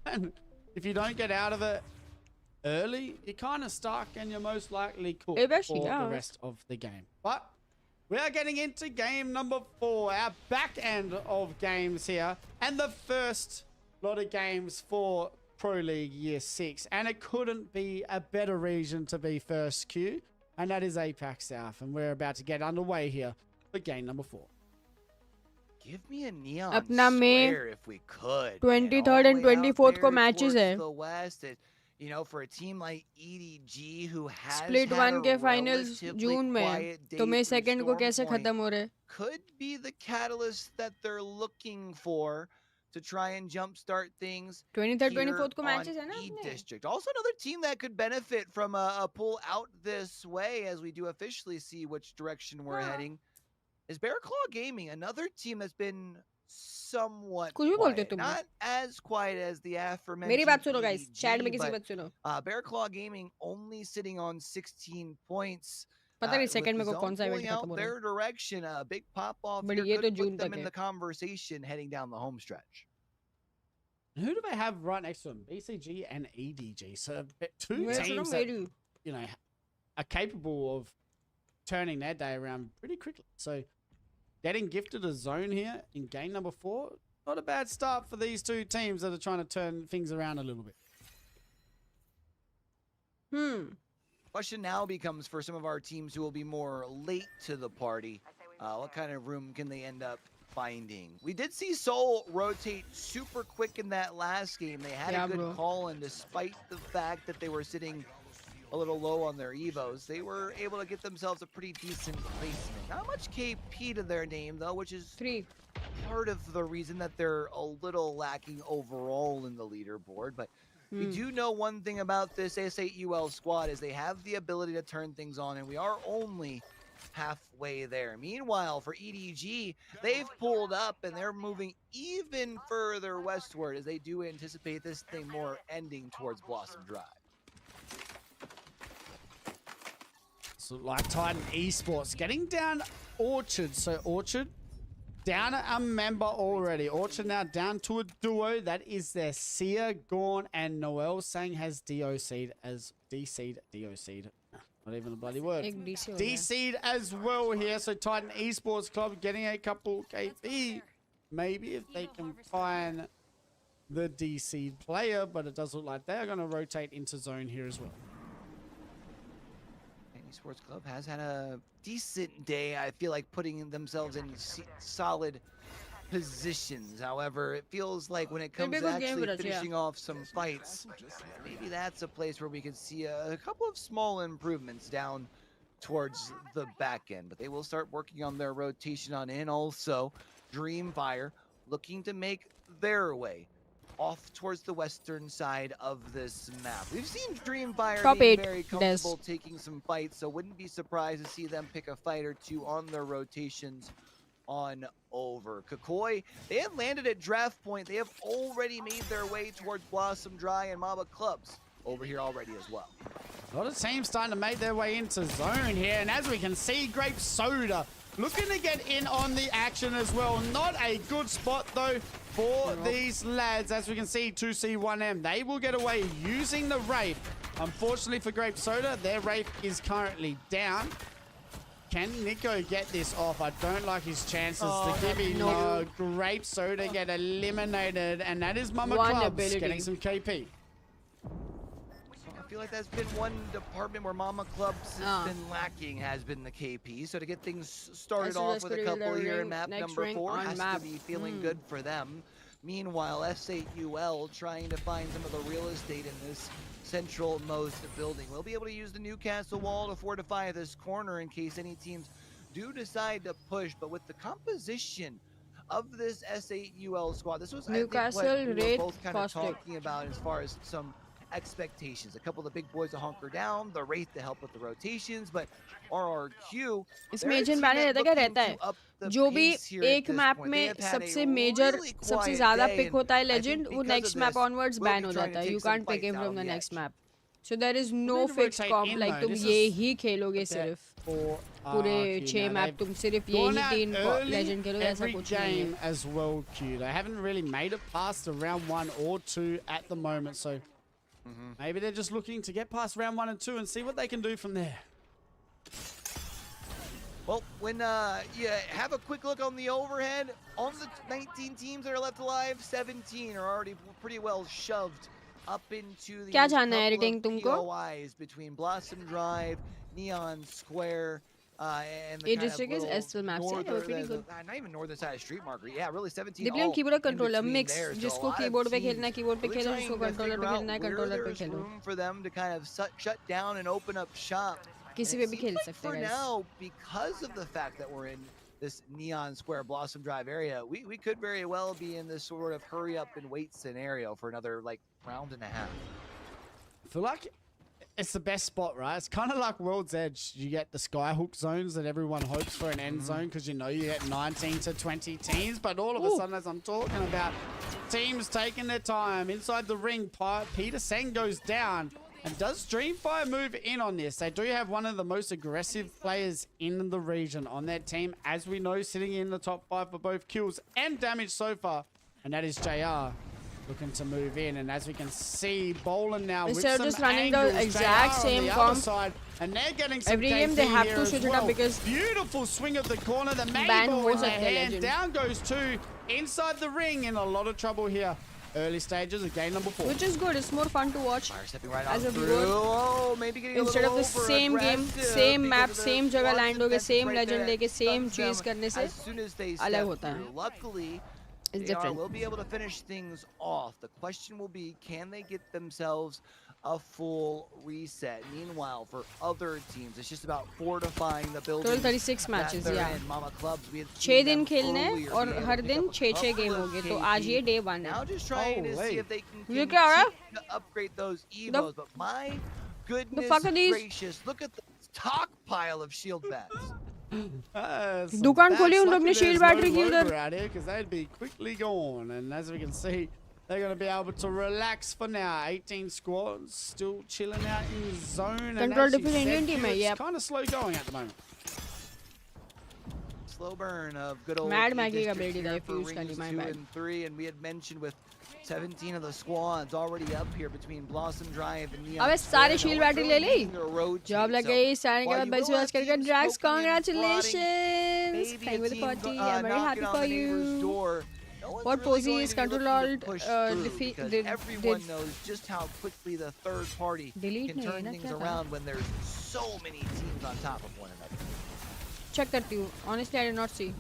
And if you don't get out of it early, you're kind of stuck and you're most likely cooked Eventually, for yeah. the rest of the game. But we are getting into game number 4, our back end of games here, and the first lot of games for Pro League Year 6. And it couldn't be a better region to be first Q, and that is APAC South. And we're about to get underway here for game number 4. Give me a neon अपना May square if we could. 23rd and 24th को matches है. The West, for a team like EDG who has Split had 1 a के finals relatively जून में, quiet day तो May through 2nd को Storm कैसे Point, खत्म हो रहे? could be the catalyst that they're looking for to try and jumpstart things 23rd, here 24th को on matches है ना E अपने? District. Also another team that could benefit from a pull out this way as we do officially see which direction we're heading is Bear Claw Gaming, another team that's been somewhat कुछ भी बोलते quiet. तुम लोग. Not as quiet as the मेरी aforementioned बात सुनो guys, chat में EDG, किसी but बात सुनो. Bear Claw Gaming only sitting on 16 points. पता नहीं With second the में को zone कौन सा pulling event खत्म out हो रहा है. their direction, a big pop off But here ये तो could जून put them तक in है. the conversation heading down the home stretch. And who do they have right next to them? BCG and EDG. So two मैं सुनो teams that, मेरी. are capable of turning their day around pretty quickly. So getting gifted a zone here in game number 4, not a bad start for these two teams that are trying to turn things around a little bit. Question now becomes for some of our teams who will be more late to the party, what kind of room can they end up finding? We did see Seoul rotate super quick in that last game. They had a good call, and despite the fact that they were sitting a little low on their evos, they were able to get themselves a pretty decent placement. Not much KP to their name though, which is 3. part of the reason that they're a little lacking overall in the leaderboard. But we do know one thing about this S8UL squad is they have the ability to turn things on, and we are only halfway there. Meanwhile, for EDG, they've pulled up and they're moving even further westward as they do anticipate this thing more ending towards Blossom Drive. So like Titan Esports getting down Orchard. So Orchard down a member already. Orchard now down to a duo. That is their Sia, Gorn, and Noel. Sang has DOC'd as DOC'd. Not even a bloody word. DC'd as well here. So Titan Esports Club getting a couple KP. Maybe if they can find the DC'd player, but it does look like they're going to rotate into zone here as well. Sports Club has had a decent day. I feel like putting themselves in solid positions. However, it feels like when it comes to actually finishing off some fights, maybe that's a place where we could see a couple of small improvements down towards the back end. But they will start working on their rotation on in. Also, Dreamfire looking to make their way off towards the western side of this map. We've seen Dreamfire being very comfortable taking some fights, so wouldn't be surprised to see them pick a fight or two on their rotations on over. Kakoi, they had landed at draft point. They have already made their way towards Blossom Dry and Mama Clubs over here already as well. A lot of teams starting to make their way into zone here, and as we can see, Grape Soda looking to get in on the action as well. Not a good spot though for these lads. As we can see, 2C1M, they will get away using the Wraith. Unfortunately for Grape Soda, their Wraith is currently down. Can Nico get this off? I don't like his chances. The Gibby, no. Grape Soda get eliminated, and that is Mama Clubs getting some KP. I feel like that's been one department where Mama Clubs has been lacking, has been the KP. So to get things started off with a couple here in map number 4 has to be feeling good for them. Meanwhile, S8UL trying to find some of the real estate in this central-most building. We'll be able to use the Newcastle wall to fortify this corner in case any teams do decide to push. But with the composition of this S8UL squad, this was Newcastle, I think what we were both kind of talking about as far as some expectations. A couple of the big boys to hunker down, the Wraith to help with the rotations, but RRQ इसमें agent banner रहता क्या रहता है जो भी एक map में सबसे मेजर सबसे ज्यादा पिक होता है लेजेंड वो नेक्स्ट मैप ऑनवर्ड्स बैन हो जाता है. You can't pick him from the next map. So there is no fixed comp like तुम ये ही खेलोगे सिर्फ पूरे 6 मैप तुम सिर्फ यही 3 लेजेंड खेलोगे ऐसा कुछ नहीं है. As well, Q. They haven't really made it past the round 1 or 2 at the moment, so maybe they're just looking to get past round 1 and 2 and see what they can do from there. Well, when you have a quick look on the overhead, on the 19 teams that are left alive, 17 are already pretty well shoved up into the POIs between Blossom Drive, Neon Square, and the district is S8UL maps. Yeah, they were pretty good. Not even northern side of Street Market. Yeah, really 17 they play on keyboard controller mix. जिसको keyboard पे खेलना है keyboard पे खेलो, जिसको controller पे खेलना है controller पे खेलो. Room for them to kind of shut down and open up shop. किसी पे भी खेल सकते हैं. For now, because of the fact that we're in this Neon Square Blossom Drive area, we could very well be in this sort of hurry up and wait scenario for another like round and a half. I feel like it's the best spot, right? It's kind of like World's Edge. You get the skyhook zones that everyone hopes for an end zone because you know you get 19 to 20 teams, but all of a sudden, as I'm talking about, teams taking their time inside the ring. Peter Seng goes down. And does Dreamfire move in on this? They do have one of the most aggressive players in the region on their team, as we know, sitting in the top 5 for both kills and damage so far. And that is JR looking to move in. And as we can see, Bolan now with some just running angles, the exact JR same on the comp. other side, and they're getting some every game they have to switch it up because beautiful swing of the corner. The main ball in their hand. Down goes 2 inside the ring, in a lot of trouble here. Early stages of game number 4. Which is good. It's more fun to watch right as a viewer. Oh, maybe instead of the same game, same map, same जगह land होगे, same legend लेके, same chase करने से अलग होता है. Luckily, it's they different. will be able to finish things off. The question will be, can they get themselves a full reset. Meanwhile, for other teams, it's just about fortifying the building. Total 36 matches, yeah. Mama clubs, we had 6 दिन खेलने हैं और हर दिन 6-6 game होंगे तो आज ये day 1 Now है. just trying to see if they can ये क्या है? to upgrade those evos, but my goodness fuck are these? gracious, look at the stockpile of shield bats. दुकान खोली उन लोग ने shield battery की उधर. because they'd be quickly gone, and as we can see, they're going to be able to relax for now. 18 squads still chilling out in zone. Control and different Indian team है, it's kind of slow going at the moment. Slow burn of good old Mad Maggie का E-District ability here था, for fuse का rings नहीं, my 2 bad. and 3, and we had mentioned with 17 of the squads already up here between Blossom Drive and Neon अबे Square. सारे shield battery ले ली. Job लग गई. Signing के बाद while बस you will वाच have करके teams Drax, smoking and congratulations. maybe Playing a with the team party. go- I'm very knocking happy on for the neighbor's you. door. No one's What really poses going to be Control looking Alt, to push through defeat- because did- everyone did- knows just how quickly the third party Delete can नहीं है turn ना, things क्या था? around when there's so many teams on top of one another. Check करती हूँ. Honestly, I did not see.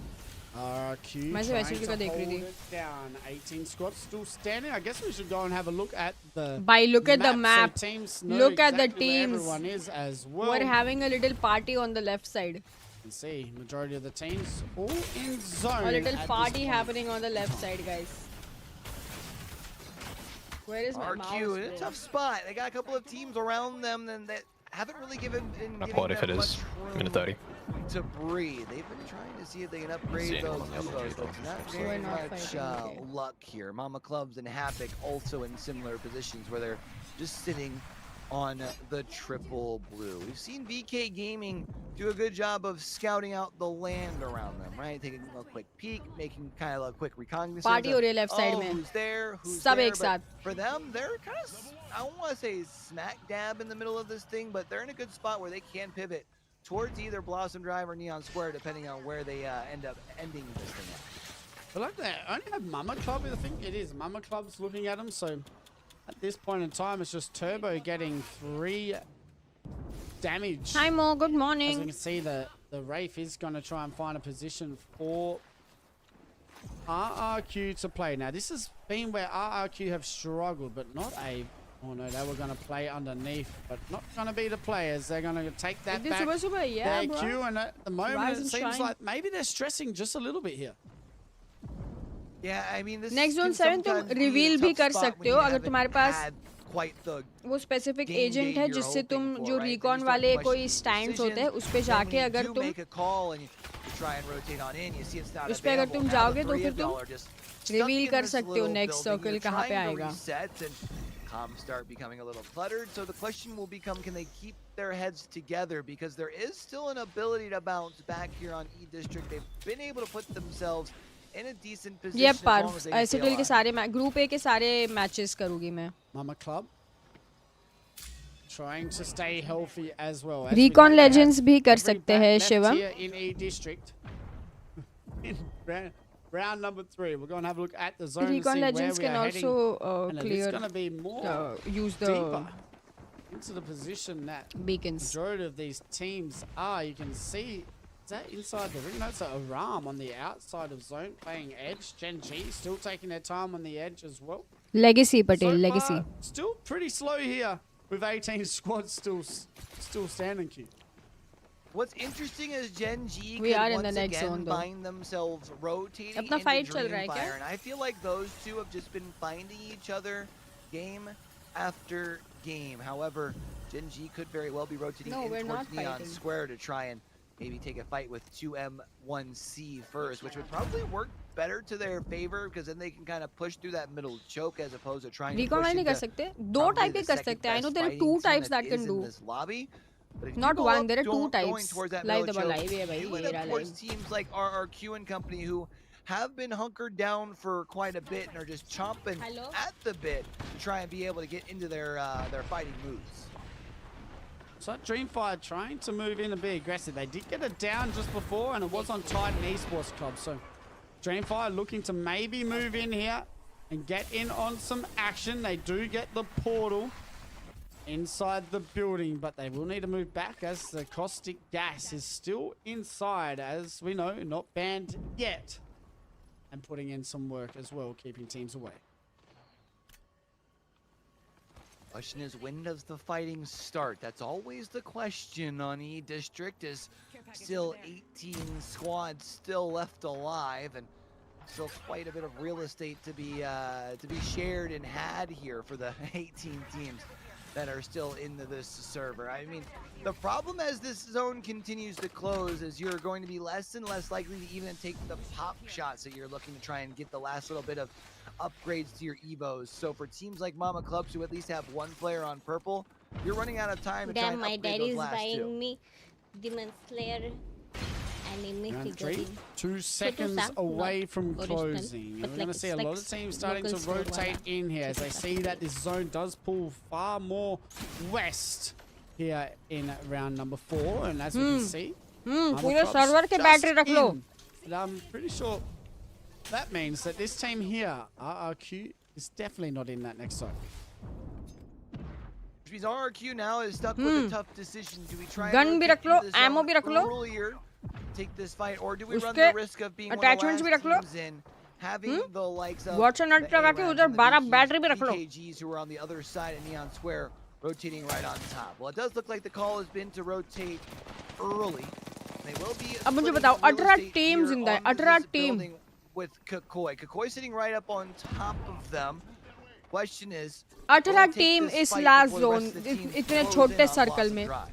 RQ मैं सिर्फ trying SLT to का देख रही hold थी. it down. 18 squads still standing. I guess we should go and have a look at the Bhai, look at the map. so teams know Look at the exactly where teams. everyone is as well. We're having a little party on the left side. You can see majority of the teams all in zone. A little at this party point. happening on the left side, guys. Where is my RQ mouse? in a bro? tough spot. They got a couple of teams around them that haven't really been Not giving quite if them it much is. room Minute 30. to breathe. They've been trying to see if they can upgrade See those anyone else evos, shoot but off not this very We're not much fighting, okay. luck here. Mama Clubs and Havoc also in similar positions where they're just sitting on the triple blue. We've seen VK Gaming do a good job of scouting out the land around them, right? Taking a quick peek, making kind of a quick reconnaissance. Party of, हो रही है left side oh, में. who's there? Who's सब there? एक But साथ. for them, they're kind of, I don't want to say smack dab in the middle of this thing, but they're in a good spot where they can pivot towards either Blossom Drive or Neon Square, depending on where they end up ending this thing at. I like that. I only have Mama Club. I think it is Mama Club's looking at them. So at this point in time, it's just Turbo getting 3 damage. Hi Mo, good As we morning. can see, the Wraith is going to try and find a position for RRQ to play. Now, this has been where RRQ have struggled, but not a... Oh no, they were going to play underneath, but not going to be the players. They're going to take that It's back. सुबह सुबह, yeah, Their bro. queue, and at the moment, Rise it and seems shine. like maybe they're stressing just a little bit here. Yeah, I mean, this Next can Zone 7 तुम sometimes be a reveal tough भी कर spot when सकते you हो अगर haven't तुम्हारे पास had quite the वो specific game agent day है you're जिससे तुम hoping जो for, right? Then you recon start वाले questioning कोई decisions. stands होते हैं उस पे Then जाके when you अगर do तुम make a call and you try and rotate on in, you see it's not उस पे अगर available. तुम Now the जाओगे तो three फिर of तुम y'all are just stuck reveal in कर this सकते हो little next building. circle You're कहाँ पे trying to आएगा. reset and comms start becoming a little cluttered. So the question will become, can they keep their heads together? Because there is still an ability to bounce back here on E-District. They've been able to put themselves in a decent position ये as पर long as they can stay S8UL के alive. सारे group A के सारे matches करूंगी मैं. Mama Club trying to stay healthy as well. As Recon we know, they have Legends भी कर every सकते bat हैं, left Shivam. here in E-District. In round number 3, we're going to have a look at the zone Recon to see Legends where we can are heading. also And it is clear going to be more use the deeper into the position that beacons. majority of these teams are. You can see, is that inside the ring? That's a Aram on the outside of zone playing edge. Gen G still taking their time on the edge as well. Legacy Patel, So legacy. far, still pretty slow here with 18 squads still standing queue. What's interesting is Gen G We could are in the once next again zone, though. find themselves rotating अपना into fight चल रहा है Dreamfire, क्या? and I feel like those two have just been finding each other game after game. However, Gen G could very well be rotating No, in we're towards not Neon fighting. Square to try and maybe take a fight with 2M1C first, which would probably work better to their favor because then they can kind of push through that middle choke as opposed to trying to Recon push वाले नहीं कर into सकते. दो probably type the के कर second सकते हैं. I know best there are fighting 2 team types that is can in do. this lobby. But if you Not go one, up, there are 2 going types. towards that Live middle double choke, live है भाई you end ये up रहा towards live. teams like RRQ and company who have been hunkered down for quite a bit and are just chomping Hello? at the bit to try and be able to get into their fighting moves. So Dreamfire trying to move in and be aggressive. They did get it down just before, and it was on Titan Esports Club. So Dreamfire looking to maybe move in here and get in on some action. They do get the portal inside the building, but they will need to move back as the caustic gas is still inside, as we know, not banned yet. And putting in some work as well, keeping teams away. Question is, when does the fighting start? That's always the question on E District. Is still 18 squads still left alive, and still quite a bit of real estate to be shared and had here for the 18 teams that are still into this server. I mean, the problem as this zone continues to close is you're going to be less and less likely to even take the pop shots that you're looking to try and get the last little bit of upgrades to your Evos. So for teams like Mama Clubs who at least have one player on purple, you're running out of time to try and upgrade those last two. Damn, my dad is buying me Demon Slayer anime figurine. 2 seconds away from closing. We're going to see a lot of teams starting to rotate in here as they see that this zone does pull far more west here in round number 4. And as we can see, पूरे server के battery रख लो. And I'm pretty sure that means that this team here, RRQ, is definitely not in that next zone. Which means RRQ now is stuck with a tough decision. Do we try Gun भी रख लो, ammo भी रख लो. Earlier, take this fight, or do we run the risk of being one of the last teams in, having the likes of Watch and लगा के उधर 12 battery भी रख लो. AKGs who are on the other side of Neon Square, rotating right on top. Well, it does look like the call has been to rotate early. They will be. अब मुझे बताओ 18 teams in there, 18 team. With Kakoi. Kakoi sitting right up on top of them. Question is, 18 team is last zone. इतने छोटे circle में.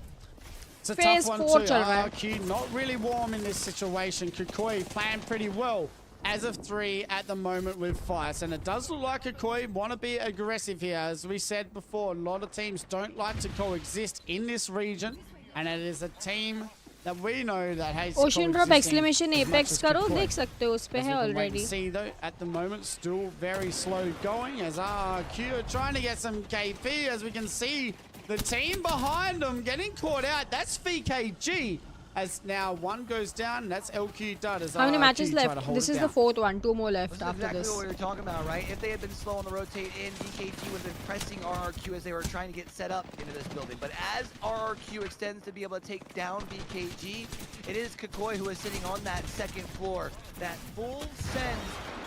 It's a Phase tough one 4 too. चल रहा है. RRQ not really warm in this situation. Kakoi playing pretty well as of 3 at the moment with fights, and it does look like Kakoi want to be aggressive here. As we said before, a lot of teams don't like to coexist in this region, and it is a team that we know that has Ocean Drop exclamation Apex करो, देख सकते हो उस पे है already. See though, at the moment still very slow going as RRQ are trying to get some KP. As we can see, the team behind them getting caught out. That's VKG. As now one goes down, and that's Ankkita. How many matches left? This is the 4th one. 2 more left after exactly this. What we were talking about, right? If they had been slow on the rotate in, VKG would have been pressing RRQ as they were trying to get set up into this building. But as RRQ extends to be able to take down VKG, it is Kakoi who is sitting on that 2nd floor. That full send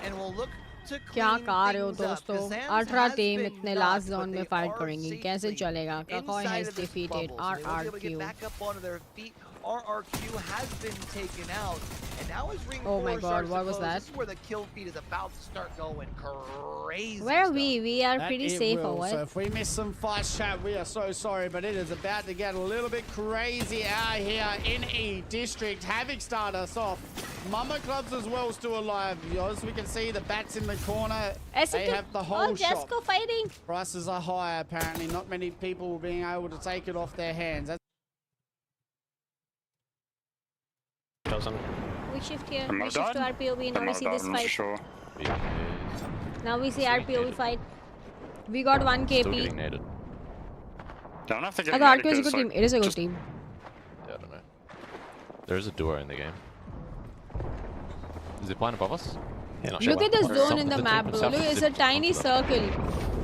and will look to क्या clean कर रहे हो things up. दोस्तों? The Sands 18 has team been इतने knocked, last but zone में they fight are करेंगे. कैसे safely चलेगा? Kakoi inside has of this defeated bubble, so they will be able to get RRQ. back up onto their feet. RRQ has been taken out, and now is ring Oh 4 my god, starts to what was close. that? This is where the kill feed is about to start going crazy. Where are stuff. we? We are That pretty it safe or will. what? So if we miss some fights, chat, we are so sorry, but it is about to get a little bit crazy out here in E District. Havoc start us off. Mama Clubs as well still alive. As we can see, the bats in the corner. They have the whole shop. Jesco fighting. Prices are high apparently. Not many people being able to take it off their hands. Doesn't. We shift here. Am I We shift to done? RPOV. Now we see this I'm not fight. sure. Now we see RPOV fight. We got 1 Still KP. getting naded. Don't have to get I thought RPO is a good team. It is a good team. Yeah, I don't know. There's a duo in the game. Is it flying above us? Yeah, not sure Look at what- the what is zone in the map, bro. Look, it's a tiny circle.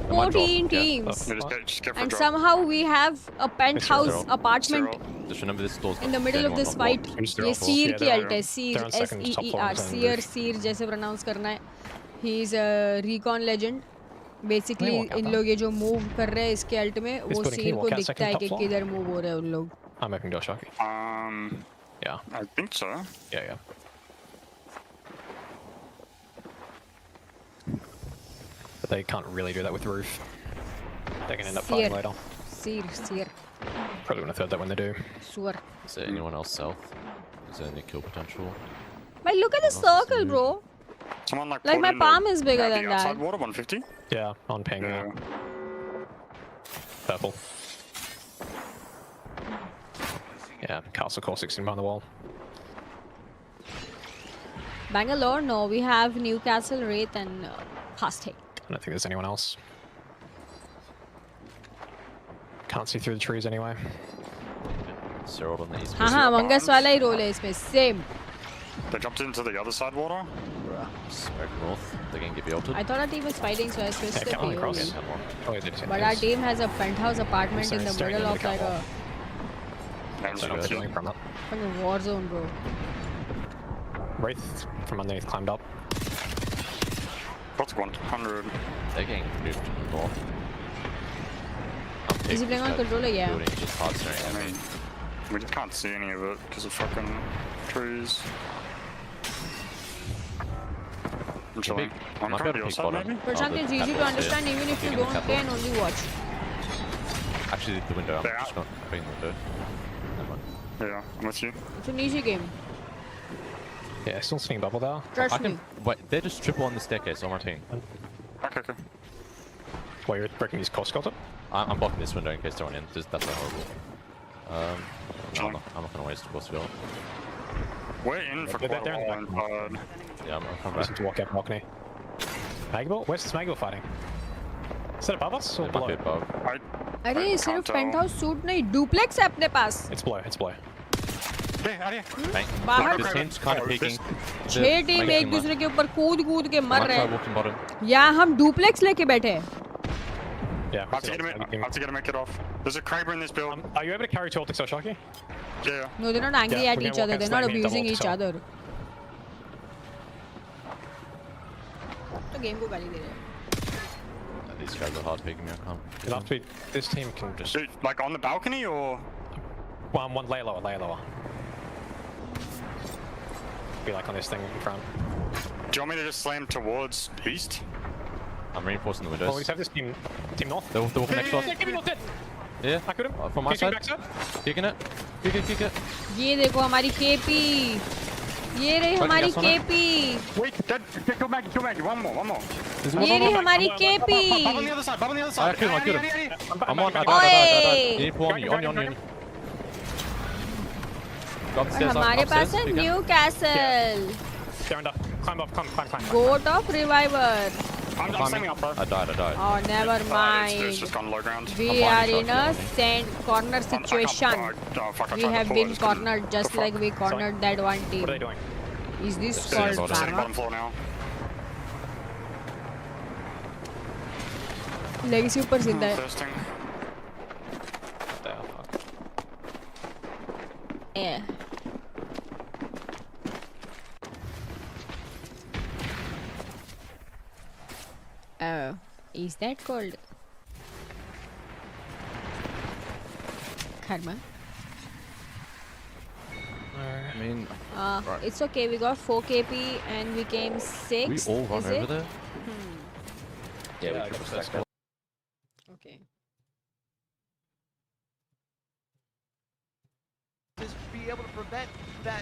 14 teams. Just go for a And drop. somehow we have a penthouse Zero. apartment Just remember this door's in the middle of this fight. ये Seer की alt है. Seer, S8UL. Seer, Seer जैसे pronounce करना है. He is a recon legend. Basically इन लोग ये जो move कर रहे हैं इसके alt में वो Seer को दिखता है कि किधर move हो रहे हैं उन लोग. I'm opening door, Sharky. Yeah. I think so. Yeah. But they can't really do that with roof. They can end up fighting later. Seer. Probably gonna third that when they do. Sewer. Is there anyone else south? Is there any kill potential? But look at the circle, bro. Someone like Like my palm is bigger than that. Outside water, 150. Yeah, on ping. Yeah. Purple. Yeah, Castle Core 16 behind the wall. Bangalore, no. We have Newcastle, Wraith, and Hashtag. I don't think there's anyone else. Can't see through the trees anyway. Zero on the east. हाँ Among Us वाला ही role है इसमें. Same. They jumped into the other side water. Smoke north. They're gonna get be ulted. I thought our team was fighting, so I switched to Yeah, come on across. POV. Oh, yeah, they just But our team has a penthouse apartment in the Staring middle into of the like a And So they're going from that. fucking war zone, bro. Wraith from underneath climbed up. What's 100? They're getting moved north. take Is he playing on controller? Yeah. building, he's just hard staring at me. We just can't see any of it because of fucking trees. I'm chilling. I'm might be gonna able be to pick outside bottom. maybe? Prashant, the it's easy to capitals understand here. even if you Picking the don't play and capitals. only watch. Actually, the window. I'm They're just not picking the window. Never mind. Yeah, I'm with you. It's an easy game. Yeah, still sitting bubble there. Trust I me. can wait. They're just triple on the staircase on my team. Okay, okay. Wait, you're breaking his cost got it? I'm blocking this window in case they're on in. That's horrible. No, Chilling. I'm not gonna waste a course build. We're in for They're quite a in the while back. inside. Yeah, I'm coming Listen back. to walk out balcony. Magable? Where's this Magable fighting? Is it above us or It might be below? above. अरे I सिर्फ can't tell. Penthouse suit नहीं duplex है अपने पास It's below, it's below. Hey, out here. Bang. बाहर This team's kind of Oh, peeking. छह team एक दूसरे के ऊपर कूद कूद के मर रहे Try हैं walking bottom. या हम डुप्लेक्स लेके बैठे हैं Yeah. I have to get him make it off. There's a Kraber in this build. Are you able to carry 12 to Shocky? Yeah. No, they're not angry Yeah, at we're each gonna other. walk They're out not slightly, abusing double each top. other. तो game को गाली दे रहे हैं These guys are hard peeking me. I can't. It'll have to be, this team can just... Dude, like on the balcony or? One layer lower, layer lower. Be like on this thing in front. Do you want me to just slam towards east? I'm reinforcing the Well, windows. we just have this team north. They're walking next to us. Give me not dead! Yeah. I couldn't. From my Kicking side. backside. Kicking it. Kick it. ये देखो हमारी KP ये रही हमारी gas on it. KP Wait, dead. Kill back. One more. ये रही हमारी Bob on KP the other side. I killed him. Annie. I'm on. I Oi! died. You need to warn me. On you. Got the और stairs up. हमारे पास है Upstairs. Newcastle They're under. Climb up, climb. Goat of reviver I'm slamming up, bro. I died. oh never It's mind just gone low ground. we I'm are fine, in a sand corner situation we have been cornered just like we cornered that one What are they team doing? is this Sitting called bottom. Sitting karma bottom floor now. Legacy ऊपर जिंदा है Thirsting. yeah oh is that called karma I mean, Right. it's okay we got 4 kp and we came 6 we all run is over it there. Yeah, we triple stacked up. okay Just be able to prevent that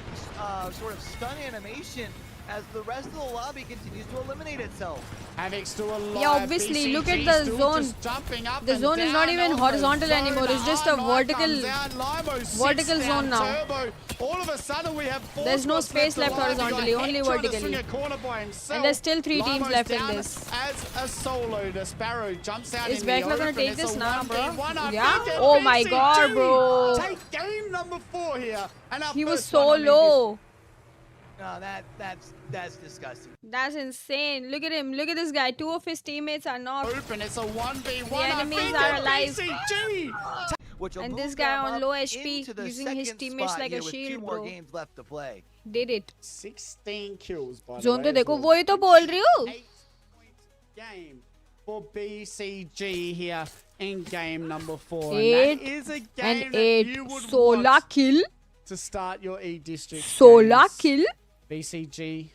sort of stun animation as the rest of the lobby continues to eliminate itself. Havoc's still alive. Yeah, obviously, BCG look at the still zone. just jumping up The and zone is not down even on the horizontal zone. anymore, it's just a R9 vertical- comes out, Limo vertical sits zone down, now. Turbo. All of a sudden, we have 4 There's no spots space left alive. We got horizontally, Heck only trying to vertically. swing a corner by himself. And there's still 3 teams Limo's left in down this. As a solo, the Sparrow jumps out Is in the Vecna gonna open. take It's this a now, bro? 1v1. I Yeah? think Oh my BCG God, bro. Take game number 4 here. And our He was first so one on the low. No, that's disgusting. That's insane. Look at him. Look at this guy. 2 of his teammates are not. Open. It's a 1v1. The enemies I think are that alive. BCG. Which will And move this guy them on up low HP, into the using his second teammates spot like a here with shield, 2 more bro. games left to play. Did it. 16 kills by the Zone way. तो as देखो well. वही तो बोल रही हूँ. 8 point game for BCG here in game number 4. And 8 that is a game and that 8. you would 16 want kill. to start your E-District 16 games. kill. BCG.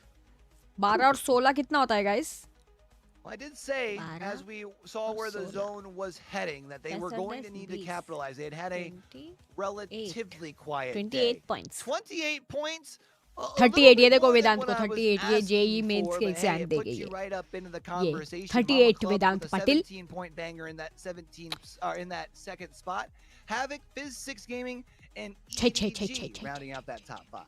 12 और 16 कितना होता है guys? Well, I did say, 12 as we saw where the 16. zone was heading, that they were going to need to 20. capitalize. They had had a 20, relatively quiet 28 day. points. 28 points. A 38 little ये bit देखो more than Vedanta what को I was 38 ये JEE asking mains for, के but hey, exam it they puts गई you है. right up into the conversation. 38 Mama Club Vedant with a Patil. 17-point banger in that 17 in that second spot. Havoc, Fizz6 Gaming, and Chai, chai, EDG chai, chai, rounding out that top 5.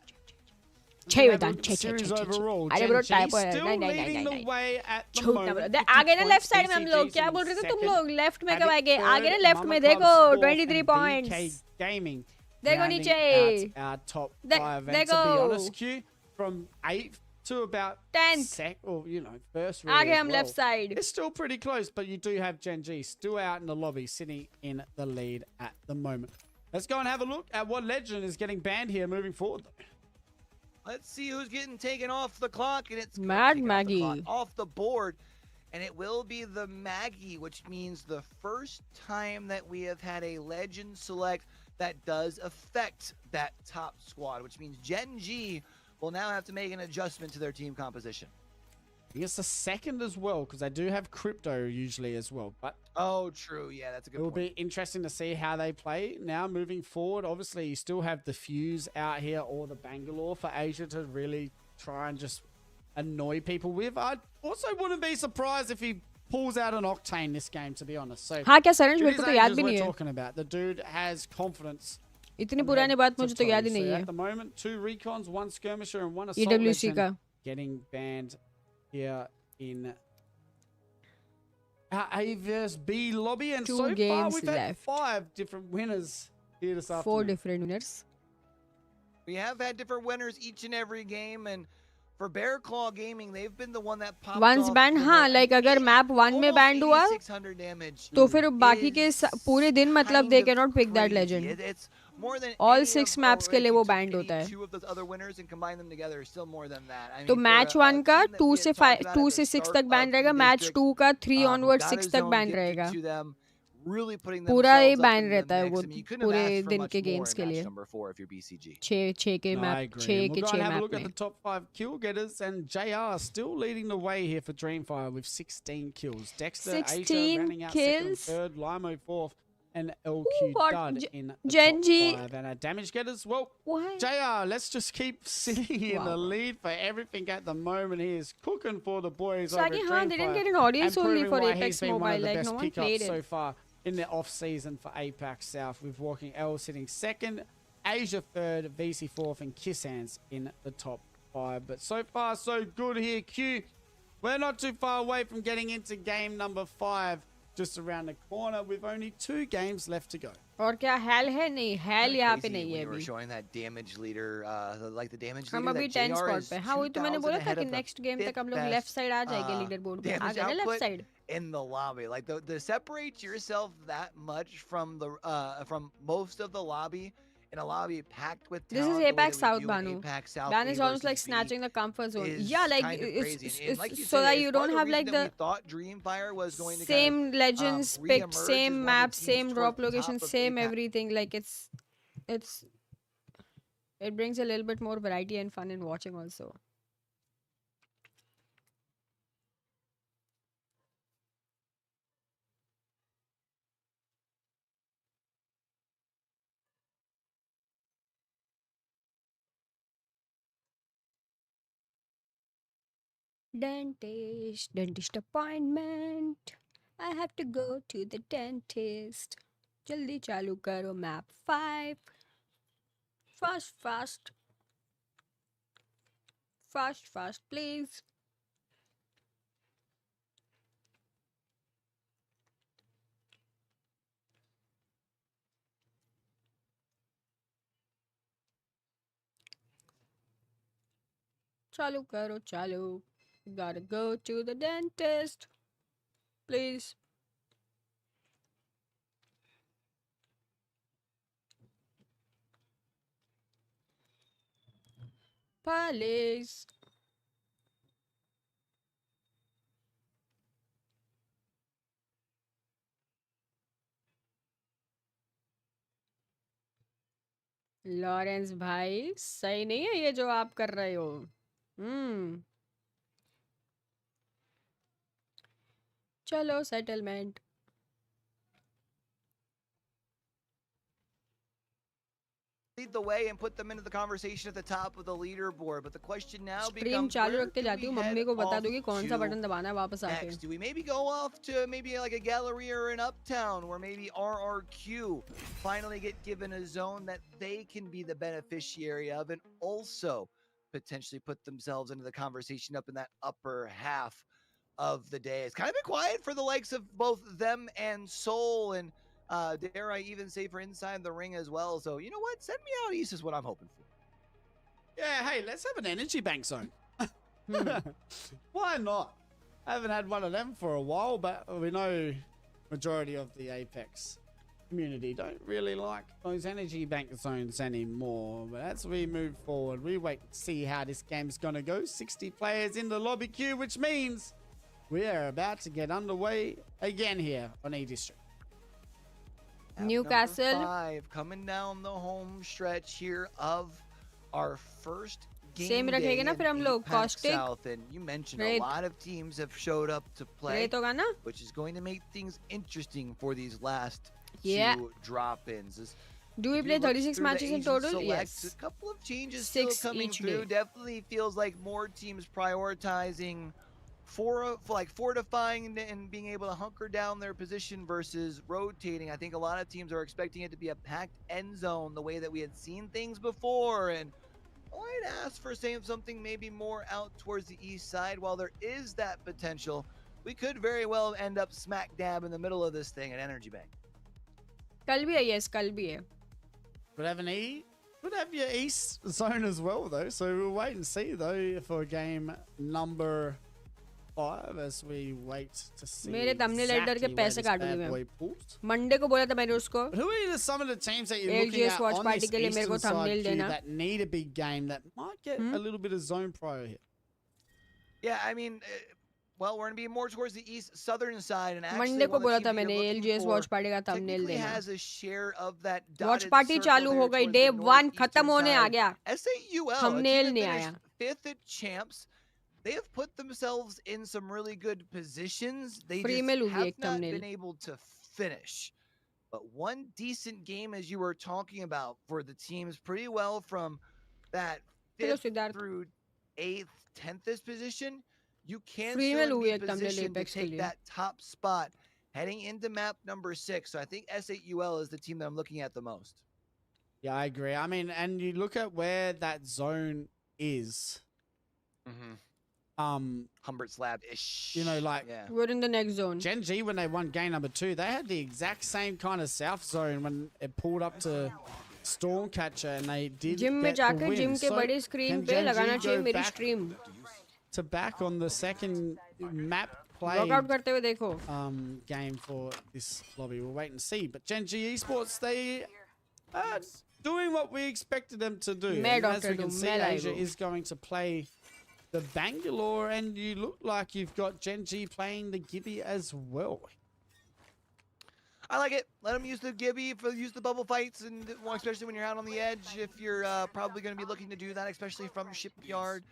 6 Vedant 6 Series overall. अरे bro Gen G type है still नहीं नहीं leading the नहीं way at the झूठ ना moment. बोलो 50 आगे ना लेफ्ट points, साइड में हम लोग BCG क्या is बोल रहे थे तुम second. लोग लेफ्ट में कब Havoc आएंगे आगे ना third, लेफ्ट में Mama देखो Club's fourth, 23 and points BK Gaming देखो rounding नीचे out our top they- 5. And to be देखो। honest, Q, from 8th to about 10th or first really आगे as हम well. Left side It's still pretty close, but you do have Gen G still out in the lobby, sitting in the lead at the moment. Let's go and have a look at what legend is getting banned here moving forward. Let's see who's getting taken off the clock, and it's Mad taken Maggie. off the board. and it will be the Maggie, which means the first time that we have had a legend select that does affect that top squad, which means Gen G will now have to make an adjustment to their team composition. I guess the second as well, because they do have crypto usually as well. But oh, true. Yeah, that's a good point. It will be interesting to see how they play now moving forward. Obviously, you still have the Fuse out here or the Bangalore for Asia to really try and just annoy people with. I also wouldn't be surprised if he pulls out an Octane this game, to be honest. So हाँ क्या सरंज मेरे को तो याद भी नहीं है. Talking about the dude has confidence. इतनी पुरानी बात मुझे तो याद ही नहीं है. At the moment, 2 recons, 1 skirmisher, and 1 assault EWC का getting banned here in A vs B lobby, and 2 so far games we've had left. 5 different winners here this afternoon. 4 different winners. We have had different winners each and every game, and for Bear Claw Gaming, they've been the one that popped Once off banned, the हाँ, most. like अगर map 1 में banned हुआ, 600 damage तो फिर बाकी के is पूरे दिन मतलब they kind of cannot pick that crazy. legend. It's more than All any 6 of- maps or के लिए if वो you took banned any होता है. 2 of those other winners and combine them together is still more than that. I तो mean, match for a 1 का team that 2 we से had talked 5 about 2 at से the 6 start तक ban of रहेगा, the match district, 2 का 3 who onward got 6 his तक own ban gifted रहेगा. to them, really putting पूरा ही themselves up ban in the रहता है mix. वो I mean, you couldn't have पूरे asked for दिन much के more games in के match लिए. number 4 if you're BCG. 6 के No, map I agree. 6 And के we'll go 6 and have a map look at में. the top 5 kill getters, and JR still leading the way here for Dreamfire with 16 kills. Dexter, 16 Asia rounding out kills. second, third, Limo fourth, and LQ Who got Dud in the Gen top G? 5. And our damage getters, well, Why? JR, let's just keep sitting in the lead for everything at the moment. He is cooking for the boys over at Sagi, हाँ, they didn't Dreamfire, get an audience and only proving for why Apex he's been one Mobile. of the Like best no one pickups played so it. far in the off season for Apex South, with Walking L sitting second, Asia third, VC fourth, and Kiss Hands in the top 5. But so far so good here. Q, we're not too far away from getting into game number 5, just around the corner with only 2 games left to go. और क्या hell है नहीं, hell यहाँ पे Crazy नहीं when है you were अभी. showing that damage leader, like the damage हम leader, अभी that 10 JR spot is पे. हाँ, वही तो मैंने 2000 बोला था ahead कि of the next game तक हम लोग 5th left side आ best, जाएंगे leaderboard पे. आ damage गए ना left output side. in the lobby. Like to separate yourself that much from the from most of the lobby, in a lobby packed with This is talent, the way Apex that we South, do in Banu. Apex South, Ban A is almost versus like B, snatching the comfort zone. is Yeah, like kind of crazy. And it's like you so said, that it's you part of don't the have reason like that we the thought Dreamfire was going to same kind of, legends reemerge picked, as one same of the map, teams same towards drop the top location, of same Apex. everything. Like it's it brings a little bit more variety and fun in watching also. Dentist appointment. I have to go to the dentist. जल्दी चालू करो map 5. Fast, fast. Fast, fast, please. चालू करो चालू. Gotta go to the dentist. Please. Please. Lawrence भाई सही नहीं है ये जो आप कर रहे हो. चलो settlement. lead the way and put them into the conversation at the top of the leaderboard. But the question now stream becomes, चालू where रखते do जाती we हूँ, head मम्मी को बता off दूंगी कौन सा to बटन दबाना है वापस आके. next? Do we maybe go off to maybe like a Galleria or an Uptown, where maybe RRQ finally get given a zone that they can be the beneficiary of, and also potentially put themselves into the conversation up in that upper half of the day? It's kind of been quiet for the likes of both them and Soul, and dare I even say for Inside the Ring as well. So you know what? Send me out east is what I'm hoping for. Yeah, hey, let's have an energy bank zone. Why not? I haven't had one of them for a while, but we know majority of the Apex community don't really like those energy bank zones anymore. But as we move forward, we wait to see how this game's going to go. 60 players in the lobby queue, which means We are about to get underway again here on E District. Newcastle. Number 5 coming down the home stretch here of our first game Same day रखेंगे ना in फिर हम लोग, APAC caustic, South, and you mentioned Wraith. a lot of teams have showed up to play, Wraith होगा ना? which is going to make things interesting for these last Yeah. 2 drop-ins. Do we If you play look 36 through the matches in Asian total? selects, Yes. A couple of changes 6 still coming each through. day. Definitely feels like more teams prioritizing for fortifying and being able to hunker down their position versus rotating. I think a lot of teams are expecting it to be a packed end zone the way that we had seen things before, and I'd ask for saying something maybe more out towards the east side. While there is that potential, we could very well end up smack dab in the middle of this thing at Energy Bank. कल भी है, yes, कल भी है. Could have an E. Could have your East zone as well, though. So we'll wait and see, though, for game number 5 as we wait to see. मेरे thumbnail editor के exactly where पैसे this काटूंगी bad मैं. boy pulls. Monday को बोला था मैंने उसको. But who are some of the teams that you're looking LGS at watch on party this के लिए मेरे को Eastern thumbnail side queue देना. that need a big game that might get a little bit of zone prior here? Yeah, I mean, well, we're going to be more towards the east southern side, and actually Monday को one बोला of the था teams मैंने you're looking LGS for watch party का thumbnail technically देना. has a share of that Watch dotted party circle चालू there हो गई. towards Day the 1 northeastern खत्म होने आ side. गया. S8UL, Thumbnail a team नहीं that आया. finished 5th at champs. They have put themselves in some really good positions. They Free just में लूंगी have एक not thumbnail. been able to finish. But one decent game, as you were talking about, for the teams pretty well from that चलो 5th Siddharth. through 8th, 10th position. You can Free में still लूंगी be एक thumbnail positioned to Apex के take लिए. that top spot heading into map number 6. So I think S8UL is the team that I'm looking at the most. Yeah, I agree. I mean, and you look at where that zone is. Humbert's Lab-ish. You know, like yeah. We're in the next zone. Gen G, when they won game number 2, they had the exact same kind of south zone when it pulled up to Stormcatcher, and they did gym में get the जाकर win. Gym के So, बड़े screen can पे Gen G लगाना go चाहिए मेरी back stream. to back on the second map play Workout करते हुए देखो. game for this lobby? We'll wait and see. But Gen G Esports, they are doing what we expected them to do. मैं And as doctor we can हूँ, see, मैं live Asia हूँ. is going to play the Bangalore, and you look like you've got Gen G playing the Gibby as well. I like it. Let them use the Gibby, use the bubble fights, and especially when you're out on the edge. If you're probably going to be looking to do that, especially from Shipyard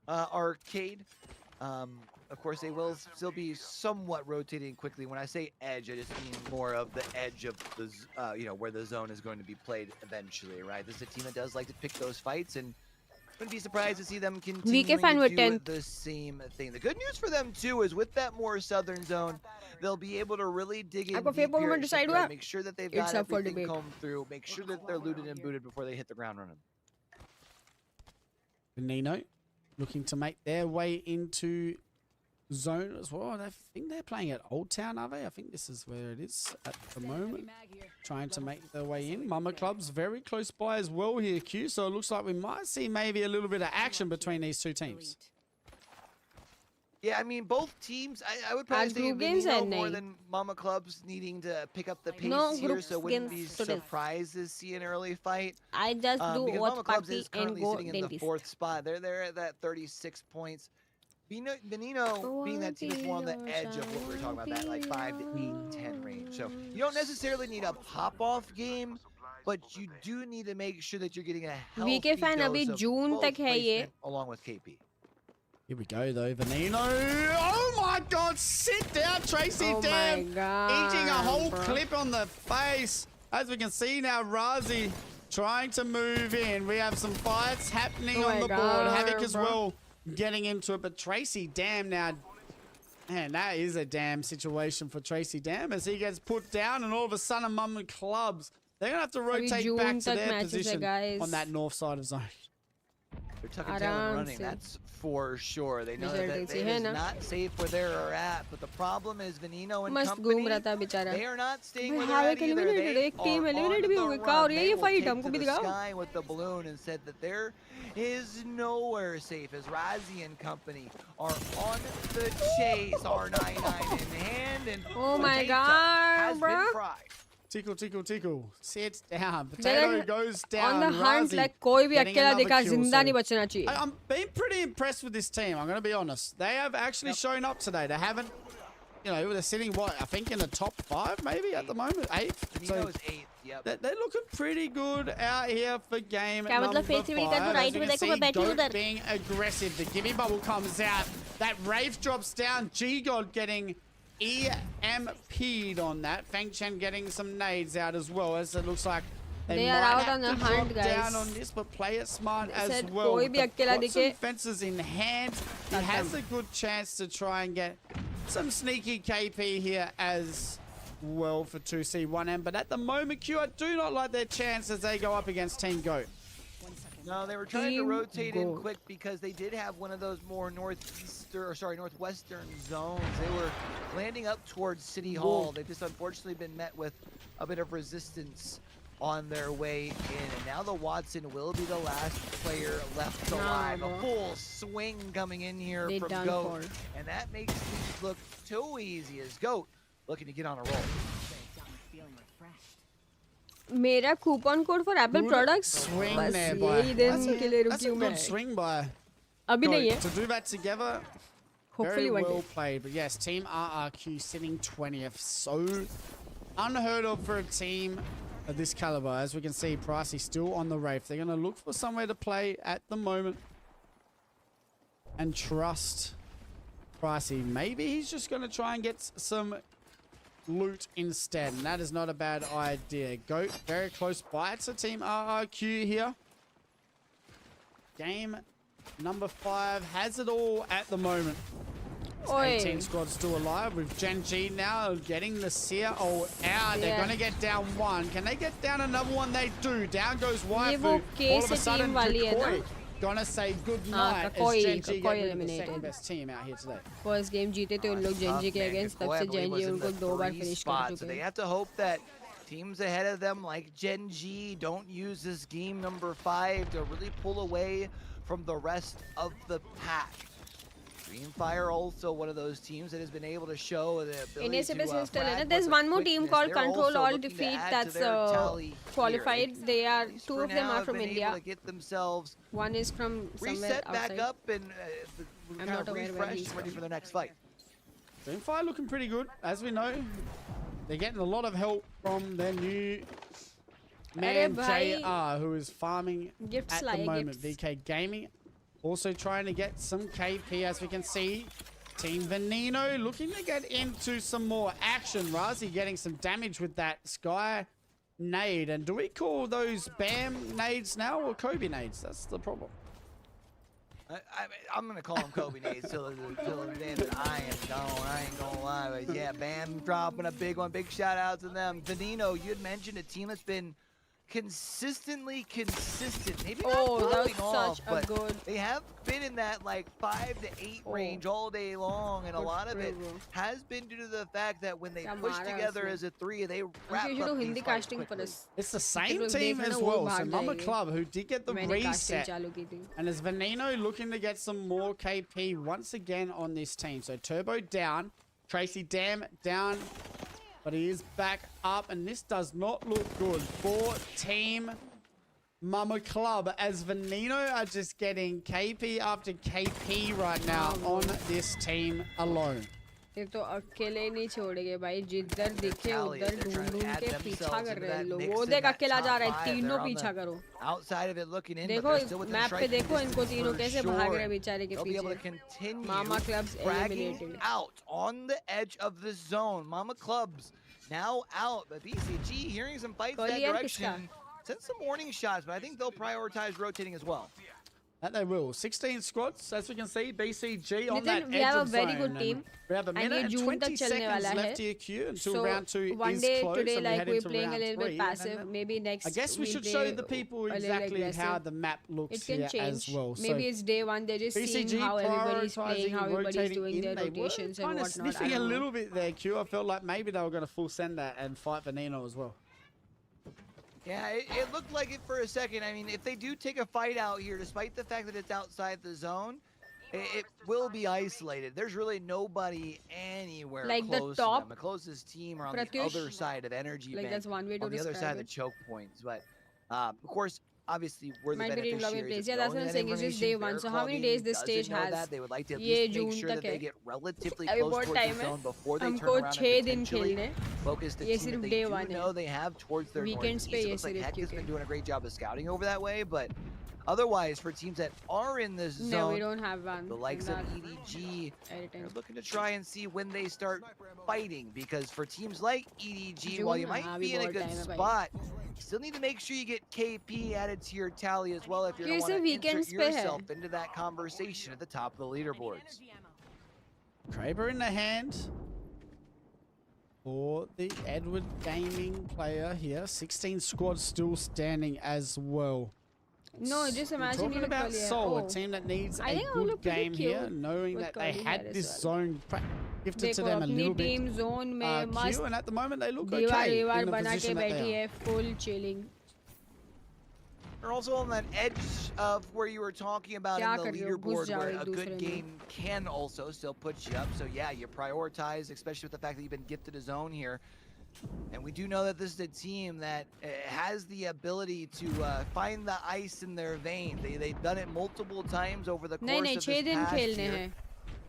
Arcade. Of course, they will still be somewhat rotating quickly. When I say edge, I just mean more of the edge of the, where the zone is going to be played eventually, right? This is a team that does like to pick those fights, and wouldn't be surprised to see them continuing fan to with do 10th. the same thing. The good news for them too is with that more southern zone, they'll be able to really dig in आपको deep fake here Pokemon at decide Shipyard, हुआ? make sure that they've It's got up for everything debate. combed through, make sure that they're looted and booted before they hit the ground running. Nino looking to make their way into zone as well. I think they're playing at Old Town, are they? I think this is where it is at the moment. Trying to make their way in. Mama Club's very close by as well here, Q. So it looks like we might see maybe a little bit of action between these two teams. Yeah, I mean, both teams, I would probably आज say group games Veneno है more नहीं. than Mama Clubs needing to pick up the pace No here, group so wouldn't be games today. surprised to see an early fight. I just do Because watch Mama Clubs party is and currently go sitting in the dentist. 4th spot. They're at that 36 points. Veneno being that team is more on the edge of what we were talking about, that like 5 to 8, 10 range. So you don't necessarily need a pop-off game, but you do need to make sure that you're getting a healthy VK fan dose अभी of June both तक है ये. placement along with KP. Here we go, though. Veneno. Oh, my God. Sit down, Tracy. Oh Damn. my God, Eating a whole bro. clip on the face. As we can see now, Razi trying to move in. We have some fights happening Oh on my the board. God, Havoc as bro. well getting into it. But Tracy Dam now. Man, that is a damn situation for Tracy Dam as he gets put down, and all of a sudden, Mum and Clubs, they're going to have to rotate June back to तक their matches है, position guys. on that north side of zone. They're tucking tail and आराम running, से. that's for sure. They know Result that ऐसी it है is ना. not safe where they're at, but the problem is Veneno and मस्त company, घूम रहा था बेचारा. they are not staying भाई where they're Havoc at either. eliminated, They एक team are eliminated on भी the हो गई. क्या हो run. रही है They ये will fight? take हमको to भी the दिखाओ. sky with the balloon and said that there is nowhere safe as Razi and company are on the chase. R99 in hand, and Oh my potato God, has bro. been fried. Tickle. Sit down. They're Potato goes down. on the hunt, Razi like कोई भी getting अकेला another दिखा kill, जिंदा so- नहीं बचना चाहिए. I'm being pretty impressed with this team. I'm going to be honest. They have actually shown up today. They haven't, you know, they're sitting, what, I think in the top 5 maybe at the moment? 8th? So, is 8th, yep. They're looking pretty good out here for game क्या number मतलब face 5. Reveal का तो As right you में can देखो see, मैं बैठी हूँ Goat उधर. being aggressive. The Gibby bubble comes out. That Wraith drops down. G-God getting EMP'd on that. Feng Chen getting some nades out as well, as it looks like They might are out have on the to hunt, drop down guys. on this, but play it smart They as said well. कोई भी They've अकेला got दिखे, some fences in hand. He has a good chance to try and get some sneaky KP here as well for 2C1M. But at the moment, Q, I do not like their chance as they go up against Team Goat. No, they were trying to Team rotate in Goat. quick because they did have one of those more northwestern zones. They were landing up towards City Hall. They've just unfortunately been met with a bit of resistance on their way in. And now the Watson will be the last player left alive. A full swing coming in here They from done Goat. for. And that makes things look too easy as Goat looking to get on a roll. मेरा coupon code for Apple Good products swing बस there यही by. दिन के लिए That's रुकी a हूँ मैं. good swing by अभी नहीं Goat. है. To do that together, Hopefully very one well day. played. But yes, Team RRQ sitting 20th. So unheard of for a team of this caliber. As we can see, Pricey still on the Wraith. They're going to look for somewhere to play at the moment and trust Pricey. Maybe he's just going to try and get some loot instead, and that is not a bad idea. Goat very close by to Team RRQ here. Game number 5 has it all at the moment. It's Oi. 18 squads still alive with Gen G now getting the Seer out. They're Yeah. going to get down one. Can they get down another one? They do. Down goes ये Waifu. वो All of a K sudden, से team वाली है ना? Kakoi gonna say good night Kakoi- as Gen G Kakoi get rid of the eliminated. second best team out here today. First game जीते थे उन लोग जेनजी के अगेंस्ट, तब से जेनजी उनको 2 बार फिनिश कर So चुके they हैं. have to hope that teams ahead of them like Gen G don't use this game number 5 to really pull away from the rest of the pack. Dreamfire also one of those teams that has been able to show the ability इन्हें से to बस still है ना. frag There's with one more team quickness. called They're Control also All looking to Defeat add to that's their tally here. qualified. They are At least 2 for of them now are have from been India. able to get themselves One is from somewhere reset back outside. up and I'm kind not of aware where refreshed he's and ready from. for the next fight. Dreamfire looking pretty good, as we know. They're getting a lot of help from their new man bhai. JR, who is farming Gifts at the laye, moment. gifts. VK Gaming also trying to get some KP, as we can see. Team Veneno looking to get into some more action. Razi getting some damage with that Sky nade. And do we call those Bam nades now or Kobe nades? That's the problem. I'm gonna call him Kobe Nades till the day that I am gone. I ain't gonna lie, but yeah, Bam dropping a big one. Big shout out to them. Veneno, you had mentioned a team that's been consistently consistent. Maybe not Oh, that popping was off, such a but good. they have been in that like 5 to 8 range all day long, and a Good lot of it play, bro. has been due to the fact that when they क्या push मारा together उसने. as a 3, they We wrap should do up these Hindi fights casting for quickly. us. It's the same लोग team देख रहे as ना, वो well. So भाग Mama जाएंगे. Club, who did get the मैंने casting reset. चालू की थी. And as Veneno looking to get some more KP once again on this team. So Turbo down, Tracy Dam down, but he is back up, and this does not look good for Team Mama Club, as Veneno are just getting KP after KP right now on this team alone. ये तो अकेले नहीं छोड़ेंगे भाई, जिधर दिखे Italians, उधर they're ढूंढ trying to ढूंढ add के themselves पीछा कर into रहे हैं that लोग. mix वो in देख that अकेला top जा रहा है, 5. तीनों They're on पीछा the करो. outside of it looking in, देखो but they're इस still within मैप पे striking देखो इनको distance तीनों for कैसे sure. भाग रहे हैं बेचारे के They'll be able to पीछे. continue Mama Club's fragging eliminated. out on the edge of the zone. Mama Clubs now out, but BCG hearing some fights that Collier direction. Send some warning shots, but I think they'll prioritize rotating as well. That they will. 16 squads, as we can see. BCG on Nitin, that we edge have a of very zone, good and team, we have a and minute ये and June 20 तक चलने seconds वाला left है. here, Q, until So round 2 one is day closed, today, and we like head we're into playing a round little 3. bit passive. Maybe next I guess we we'll should play show the people a little exactly how aggressive. the map looks It can here change. as well. Maybe So it's day one. They're just seeing BCG how everybody's playing, how prioritizing everybody's rotating doing in. their They were rotations and kind of whatnot. I sniffing a don't know. little bit there, Q. I felt like maybe they were going to full send that and fight Veneno as well. Yeah, it looked like it for a second. I mean, if they do take a fight out here, despite the fact that it's outside the zone, it will be isolated. There's really nobody anywhere Like the close to top them. The closest team are on the Pratyush, other side of energy like bank, that's one way to on the other describe side of the it. choke points. But of course, obviously, we're the Might be reading login beneficiaries plays. of Yeah, that's knowing what I'm that saying. It's just information. day one. So Bear how Claw many Gaming days this doesn't stage know has? that. They would like to at ये least make जून sure तक that they है. get relatively अभी close बहुत towards time the है. zone before they turn हमको around 6 and दिन potentially खेलने. focus the ये team that सिर्फ they day do 1 है. know they have towards their Weekends northeast. पे It ये looks like सिर्फ Heck has क्योंकि. been doing a great job of scouting over that way, but otherwise, for teams that are in this No, we zone, don't have one. the likes in of that EDG editing. are looking to try and see when they start fighting, because for teams like EDG, while you June, might हाँ, be अभी in a बहुत good time है भाई. spot, you still need to make sure you get KP added to your tally as well if you're ये going to सिर्फ want to insert weekends पे है. yourself into that conversation at the top of the leaderboards. Kraber in the hand for the Edward Gaming player here. 16 squads still standing as well. No, just We're imagine talking you about with Seoul, a Collier. team that needs I a think I good look pretty game here, cute knowing with that they Collier had as this well. zone gifted to देखो them a अपनी little bit team zone में cute, मस्त and at the moment they look दीवार okay वीवार in the बना के position that बैठी they are. है, full chilling. They're also on that edge of where you were talking about क्या in the कर रहे हो? घुस leaderboard, जाओ where एक a दूसरे good में. game can also still put you up. So yeah, you prioritize, especially with the fact that you've been gifted a zone here. And we do know that this is a team that has the ability to find the ice in their vein. They've done it multiple times over the नहीं course नहीं of 6 this दिन past खेलने year. हैं.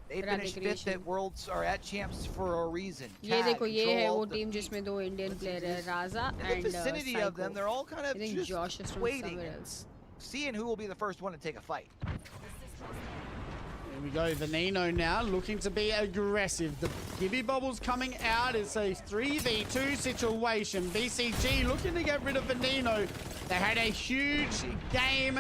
They finished fifth at Worlds or at Champs for a reason. ये Cat, देखो ये है Control, वो team Defeat. जिसमें 2 Indian player है, Raza In the and vicinity of them, Psycho. they're all kind I of think just Josh is from waiting, somewhere else. seeing who will be the first one to take a fight. Here we go, Veneno now looking to be aggressive. The Gibby Bubbles coming out. It's a 3v2 situation. BCG looking to get rid of Veneno. They had a huge game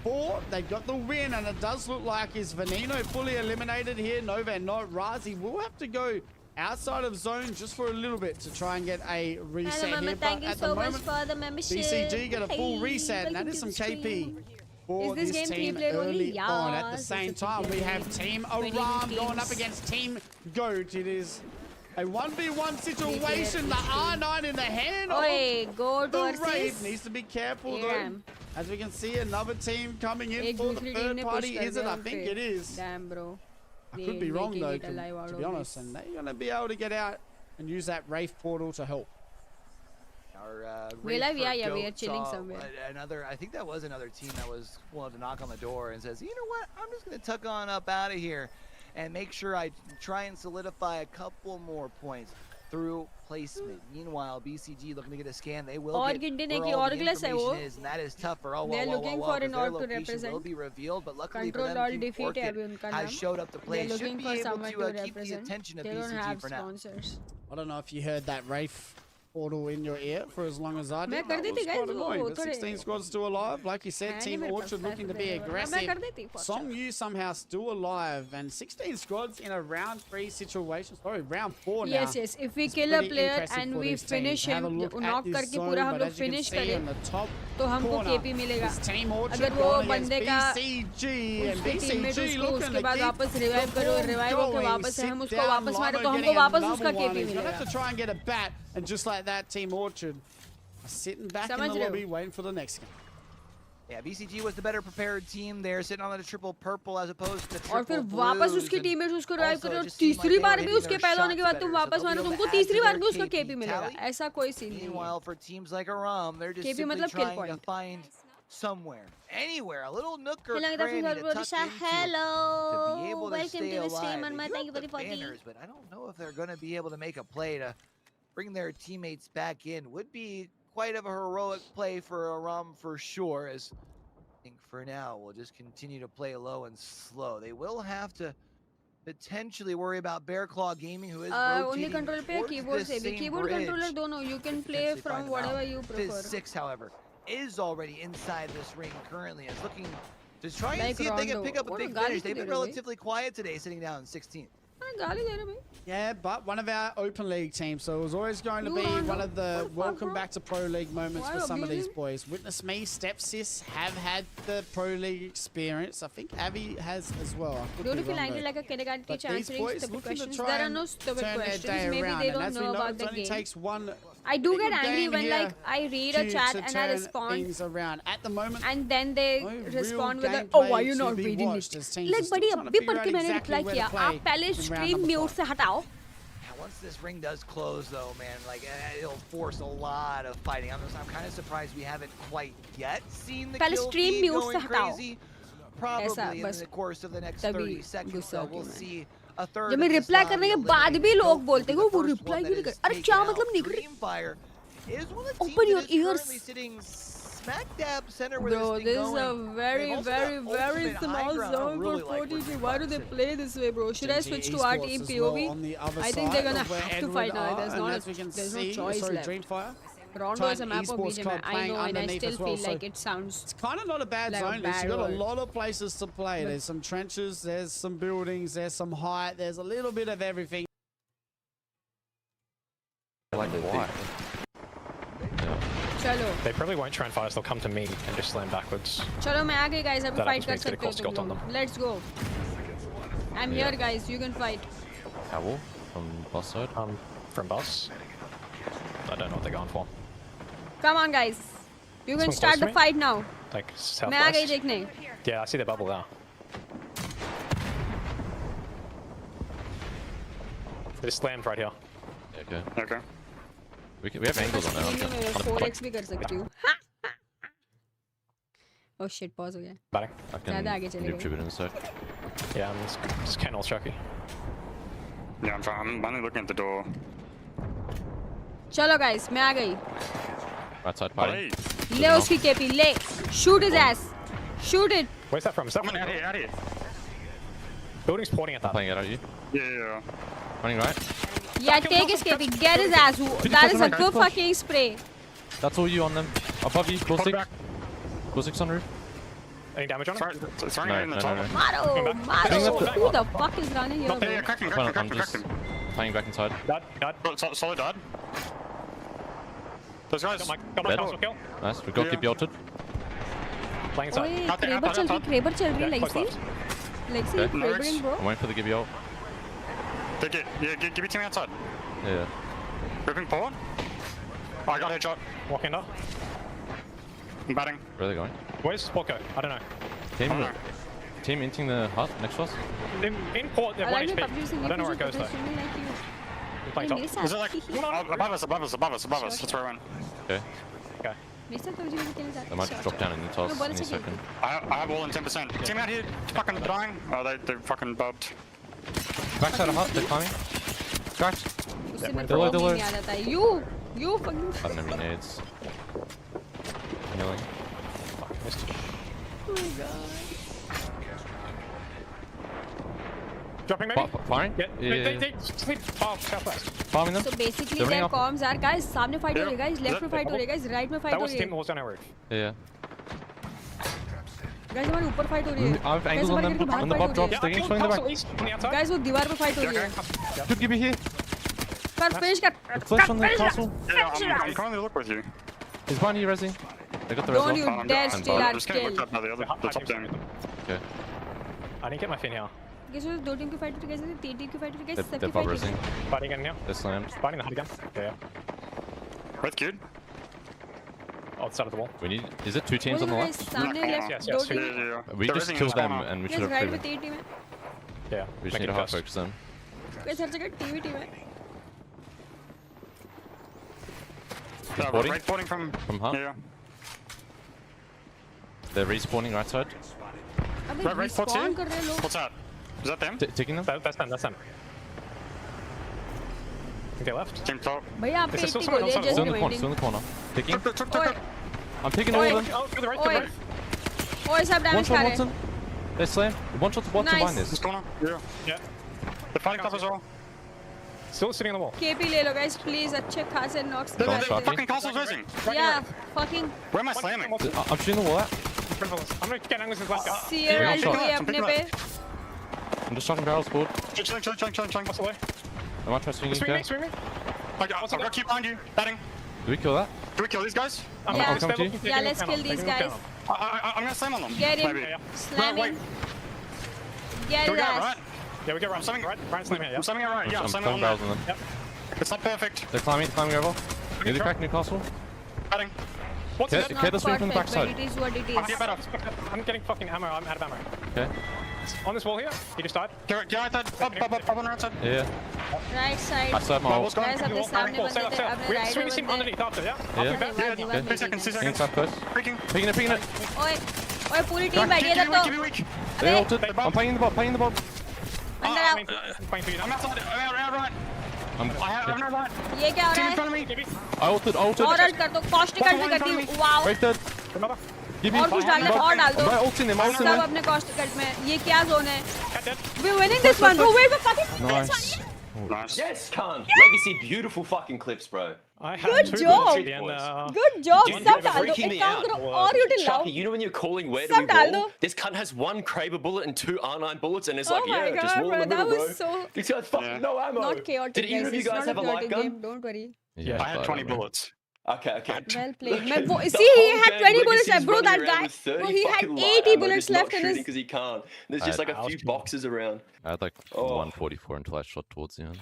4. They got the win, and it does look like is Veneno fully eliminated here. No, they're not. Razi will have to go outside of zone just for a little bit to try and get a reset Hello, here. Mama, thank But you at so the much moment, for the membership. BCG get a full Hey, reset, and that welcome is to some the KP stream. for Is this this game team three-player only? early on. At the Yes, same it's a time, we three-player have game. Team 20 Aram going up teams. against Team Goat. It is a 1v1 situation. Three-player The team. R9 in the hand of Oi, go the versus Wraith. Needs to be careful though. Damn. As we can see, another team coming in एक for the दूसरी team third ने push party. कर Is it? दिया I उन think पे. it is. Damn, bro. I could be wrong though, Making it alive out to of be honest. this. And they're going to be able to get out and use that Wraith portal to help. Our We're live, yeah, Rayford we are Goat chilling saw somewhere. Another, I think that was another team that was willing to knock on the door and says, you know what, I'm just going to tuck on up out of here and make sure I try and solidify a couple more points through placement. Meanwhile, BCG looking to get a scan. They will और get गिनने where की all और the class है वो. information is, and that is tough for oh, They're looking for an their orb to location will represent. be revealed, but luckily Control for all them, Team defeat है Orchid अभी उनका has नाम. showed up to play. They're Should looking be for able someone to to keep the represent. attention of They don't BCG have for now. sponsors. I don't know if you heard that Wraith portal in your ear for as long as I did. मैं कर That the was थी guys quite वो annoying, but थोड़े 16 squads still alive. Like you said, है नहीं Team मेरे पास Orchard looking to पैसे be देने वाला. मैं aggressive. कर दी थी first Song Yu somehow still alive, and 16 squads in a round 3 situation. Sorry, round 4 now. Yes, yes. If we It's kill a pretty player impressive and for we these teams. finish Have a him, look at knock this करके zone, पूरा हम but लोग as you can finish see करें on the top तो हमको corner, KP मिलेगा. this Team Orchard अगर वो going against बंदे का BCG, and उसके teammate BCG उसको looking उसके to बाद keep वापस the revive करो, ball revive होके going. वापस Sit हम उसको down, वापस मारे Lamo तो हमको getting वापस another उसका one. KP He's gonna have मिलेगा. to try and get a bat, and just like that, Team Orchard are sitting back in समझ the रहे हो? lobby waiting for the next game. Yeah, BCG was the better prepared team there, sitting on the triple purple as opposed to the triple और फिर वापस blues, उसके and teammates उसको revive also करे it और just seemed like तीसरी they bar were भी hitting उसके their पैदा होने के shots बाद तुम better, so वापस they'll मारो be able तुमको to add तीसरी to बार their भी उसका KP KP मिलेगा. tally. ऐसा कोई सीन नहीं है. Meanwhile, for teams like Aram, they're just KP simply मतलब kill trying to point. find somewhere, anywhere, a little nook or Hello, cranny to tuck Odisha. into to be Hello. able to Welcome stay to the alive. stream, They Anma. do Thank you have for the the 40. banners, but I don't know if they're going to be able to make a play to bring their teammates back in. Would be quite of a heroic play for Aram for sure, as I think for now we'll just continue to play low and slow. They will have to potentially worry about Bear Claw Gaming, who is Only rotating control पे towards keyboard this से भी. same Keyboard bridge. controller दोनों. You can play Potentially from find them whatever out. you Fizz prefer. 6, however, is already inside this ring currently. Is looking to try and Like see if they can Rondo. pick up a What big a गाली finish. क्यों They've they been रहे हो भाई? relatively quiet today, sitting down in 16th. अरे गाली दे रहे भाई. Yeah, but one of our open league teams, so it was always going to You be Rondo. one of the What the fuck, welcome bro? back to pro league moments Why for some of these abusing? boys. Witness me, Stepsis have had the pro league experience. I think Avi has as well. I could be Beautiful wrong, angle though. like a kindergarten But teacher these answering boys stupid looking to questions. try There are and no stupid turn their questions. day Maybe around. they And don't as we know know, about it the only game. takes one I do get angry game when here like I read a chat to and I turn respond, things around. At the moment, and then they no real respond with a, gameplay oh why you to not be reading watched it? as teams Like are still buddy trying to अभी figure पढ़ out के मैंने exactly reply where to किया play आप पहले in round stream number mute 5. से हटाओ. Now, once this ring does close, though, man, like it'll force a lot of fighting. I'm kind of surprised we haven't quite yet seen the पहले kill stream feed mute going से हटाओ. crazy. Probably ऐसा in बस the course of the next तभी 30 seconds, गुस्सा though, होती we'll हूँ मैं. see a third जब of मैं this रिप्लाई lobby करने के बाद eliminated. भी लोग Dope बोलते will हैं be वो the first रिप्लाई one क्यों that नहीं कर. is अरे taken क्या out. मतलब नहीं कर. Dreamfire is one of the Open teams your that is ears. currently sitting smack dab center where Bro, this this thing is going. a very, They've also very, got very ultimate high small ground. I zone really for like where 40. Why do they Dreamfire's play this way, bro? Should I GG switch to our Esports team as well POV? on the other I think side they're gonna of where have to Edward fight now. are, There's and not as we can there's no see, choice sorry, left. Dreamfire. Rondo is a Giant map of Esports BGM. club I playing know, and I underneath still as well, feel so like it sounds. It's kind of not a bad Like a zone. bad You've got a word. lot of places to play. There's some trenches, there's some buildings, there's some height, there's a little bit of everything. Like why? चलो They probably won't try and fight us. They'll come to me and just slam backwards. चलो मैं आ गई guys. अभी That fight happens कर to me, it's सकते gonna हो cost तुम on लोग. them. Let's go. I'm here guys. You can fight. Owl from boss side. From bus. I don't know what they're going for. Come on guys. You can Someone start close to the me? fight now. Like मैं आ गई southwest. देखने. Yeah, I see the bubble now. They just slammed right here. Okay. Okay. We have angles on Screen now. में मैं 4x भी कर सकती हूँ. Oh shit, pause हो गया. Batting. I can ज़्यादा आगे चले noob गए. tribute in a sec. Yeah, I'm just Ken all Chucky. Yeah, I'm only looking at the door. चलो guys, मैं आ गई. Right side party. Hey, ले उसकी केपी ले. Shoot his ass. Shoot it. Where's that from? Is that come on, from out here. building's pointing at that? Playing it at you. Yeah. Running right. Yeah, take his KP. Get his ass. That is a good fucking spray. That's all you on them. Above you. Close Put it 6. back. Close 6 on roof. Any damage on it? Throwing No, it in the no, top. no, no. Maro, Maro. Who the fuck is running here, Not there, bro? yeah, crack him, I'm crack him, trying- crack him, I'm crack just him. playing back inside. Dad. Solid dad. Those guys. Got my Dead. castle kill. Nice. We've got Yeah. keep ulted. Playing inside. Oye, Out there, Kraber out चल there, रही, Kraber चल रही, Yeah, like close see, left. like see, Okay. Krabering, bro. I'm waiting for the give you ult. Take it. Yeah, give your team outside. Yeah. Ripping forward. Oh, I got a headshot. Walk in there. I'm batting. Where are they going? Where's Walko? I don't know. Team, Oh, no. team inting the hut next to us. In port, they're I 1 like the HP. PUBG singing I don't know where it because goes though. streaming like you. You're playing top. मेरे Is it साथ like he- above us? That's where I went. Okay. Okay. मेरे साथ PUBG में खेलने जाते They might हैं. drop down in the toss No, ball any is second. I have all in 10%. Team out here, fucking dying. Oh, they're fucking bubbed. Backside of hut, they're climbing. Cracked. उससे मेरे Delay, को delay. नहीं याद आता है. You fucking. I don't have any nades. Milling. Fuck, missed. Oh my god. Dropping maybe? Firing? Yeah. Yeah. They sleep. Oh, southwest. Farming them. So basically They're running their up. comms are guys सामने fight हो रही है guys, left में That- fight हो रही है guys, right में fight That हो was रही team है. that was on our roof. Yeah. Guys हमारे ऊपर fight हो रही है. I have Guys angles on हमारे them. घर के बाहर On the fight हो bob रही है. drops, they're getting swung in the Castle back. east on the outside. Guys वो दीवार पे fight हो Yeah, रही है. okay. Should give you here. कर finish कर. Flash on the castle. Yeah, I'm currently look with you. He's behind you, Resi. They got the Don't res you off. dare I'm steal bad. our I'm just getting kill. looked at by the top down. Okay. I didn't get my fin here. Guys वो दो team की fight हो रही है guys, तीन team की fight हो रही है guys, They're सबकी bob fight हो रही resing. है. Fighting again now. They're slammed. Fighting the hut again. Yeah. Both good. Other side of the wall. We need. Is it two teams वो on the guys left? सामने Yeah, left yes, दो yes. team. Yeah. We They're just resing in killed this them corner. and we Guys should have right में freed them. तीन team है. Yeah. We just Make need it to hard fast. focus them. Guys हर जगह TV team है. Yeah, Boarding? right boarding from hut? Yeah. They're respawning right side. अबे Right, what's respawn here? कर रहे हैं लोग. What's that? Is that them? Taking them. That's them. That's them. I think they left. Team top. भैया आप Is पे there still एक someone गोली है else on just Still in the corner. remaining. Still in the corner. Taking. Took. ओए I'm taking all Oi. of them. Oh, to the right. To ओए the right. ओए सब One damage shot खा रहे Watson. हैं. They slam. One shot Watson Nice. behind This this. corner. Yeah. Yeah. They're fighting top as well. Still sitting on the wall. KP ले लो guys please, अच्छे खासे knocks They're, Don't they're shot me. fucking castle's rising. Yeah, fucking Where am I slamming? I'm shooting the wall out. I'm gonna get angles with last guy. Seer One ulti shot. हुई है अपने पे. I'm just shotting barrels forward. Chilling. What's the way? I might try swinging. Swing me. Okay. Swing me. I've got to keep behind you. Batting. Do we kill that? Do we kill these guys? I'm Yeah. I'm Come to you. taking Yeah, them let's down. kill these Taking them guys. down. I'm gonna slam on them. Get him. Maybe. Yeah. Slam Wait. him. Get Do his we get it ass. right? Yeah, we get right. Slamming- Right slam here. Yeah. I'm slamming it right. Yeah, I'm I'm slamming throwing on barrels that. on them. Yep. It's not perfect. They're climbing over. Near the crack, Newcastle. Cutting. What's Get it? the swing from the Perfect, but backside. it is what it I'm is. getting better. I'm getting fucking ammo. I'm out of ammo. Okay. On this wall here. He just died. Get right side. Up on the right side. Yeah. Right side. I saw my ult. Guys, अपने सामने बंदे थे, अपने right Swing में him बंदे। underneath after, yeah? Yeah. I'll back. Diva, diva, 2 seconds, 2 diva. Pinging seconds. top first. Freaking. Pinging it, pinging it. ओए पूरी team बैठी है तब तो। Give me weak. They अबे ulted. I'm playing the bob, playing the bob. अंदर आओ। I'm playing for you now. I'm outside. I'm out right. I have no right. ये क्या हो Team रहा in है? front of me. I ulted, और alt कर दो, कॉस्ट कट भी कर दी। Wow. Break that. Another. Give me और कुछ डाल दो, और डाल दो। I'm ulting him, ulting सब him. अपने कॉस्ट कट में। ये क्या जोन है? Cat dead. We're winning this one. Bro, wait for fucking Nice. Nice. Yes, Khan. Legacy, beautiful fucking clips, bro. I had Good 2 job. bullets at the end, good job. Dude, सब you're डाल दो, freaking एक me काम out. करो और you did Chucky, love. you know when you're calling where do सब we डाल roll? दो. This cunt has 1 Kraber bullet and 2 R9 bullets, and it's Oh like, my yeah, just God, roll bro, in the that middle, was bro. so These guys fucking no ammo. not chaotic. Did either of you It's guys not have a light chaotic gun? game. Don't worry. Yeah, I had 20 bullets. Okay. Well played. मैं वो The see he whole had game, 20 bullets Legacy's left, bro. running That around guy, with 30 bro, he had fucking light 80 ammo, bullets just not left in shooting his. because he can't. There's just like a few boxes around. I had like Oh. 144 until I shot towards the end.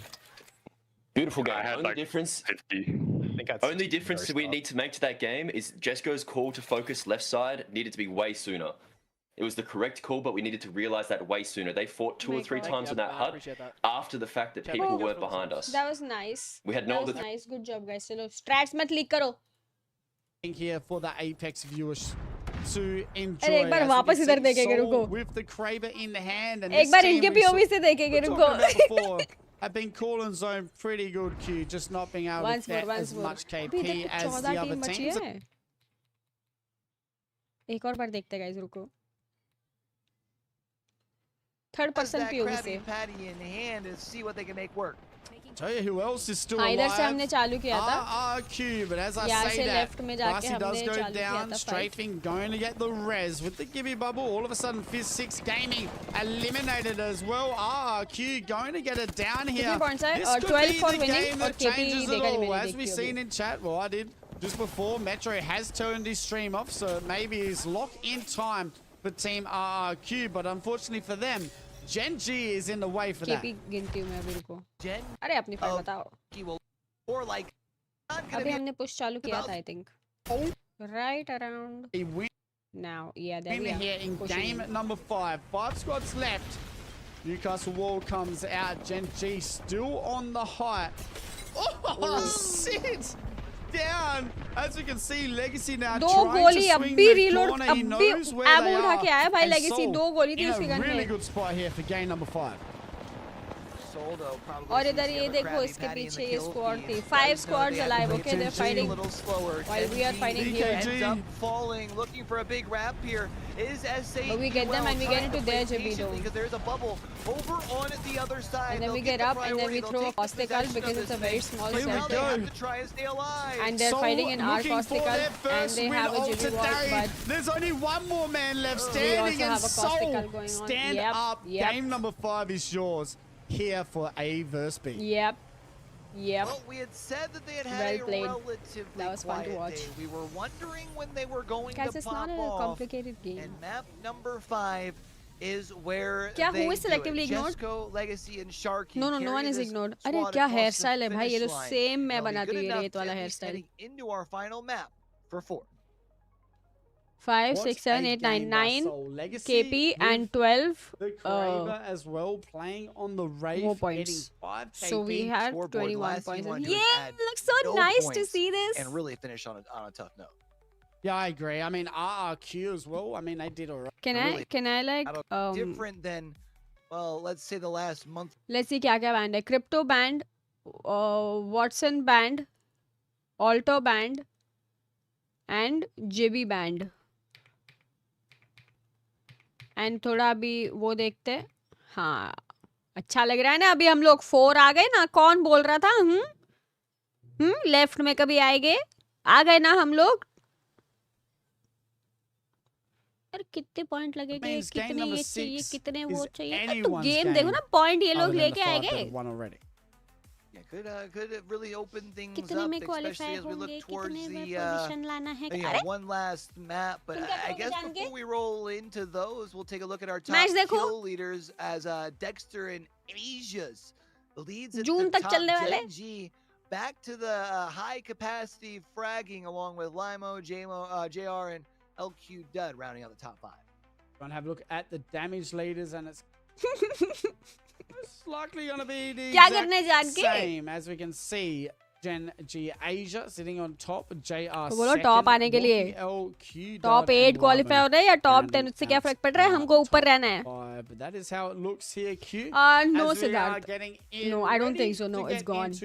Beautiful game. I had Only like difference. 50. I think that's Only difference that we need to make to that game is Jesco's call to focus left side needed to be way sooner. It was the correct call, but we needed to realize that way sooner. They fought 2 or 3 times in that hut after the fact that people weren't behind us. That was nice. We had no That was other. nice. Good job, guys. चलो strats मत leak करो. Here for the Apex viewers to enjoy. अरे एक बार As we वापस can इधर see, देखेंगे, Soul रुको. with the Kraber in the hand, and एक this बार team इनके we POV से देखेंगे, were रुको. talking about before have been calling zone pretty good, Q, just not being able Once to more, get once as more. much अभी KP देखो as the 14 other team बची teams. है. एक और बार देखते हैं, guys, रुको. Third person That POV Krabby से. Patty in hand and see what they can make work. Tell you who else is still हाँ, alive. इधर से हमने चालू किया था. RRQ, but as I यहाँ say से that, left में जाके Ricey does हमने go चालू किया down, था strafing, going to get the res with the Gibby bubble. All of a sudden, Fizz 6 Gaming eliminated as well. RRQ going to get it down here. कितने points है? This could 12 be for the winning game और that KP changes it देखा नहीं all. मैंने As we've देखी seen अभी. in chat, well, I did just before, Metro has turned his stream off, so maybe he's locked in time for Team RRQ, but unfortunately for them, Gen G is in the way for that. KP गिनती हूँ मैं अभी, रुको. Gen अरे अपनी file बताओ. He will or like not gonna अभी be हमने push चालू किया था, I think. Right around He win now. Yeah, there we here are. in Pushing game in. number 5. 5 squads left. Newcastle Wall comes out. Gen G still on the high. Oh, sit down. As we can see, Legacy now दो trying गोली to अब swing भी the reload, corner. He अब भी knows where ammo they उठा के आया are. भाई And Legacy, Soul दो गोली थी in उसके a गन really में. good spot here for game number 5. Soldo probably और sees इधर the ये other देखो Krabby इसके Patty in the पीछे ये kill squad feed. थी. Does 5 know squads they have to alive. play Okay, they're Gen G fighting. a little slower. While we are Gen G fighting here. ends up falling, looking for a big wrap here. Is S8UL But we get them and we get trying into to their play Jimmy patiently dome. because there's a bubble over on the other side. And then They'll we get get the up and then we priority. They'll throw take the obstacle possession because of it's a this very thing. small But now set. they have to try and stay alive. And they're Soul fighting in our looking for costical their and first they win have a of Jimmy wall, today. but There's only one more man left we standing, also and have a Soul, costical going on. stand Yep, up. yep. Game number 5 is yours here for A versus B. Yep. Yep. Well, we had said that they had Well a played. relatively That was fun to quiet watch. day. We were wondering when they were going Guys, to it's pop not a off. complicated game. And map number 5 is where क्या they who is do selectively it. ignored? Jesco, Legacy, and Sharky No, no one carry is this ignored. squad अरे क्या across hair the style है भाई, ये तो finish line. same मैं They'll be बनाती good हूँ ये enough रेत to वाला at hair least style. heading into our final map for 4. 5, What 6, 7, a 8, 9, game by 9 Soul. Legacy KP with and 12 the Kraber as well, playing on the Wraith, more getting points. 5 KP. So we had Scoreboard 21 last points. team Yeah, wanted to add looks so no nice to points see this. and really finish on a tough note. Yeah, I agree. I mean, RRQ as well. I mean, they did alright. Can I like Different than, well, let's say the last month. let's see क्या क्या band है. Crypto band, Watson band, Alto band, and JB band. And थोड़ा अभी वो देखते हैं. हाँ अच्छा लग रहा है ना. अभी हम लोग 4 आ गए ना. कौन बोल रहा था लेफ्ट में कभी आएंगे. आ गए ना हम लोग. अरे कितने पॉइंट लगेंगे, कितने ये चाहिए, कितने वो चाहिए. तो गेम देखो ना, पॉइंट ये लोग लेके आएंगे. Yeah, could really open things कितने up, में क्वालिफाई especially as we होंगे, look towards कितने में the पोजीशन लाना है. you know, अरे one last map. But तुम क्या I करोगे guess जान के? before we roll into those, we'll take a look at our top match देखो. kill leaders as Dexter and Asia's the leads at June the तक top. चलने वाले. Gen G back to the high capacity fragging along with Limo, JR, and LQ Dud rounding out the top 5. Going to have a look at the damage leaders, and it's most likely going to be the exact same as we can see. Gen G Asia sitting on top, JR तो बोलो top आने के लिए top 8 qualify हो रहा है या top 10 उससे क्या फर्क पड़ रहा है हमको ऊपर रहना है that is how it looks here, Q. No, Siddharth. No, I don't think so. No, it's gone.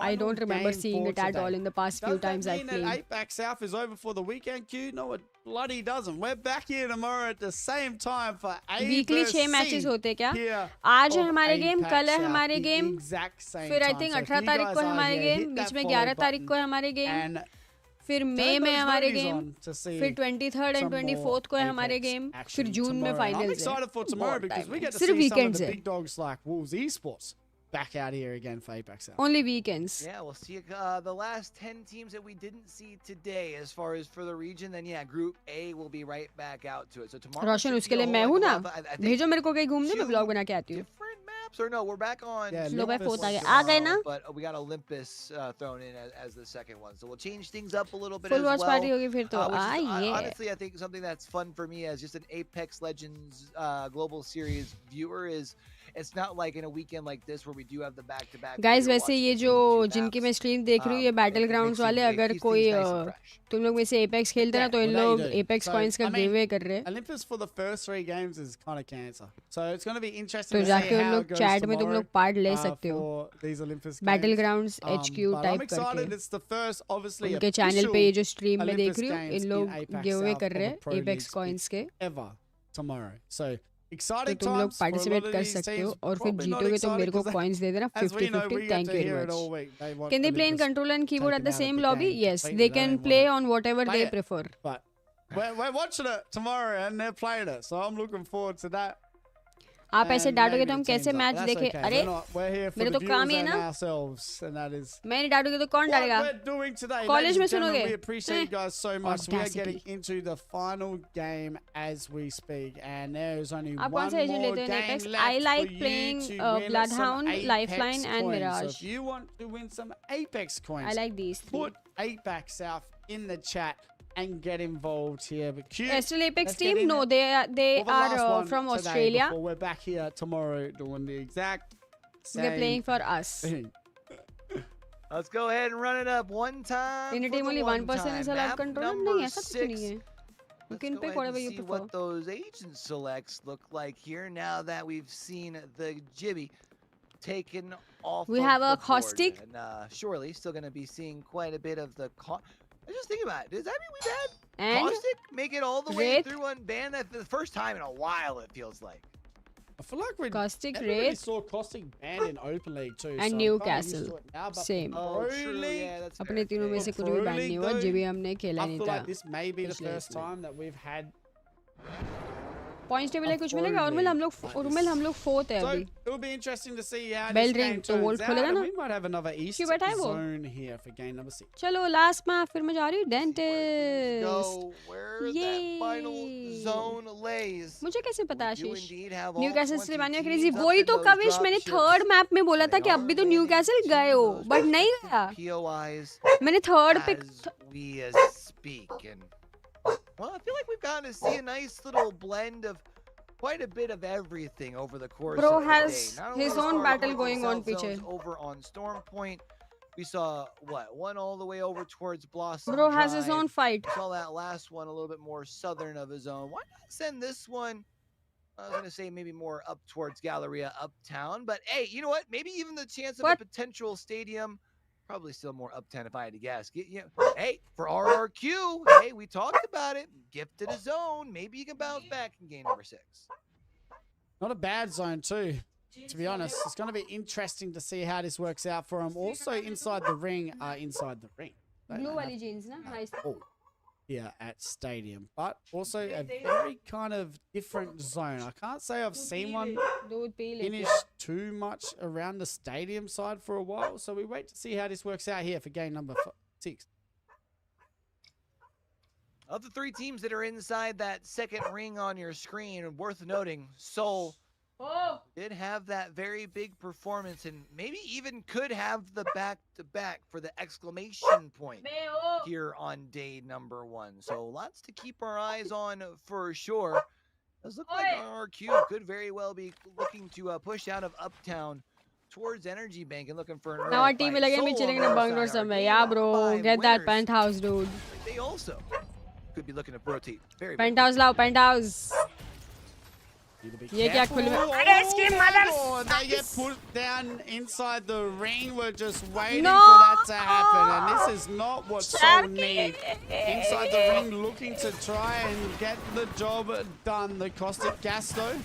I don't remember seeing it at all in the past few times I've played. APAC South is over for the weekend, Q. No, it bloody doesn't. We're back here tomorrow at the same time for A weekly 6 matches होते क्या आज है हमारे game कल है हमारे game फिर I think 18 तारीख को है हमारे गेम बीच में 11 तारीख को है हमारे गेम फिर मई में हमारे गेम फिर 23rd एंड 24th को है हमारे गेम फिर जून में फाइनल्स है सिर्फ वीकेंड्स है back out here again for Apex South. Only weekends. Yeah, we'll see the last 10 teams that we didn't see today as far as for the region. Then yeah, Group A will be right back out to it. So tomorrow. रोशन उसके लिए मैं हूँ ना भेजो मेरे को कहीं घूमने मैं ब्लॉग बना के आती हूँ. Different maps or no? We're back on. Slow by 4th आ गए ना? But we got Olympus thrown in as the second one. So we'll change things up a little bit Full as watch well. party होगी फिर तो. Honestly, I think something that's fun for me as just an Apex Legends Global Series viewer is. It's not like in a weekend like this where we do have the back-to-back. Guys, वैसे ये जो जिनकी मैं stream देख रही हूँ ये battle grounds वाले अगर कोई तुम लोग में से एपेक्स खेलते ना तो इन लोग एपेक्स कॉइंस का गिव अवे कर रहे हैं. Olympus for the first 3 games is kind of cancer. So it's going to be interesting to see जाके उन how लोग it goes चैट में तुम लोग पार्ट ले सकते हो. These Olympus battle grounds HQ type करके. It's the first obviously उनके चैनल पे ये जो स्ट्रीम में देख रही हूँ इन लोग गिव अवे कर रहे हैं एपेक्स कॉइंस के. Ever tomorrow. So तो तुम लोग पार्टिसिपेट कर सकते हो और फिर जीतोगे तो मेरे को कॉइंस दे देना 50-50. Thank you very much. Can they play in controller and keyboard at the same lobby? Yes, they can play on whatever they prefer. But we're watching it tomorrow and they're playing it, so I'm looking forward to that. आप ऐसे डांटोगे तो हम कैसे match देखें? अरे मेरे तो काम ही है ना. मैं नहीं डांटूंगी तो कौन डालेगा? कॉलेज में सुनोगे? We appreciate you guys so much. We are getting into the final game as we speak, and there is only one more game left. I like playing Bloodhound, Lifeline, and Mirage. So if you want to win some Apex coins, I like these. Put Apex South in the chat and get involved here. But Still Apex team? No, they are from Australia. We're back here tomorrow doing the exact same. They're playing for us. Let's go ahead and run it up one time. In a team only one person is allowed controller? नहीं ऐसा कुछ नहीं है. You can pick whatever you see prefer. what those agent selects look like here now that we've seen the Jibby taken off. We have a caustic. And surely still going to be seeing quite a bit of the. Just think about it. Does that mean we've had caustic make it all the way through unbanned? That's the first time in a while. It feels like. I feel like we caustic really saw caustic banned in Open League too. And so Newcastle. Same. Oh, true. Yeah, that's अपने तीनों में से कुछ भी ban नहीं हुआ. JB हमने खेला नहीं था. I feel like this may be the first time that we've had. Points table है कुछ मिलेगा और हम लोग 4th है अभी. It will be interesting to see how Bell ring तो वोल्ट खोलेगा ना. We might have another East zone here for game number 6. चलो लास्ट में फिर मैं जा रही हूँ dentist. Go where that final zone lays. मुझे कैसे पता आशीष? न्यूकैसल से मैंने क्रेजी वही तो कविश मैंने 3rd मैप में बोला था कि अभी तो न्यूकैसल गए हो बट नहीं गया. मैंने 3rd pick. We speak and. Well, I feel like we've gotten to see a nice little blend of quite a bit of everything over the course Bro of the has day. his own battle going on piche. Over on Storm Point. We saw, one all the way over towards Blossom Bro has Drive. his own fight. Saw that last one a little bit more southern of his own. Why not send this one, I was going to say maybe more up towards Galleria Uptown. But hey, you know what? Maybe even the chance of a potential stadium. Probably still more uptown if I had to guess. Hey, for RRQ, hey, we talked about it. Gifted a zone. Maybe you can bounce back in game number 6. Not a bad zone too, to be honest. It's going to be interesting to see how this works out for him. Also inside the ring. Blue wali jeans na? Nice. Here at Stadium, but also a very kind of different zone. I can't say I've seen one finish too much around the Stadium side for a while, so we wait to see how this works out here for game number 6. Of the 3 teams that are inside that second ring on your screen, worth noting, S8UL Did have that very big performance and maybe even could have the back-to-back for the exclamation point here on day number 1. So lots to keep our eyes on for sure. Does look like RRQ could very well be looking to push out of Uptown towards Energy Bank and looking for an Now our early team fight. will again be Soul chilling on in a the other bunk or side, our somewhere. game Yeah, of bro. 5 Get that winners. penthouse, dude. They also could be looking to rotate very Penthouse lao, penthouse. ये क्या खुल में? अरे इसकी mother. They get put down inside the ring. We're just waiting No. for that to happen, and this is not what Soul need. Inside the ring, looking to try and get the job done. The caustic gas though,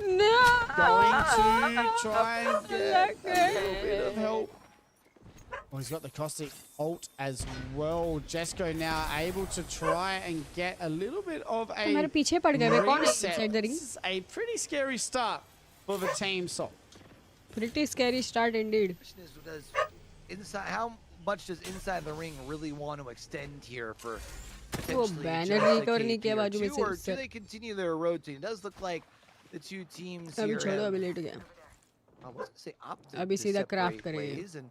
No. going to try and get a little bit of help. Oh, he's got the caustic ult as well. Jesco now able to try and get a little bit of a हमारे पीछे पड़ गए वे कौन है reset. inside the ring? This is a pretty scary start for the team, Soul. Pretty scary start indeed. Question is, how much does inside the ring really want to extend here for potentially banner just a recover नहीं KP किया or बाजू में two, से or इससे। do they continue their rotation? It does look like the two teams अभी here छोड़ो have, अभी late गया. I was gonna say opted अभी to सीधा separate craft करेंगे. ways, and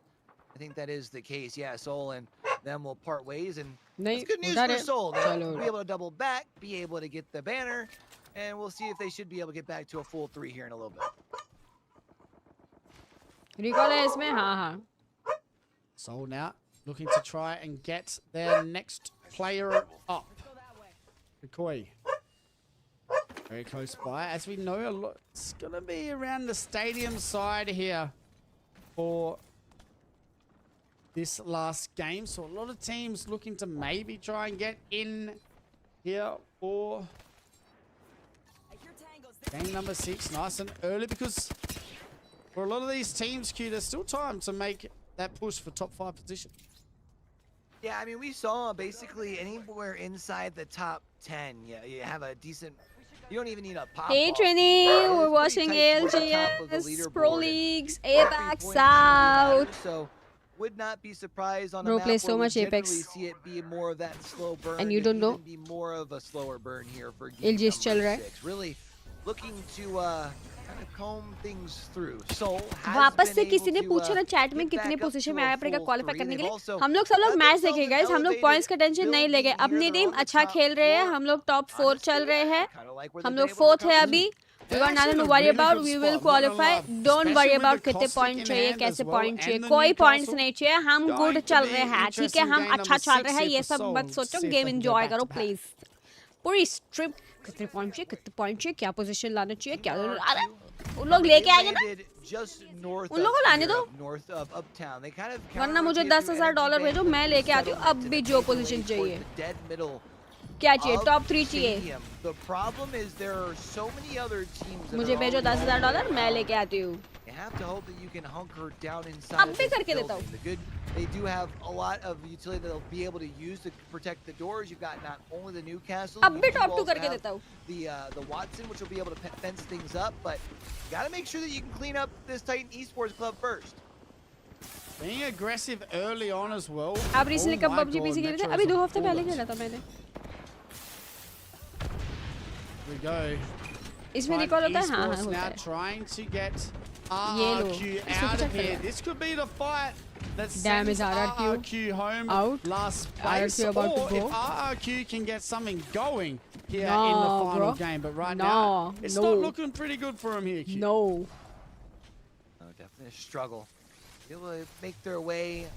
I think that is the case. Yeah, Soul and them will part ways, and नहीं it's good news उधर for है. Soul. They'll चलो. be able to double back, be able to get the banner, and we'll see if they should be able to get back to a full 3 here in a little bit. Recall है इसमें हाँ हाँ. Soul now looking to try and get their next player up. Koi. Very close by. As we know, it's going to be around the stadium side here for this last game. So a lot of teams looking to maybe try and get in here for game number 6. Nice and early, because for a lot of these teams, Q, there's still time to make that push for top 5 position. Yeah, I mean, we saw basically anywhere inside the top 10. Yeah, you have a decent. You don't even need a pop. Hey Trini, we're watching ALGS, Pro Leagues, Apex South. So would not be surprised on a Bro map plays so where we much Apex. generally see it be more of that slow burn. And you and don't know? even be more of a slower burn here for game ALGS चल रहा है. 6. Really looking to kind of comb things through. Soul has वापस से been किसी ने able to, पूछा ना chat में get कितने back up पोजीशन to में a आया पड़ेगा full क्वालिफाई 3. करने के They've लिए. also हम लोग सब लोग got मैच themselves देखेंगे an गाइस. हम लोग elevated पॉइंट्स का टेंशन नहीं लेंगे. building अपनी here. Team They're on the अच्छा top खेल रहे हैं. 4. हम लोग टॉप 4 चल रहे हैं. Kinda like where हम they've लोग been able to 4th है come अभी. We They're got nothing actually to in a worry really about. good We spot, will I'm not gonna qualify. lie. Don't worry Especially with about the कितने Caustic point in चाहिए, hand कैसे as well, point चाहिए. and the कोई points Newcastle नहीं चाहिए. हम going good to चल be रहे हैं. ठीक है, interesting हम game अच्छा number चल 6 रहे हैं. here ये for सब Soul. मत सोचो. See if game they can go enjoy back करो to back. प्लीज. पूरी स्ट्रिप कितने पॉइंट चाहिए, कितने पॉइंट चाहिए, क्या पोजीशन लाना चाहिए, क्या. अरे उन लोग लेके आएंगे ना. उन लोगों को लाने दो. वरना मुझे $10,000 भेजो, मैं लेके आती हूँ अब भी जो पोजीशन चाहिए. क्या चाहिए, टॉप 3 चाहिए. मुझे भेजो $10,000, मैं लेके आती हूँ. अब भी करके देता हूँ. They do have a lot of utility that they'll be able to use to protect the doors. You've got not only the Newcastle, अब भी you do top 2 also करके have देता हूँ. the Watson, which will be able to fence things up, but you got to make sure that you can clean up this Titan Esports Club first. Being aggressive early on as well. आप recently कब my PUBG God, PC खेले थे? Metro अभी is 2 a हफ्ते पहले bullet. खेला था मैंने. We go. इसमें रिकॉल होता है. हाँ हाँ Esports होता now है. trying to get ये लो. RRQ इसको out check of कर here. ले. This could be the fight that Damn sends is RRQ RRQ home out. last place. RRQ about to Or go. if RRQ can get something going here in the No, final bro. game. But right No, now, it's no. not looking pretty good for him here, Q. No. Oh, definitely a struggle. Be able to make their way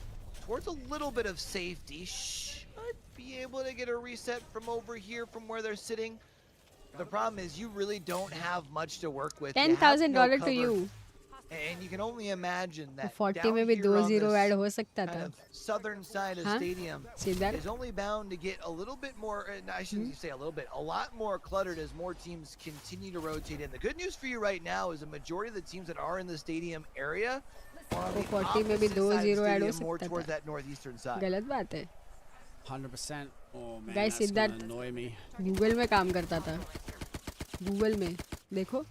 towards a little bit of safety. Should be able to get a reset from over here from where they're sitting. The problem is you really don't have much to work with. You have $10,000 no to cover, you. And you can only imagine that 40 down में भी here 2 on 0 this add हो सकता kind था. of southern side of Huh? stadium See that? is only bound to get a little bit more, I shouldn't say a little bit, a lot more cluttered as more teams continue to rotate in. The good news for you right now is the majority of the teams that are in the stadium area are on the 40 में भी opposite 2 side of the 0 add हो stadium, more सकता towards था. that northeastern side. गलत बात है. 100%. Oh man, Guys, that's Siddharth- gonna annoy me. Google में काम करता था. गूगल में देखो.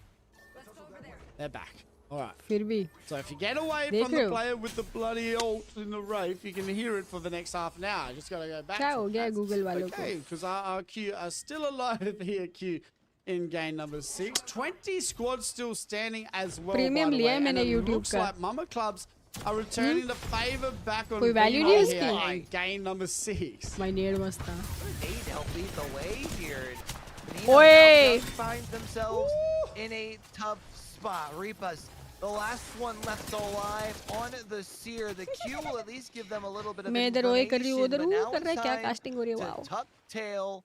They're back. All right. फिर भी. So if you get away देख from रहे the हो? player with the bloody ult in the Wraith, you can hear it for the next half an hour. Just gotta go back. क्या to हो गया that. Google वालों को? Okay, because RRQ are still alive here, Q. in game number 6. 20 squads still standing as well. Premium by the लिया way, है मैंने and it YouTube looks का. like Mama Clubs are returning the favor back on कोई value Vino नहीं है here उसकी? in game number 6. My nerd मस्त था. They help lead the way here. Oi! Find themselves in a tough spot. Reapas, the last one left alive on the seer. The Q will at least give them a little bit of मैं इधर ओए कर रही हूँ, information, उधर but हूँ now कर रहा है, it's क्या time casting हो रही है, to wow. tuck tail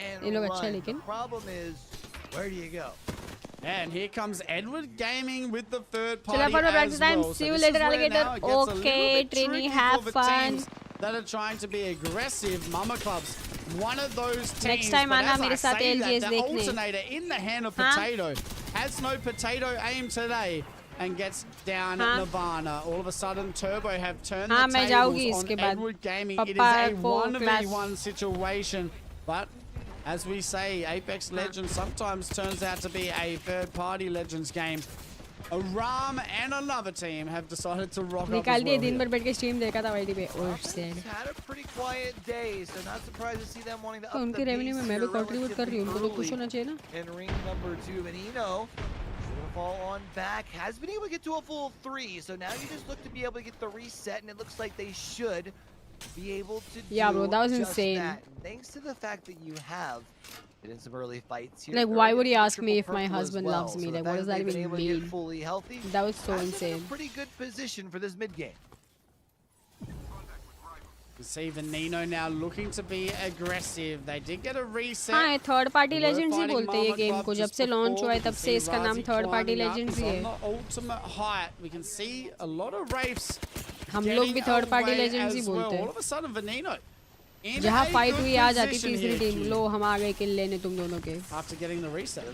and ये लोग अच्छा है run. लेकिन. The problem is, where do you go? And here comes Edward Gaming with the third Chalo, party for as practice time. well. See So you this later, is where alligator. now it gets a little Okay, bit Trini, tricky have for the fun. teams that are trying to be aggressive. Mama Clubs, one of those teams. Next time but आना as मेरे I साथ say that, LGS the देखने. alternator in the hand of हाँ? Potato has no potato aim today and gets down हाँ? Nirvana. All of a sudden, Turbo have turned हाँ, the मैं जाऊँगी tables इसके on बाद. Edward Gaming. It is पापा a को class. 1v1 situation, but as we say, Apex Legends sometimes turns out to be a third-party Legends game. Aram and another team have decided to rock up as निकाल दिए well दिन here. भर बैठ के stream देखा था YT पे. Oh sad. Had a pretty quiet day, so not surprised to see them wanting to तो up उनके the रेवेन्यू में pace मैं भी here कंट्रीब्यूट कर रही हूँ. उनको तो खुश relatively होना चाहिए ना. in ring number 2. Benino will fall on back. Has been able to get to a full 3, so now you just look to be able to get the reset, and it looks like they should be able to Yeah, do bro, that was just insane. that. Thanks to the fact that you have been in some early fights here. Like, They're why in would he for ask me if triple my purple as husband well. loves me? So the Like, fact what does that that they've been even able to get mean? fully healthy That was so has them in insane. a pretty good position for this mid game. You see Veneno now looking to be aggressive. They did get a reset. हाँ, third party Were legends he fighting बोलते हैं ये Mama game Club को. जब just से launch before. हुआ है We तब can से see इसका नाम Razi third party climbing up. Legends He's he on है. the ultimate height. We can see a lot of Wraiths हम लोग भी getting third party away legends ही as well. बोलते All हैं. of a sudden, Veneno in जहाँ a fight good हुई आ जाती position तीसरी here, टीम. Q, लो हम आ गए किल लेने तुम दोनों के. after getting the reset.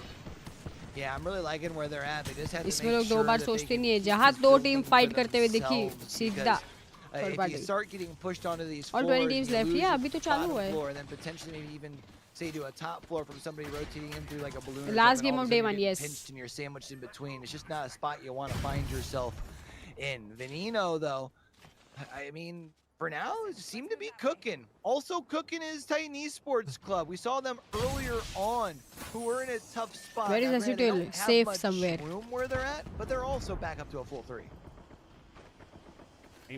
Yeah, I'm really liking where they're at. They just have to इसमें make लोग दो sure बार that they सोचते can नहीं है. keep जहाँ this दो building टीम for फाइट करते हुए दिखी themselves, सीधा because, third if you party. start getting pushed onto these All floors, 20 teams you left. lose Yeah, your अभी तो चालू bottom हुआ है. floor, and then potentially maybe even say to a top floor from somebody rotating in through like a balloon. or Last something, game all of a day sudden one, you're yes. Pinched and you're sandwiched in between. It's just not a spot you want to find yourself in. Veneno, though, I mean, for now, seem to be cooking. Also cooking is Titan Esports Club. We saw them earlier on, who were in a tough spot. Where is Now, granted, they S8UL? don't have Safe much somewhere. room where they're at, but they're also back up to a full 3.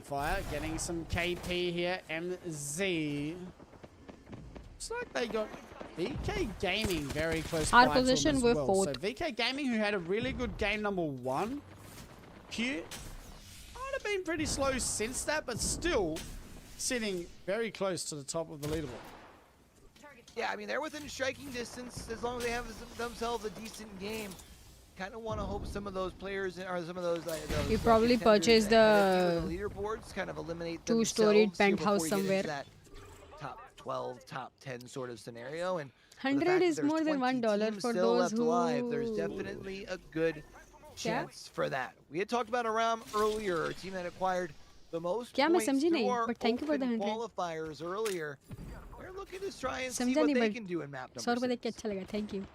Fire getting some KP here. MZ. Looks like they got VK Gaming very close Our by to them position, as we're well. fourth. So VK Gaming, who had a really good game number 1. Q might have been pretty slow since that, but still sitting very close to the top of the leaderboard. Yeah, I mean, they're within striking distance as long as they have themselves a decent game. Kind of want to hope some of those players or some of those. You probably purchased the leaderboards, kind of eliminate two-storied themselves here penthouse before you get into somewhere. that top 12, top 10 sort of scenario. And 100 is more than $1 for those who. alive, there's definitely a good chance for that. We had talked about Aram earlier, a team that acquired the most क्या मैं points समझी through नहीं, our but thank you for the open 100. qualifiers earlier. We're looking to try and see समझा what नहीं, they but can do in map 100 number रुपए देख के 6. अच्छा लगा. Thank you.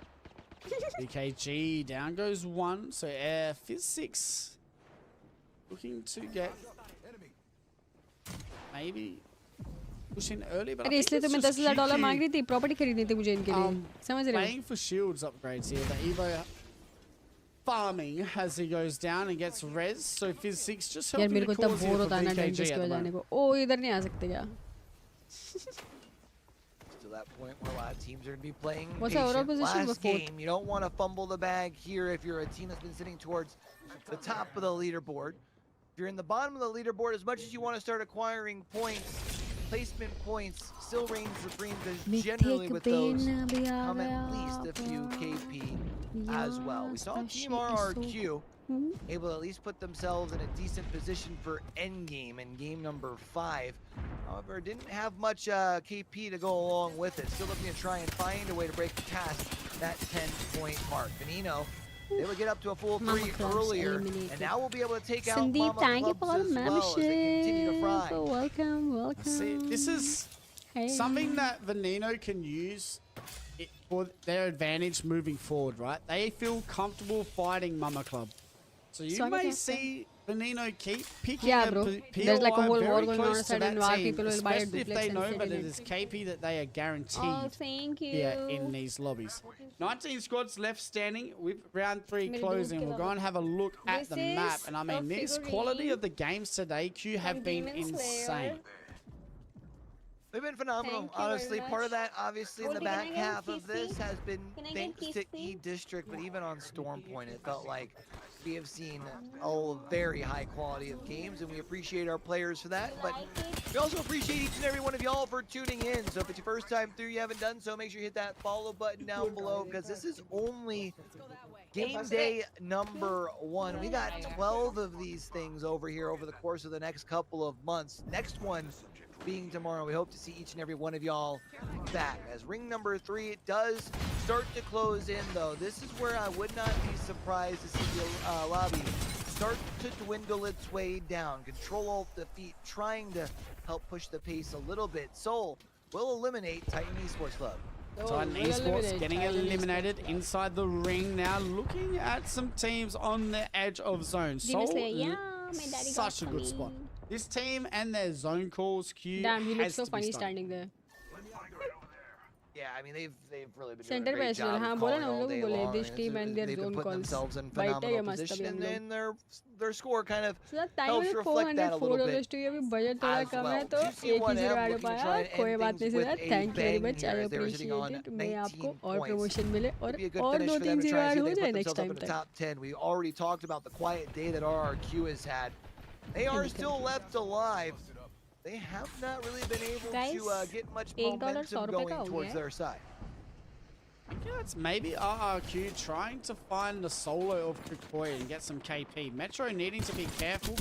BKG down goes 1. So Fizz 6 looking to get maybe push in early, but I अरे think इसलिए तो it's मैं just $10,000 QQ, मांग रही थी. प्रॉपर्टी खरीदनी थी मुझे इनके लिए. समझ रहे हो? playing for shields upgrades here. The Evo farming as he goes down and gets res. So Fizz 6 just यार helping मेरे the को इतना cause बोर here for होता है ना डेंटिस्ट BKG के at the जाने moment. को. ओ इधर नहीं आ सकते क्या? To that point where a lot of teams are going to be playing What's our overall patient. position? Last We're fourth. game, you don't want to fumble the bag here if you're a team that's been sitting towards the top of the leaderboard. If you're in the bottom of the leaderboard, as much as you want to start acquiring points, placement points still reigns supreme because generally with those come at least a few KP as well. We saw Team RRQ able to at least put themselves in a decent position for endgame in game number 5. However, didn't have much KP to go along with it. Still looking to try and find a way to break past that 10-point mark. Veneno, they would get up to a full 3 earlier, and now we'll be able to take out Sandeep, Mama thank you Clubs for as the well as they continue to fry. membership. Welcome, welcome. See, this is Hey. something that Veneno can use for their advantage moving forward, right? They feel comfortable fighting Mama Club. So you Swagger may Tester. see Benino keep picking Yeah, a bro. POI There's like a whole very war going on close to outside that and why team, people will buy a especially if duplex they and know sit that in it it. is KP that they are guaranteed Oh, thank you. here in these lobbies. 19 squads left standing with round 3 Mere closing. dude We'll ke go and have a look at This the map. is And I a mean, this quality figurine of the games today, Q, have from been Demon Slayer. insane. They've been phenomenal, Thank you very honestly. Part of much. that, obviously, in the Goldie, can I back get half of PC? this has been Can I get thanks to PC? E District, but even on Storm Point, it felt like we have seen a very high quality of games, and we appreciate our players for that. But we also appreciate each and every one of y'all for tuning in. So if it's your first time through, you haven't done so, make sure you hit that follow button down below, because this is only game day number 1. We got 12 of these things over here over the course of the next couple of months. Next one being tomorrow. We hope to see each and every one of y'all back. As ring number 3, it does start to close in, though. This is where I would not be surprised to see the lobby start to dwindle its way down. Control-Alt-Defeat trying to help push the pace a little bit. Soul will eliminate Titan Esports Club. Titan Esports getting eliminated inside the ring now, looking at some teams on the edge of zone. Demon Soul, Slayer, yeah, my daddy got such a good me. spot. This team and their zone calls, Q, Damn, he looks has so to be funny stunning. standing there. Yeah, I mean, they've really been doing Center a great पे job हाँ of बोला calling ना all उन day लोगों बोले long. this team and their They've been zone putting calls. themselves in White है phenomenal ये मस्त अभी position, हम लोग. and their score kind of So that time helps में reflect that a little $404 bit to अभी budget थोड़ा as कम well. है तो एक ही 2C1M zero ऐड हो looking to पाया try and कोई end बात नहीं things सीधा with a thank you very bang much here I as they were sitting appreciate on it मैं आपको 19 और points. promotion मिले Could be a good और finish for 2-3 them to zero try and add see हो if they जाए put next themselves up time in the तक. top 10. We already talked about the quiet day that RRQ has had. They are still left alive. They have not really been able Guys, to get much $1 momentum 100 going का हो towards गया. their side. I think it's maybe RRQ trying to find the solo of Kukoi and get some KP. Metro needing to be careful.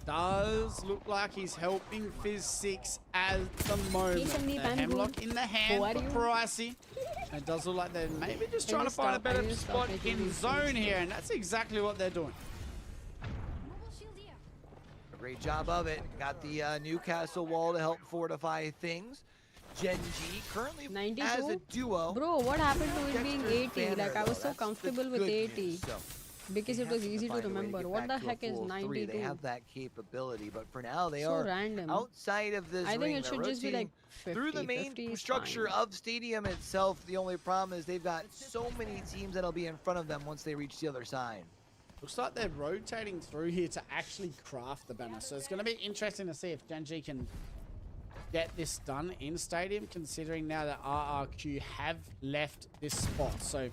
Does look like he's helping Fizz 6 at the moment. Somebody The ban hemlock good. in the Who hand are for you? Pricey. And it does look like they're maybe just Can trying you to find a stop? Can better you stop spot making in these zone things? here, and that's exactly what they're doing. A great job of it. Got the Newcastle wall to help fortify things. Gen G currently as a 92? duo. Bro, what happened to it being Dexter's 80? banner, Like I was though, so that's the comfortable with good 80 news. So because they it was have to easy to find a way remember. get What the back to a heck is full 3. 92? They have that capability, but for now they So are random. outside of this I think ring. it They're should just be like rotating 50. through the main 50 is structure fine. of Stadium itself. The only problem is they've got so many teams that'll be in front of them once they reach the other side. Looks like they're rotating through here to actually craft the banner. So it's going to be interesting to see if Gen G can get this done in Stadium, considering now that RRQ have left this spot. So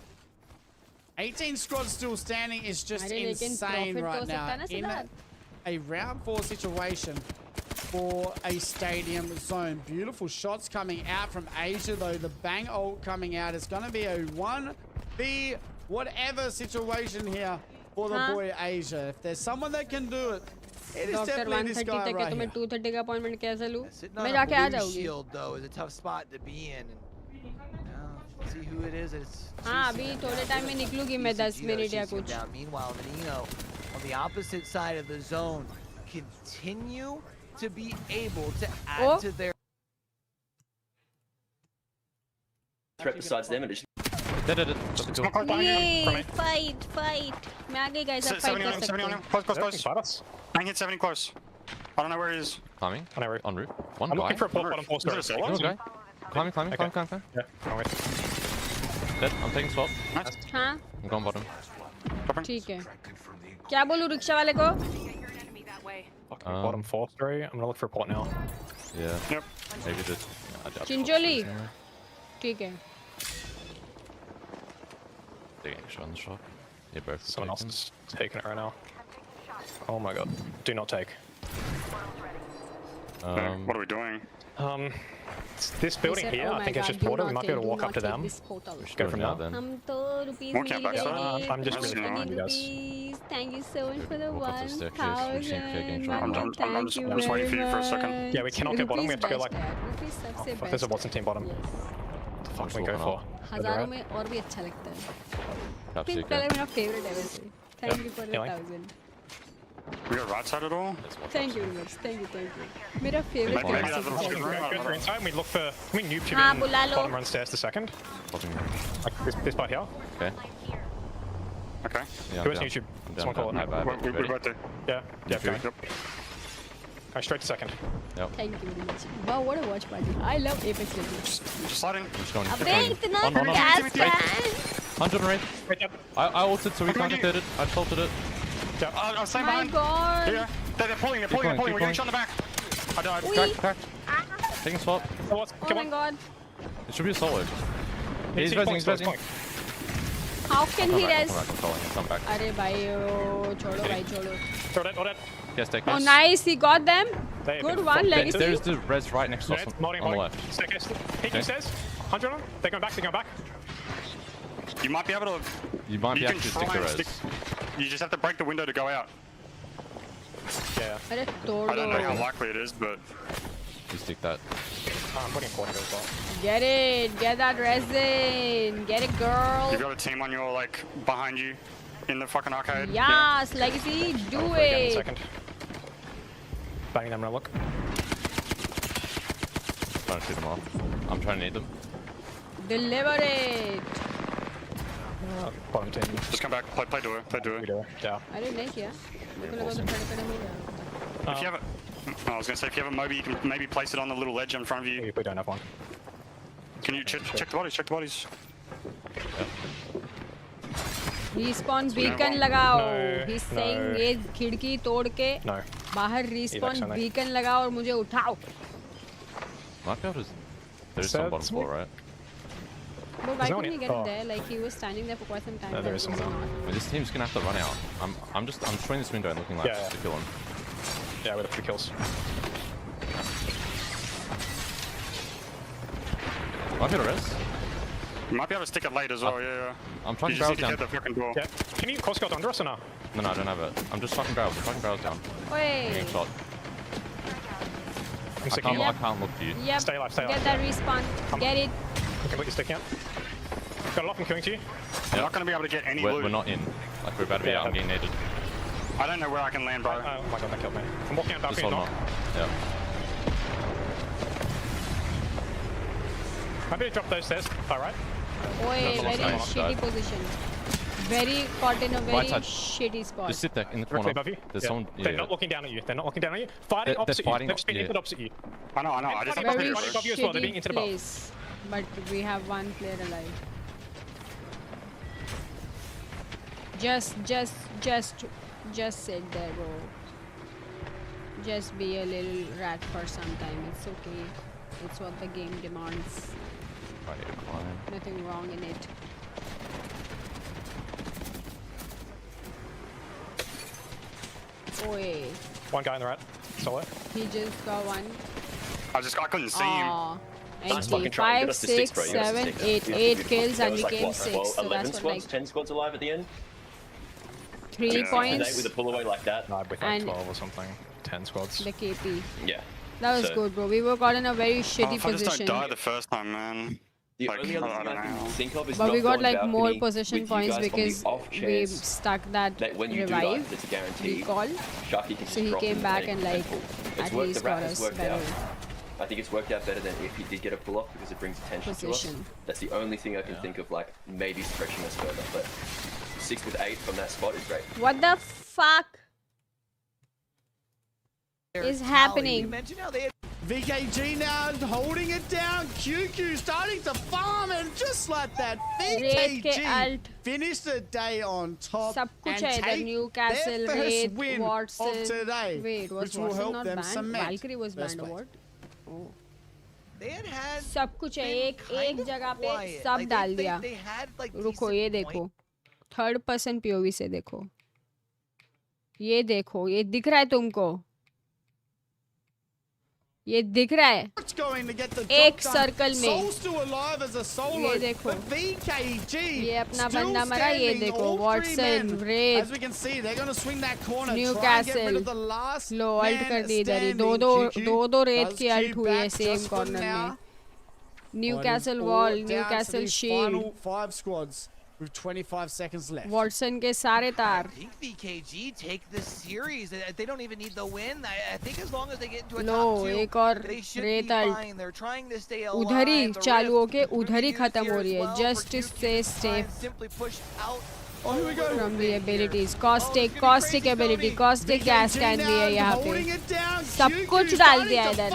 18 squads still standing is just अरे लेकिन insane profit right तो हो now. सकता है ना In Siddharth? a round 4 situation for a Stadium zone. Beautiful shots coming out from Asia, though. The bang ult coming out. It's going to be a 1v whatever situation here for the boy Asia. If there's someone that can do it, it is Dr. definitely this 130 guy तक है right तो मैं here. 230 का appointment कैसे लूं? Sitting मैं on जाके a uh blue जाऊंगी. shield, though, is a tough spot to be in. And see who it is. It's हाँ अभी थोड़े टाइम में निकलूंगी मैं 10 मिनट या कुछ. down. Meanwhile, Menino on the opposite side of the zone continue to be able to add to their Threat besides them and just Yay! Fight! मैं आ गई guys, आप fight 70 कर on him, सकते 70 on हो. him. Close. I can hit 70 close. I don't know where he is. Climbing. I know where On roof. One I'm guy. looking for a port bottom four Is there a story. solo? One guy. Climbing. Okay. Yeah, no, wait. Dead. I'm taking swap. Nice. हाँ I'm going bottom. ठीक है. क्या बोलूं rickshaw वाले को? Fucking bottom four story. I'm gonna look for a port now. Yeah. Yep. Maybe the. Chincholi. ठीक है. Taking a shot on the shop. Yeah, both. Someone else is taking it right now. Oh my god. Do not take. What are we doing? This building He said, here, "Oh I my think it's God, just do portal. We not might be able to take- walk do up to not them. take this portal. Go from now there. then. हम तो rupees More mill camp back there. गए. I'm just really 20 annoying you guys. rupees. Thank you so much for the Walk up the staircase, we should check again, 1,000. try and Mama, jump. I'm thank you just waiting for you for a second. very Yeah, we cannot get bottom, we have to go Rupees like- best है. Rupees सबसे Oh, there's a best Watson team bottom. है. Yes. What the fuck can we go Walking for? up. हजारों में और भी अच्छा लगता है. Perhaps Pink you color can. मेरा favorite है वैसे. Thank you for the Healing. 1,000. We got right side at all? Thank you very much. Thank you. मेरा favorite Maybe color that's है. the go inside. We look for. Can we noob you हाँ, in बुला लो. bottom run stairs the second? Bottom. Like this part here. Okay. Okay. Yeah, Who is YouTube? I'm Someone down. call it. I have it. We're Ready? both there. Yeah. Yeah. Sure. Going. Going straight to second. Yep. Thank you very much. Wow, what a watch party. I love Apex Legends. Just sliding. I'm just going. अबे इतना On, gas Wait. क्या है? 100 rate. Wait, yep. I ulted, so we Come on, can't get it. I tilted it. Yeah, I'm staying My behind. God. Yeah, they're pulling. Keep going, We're keep getting going. shot in the back. I died. Ui. Cracked. Taking swap. Oh Oh my God. It should be a solo. He's Point, resing, he's point, resing. point. How can he res? I'm calling. Come back. अरे भाई छोड़ो भाई छोड़ो. Throw that, throw that. Yes, take Oh this. nice, he got them. There you Good go. one, Fuck, Legacy. There's the res right next to us Red, on modding, the modding. left. Staircase. Peeking Okay. stairs. 100 on them. They're going back, they're going back. You might be able to. You might be You able can to stick try the and res. stick. You just have to break the window to go out. Yeah. अरे तोड़ I don't know how दो. likely it is, but You stick that. I'm putting a corner as well. Get it. Get that resin. Get it, girl. you've got a team on your like behind you in the fucking arcade. Yes, Legacy, do I'll put it again in a it. second. Banging them, look. Trying to shoot them off. I'm trying to need them. Deliver it. Bottom team. Just come back. Play duo. Play duo. We do. Yeah. अरे नहीं किया. मेरे को लगा तो खड़े हो गया. If you have a, I was gonna say if you have a Moby, you can maybe place it on the little ledge in front of you. We don't have one. Can you check the bodies? Check the bodies. Respawn beacon लगाओ. No, He's no. saying ये खिड़की तोड़ के No. बाहर respawn Election, beacon लगाओ और मुझे उठाओ. Might be able to. There's some bottom floor, right? But why no one couldn't he here? get Oh. it there? Like he was standing there for quite some time. No, there Why is was he someone. not? Well, this team's gonna have to run out. I'm destroying this window and looking like Yeah. to kill him. Yeah, with a few kills. Might be able to res. You might be able to stick it late as well. Yeah. I'm You fucking just barrels need to down. get the fucking door. Yeah. Can you course guard under us or no? No, I don't have it. I'm just fucking barrels. I'm fucking barrels down. I'm Oi. getting shot. I'm I sticking can't, out. I can't look to you. Yep. Stay alive, stay alive. Get that respawn. Get it. Completely sticking out. Got a lock and killing to you. You're not gonna be able to get any loot. We're not in. Like we're about to be Yeah. out. I'm getting needed. I don't know where I can land, bro. Oh my god, that killed me. I'm walking out Just balcony hold not. on. Yeah. Maybe to drop those stairs. Alright. Oi, That's very not nice. shitty position. Very caught in a very Right side. shitty spot. Just sit there in the Directly corner. above you. There's Yeah. someone. They're Yeah. not looking down at you. They're not looking down at you. Fighting They're opposite fighting you. They've op- been yeah. input opposite you. I know. I just Fighting Very above you as well. They're being shitty into the box. place. But we have one player alive. Just sit there, bro. Just be a little rat for some time. It's okay. It's what the game demands. I need to climb. Nothing wrong in it. Oi, One guy in the rat. Solo. he just got one. I couldn't see him. Aw. Nice NT, fucking try. You got 5, us to six, 6, bro. You got us to 7, six. 8, Beautiful, 8 beautiful. kills There and was we like, came what, 6. 12, So 11 that's what, squads, like 10 squads alive at the end? 3 Yeah. With points. a pull away like that? No, with like And- 12 or something. 10 squads. The KP. Yeah. That was So- good, bro. We were caught in a very Oh, shitty if I just position. don't die the first time, man. The Like, only other I thing don't I can know. think of is But not we got going like more balcony position with you points guys on the because off we chance stuck that that when you do die, revive it's a guarantee. recall. Sharky can just So he drop came in back and like pull. at worked- least the rat got has us worked better out. I think it's worked out better than if he did get a pull off because it brings attention to us. position. That's the only thing I can think of, like maybe stretching us further. But 6 with 8 from that spot is great. What the fuck is You happening? mentioned how they had VKG now holding it down. QQ starting to farm, and just like that, Raid के VKG alt. finished the day on top सब कुछ and है इधर. take Newcastle, their first Raid, win Watson. of today, Wait, was which will Watson help not them banned? cement Valkyrie was first banned or place. what? Oh. they had सब कुछ है been एक kind of जगह पे quiet. सब Like, डाल they दिया. had like रुको decent ये points. देखो 3rd person POV से देखो. ये देखो, ये दिख रहा है तुमको? ये दिख रहा है? What's going to get the एक job done? सर्कल में. Soul still alive as a solo, ये देखो. but VKG ये अपना still बंदा मरा. ये standing, देखो all three Watson, men. Raid. As we can see, they're going to swing that corner, try and get Newcastle. rid of the last लो ult man कर दी इधर ही. standing. QQ दो रेड does की अल्ट queue हुई है back same just for corner now. में. Newcastle But wall, it's all down to Newcastle these shield. final 5 squads with 25 seconds left. Watson के सारे I तार. think VKG take this series. They don't even need the win. I think as long as they get into a low top 2, एक और they should रेत be ult. fine. They're trying to stay alive. उधर ही The चालू rift होके could be उधर ही used खत्म here हो as रही है. well Just for to stay QQ to try and safe. simply push out Oh, here we go. From the abilities, caustic ability, caustic gas can भी है यहाँ पे. सब कुछ डाल दिया है इधर.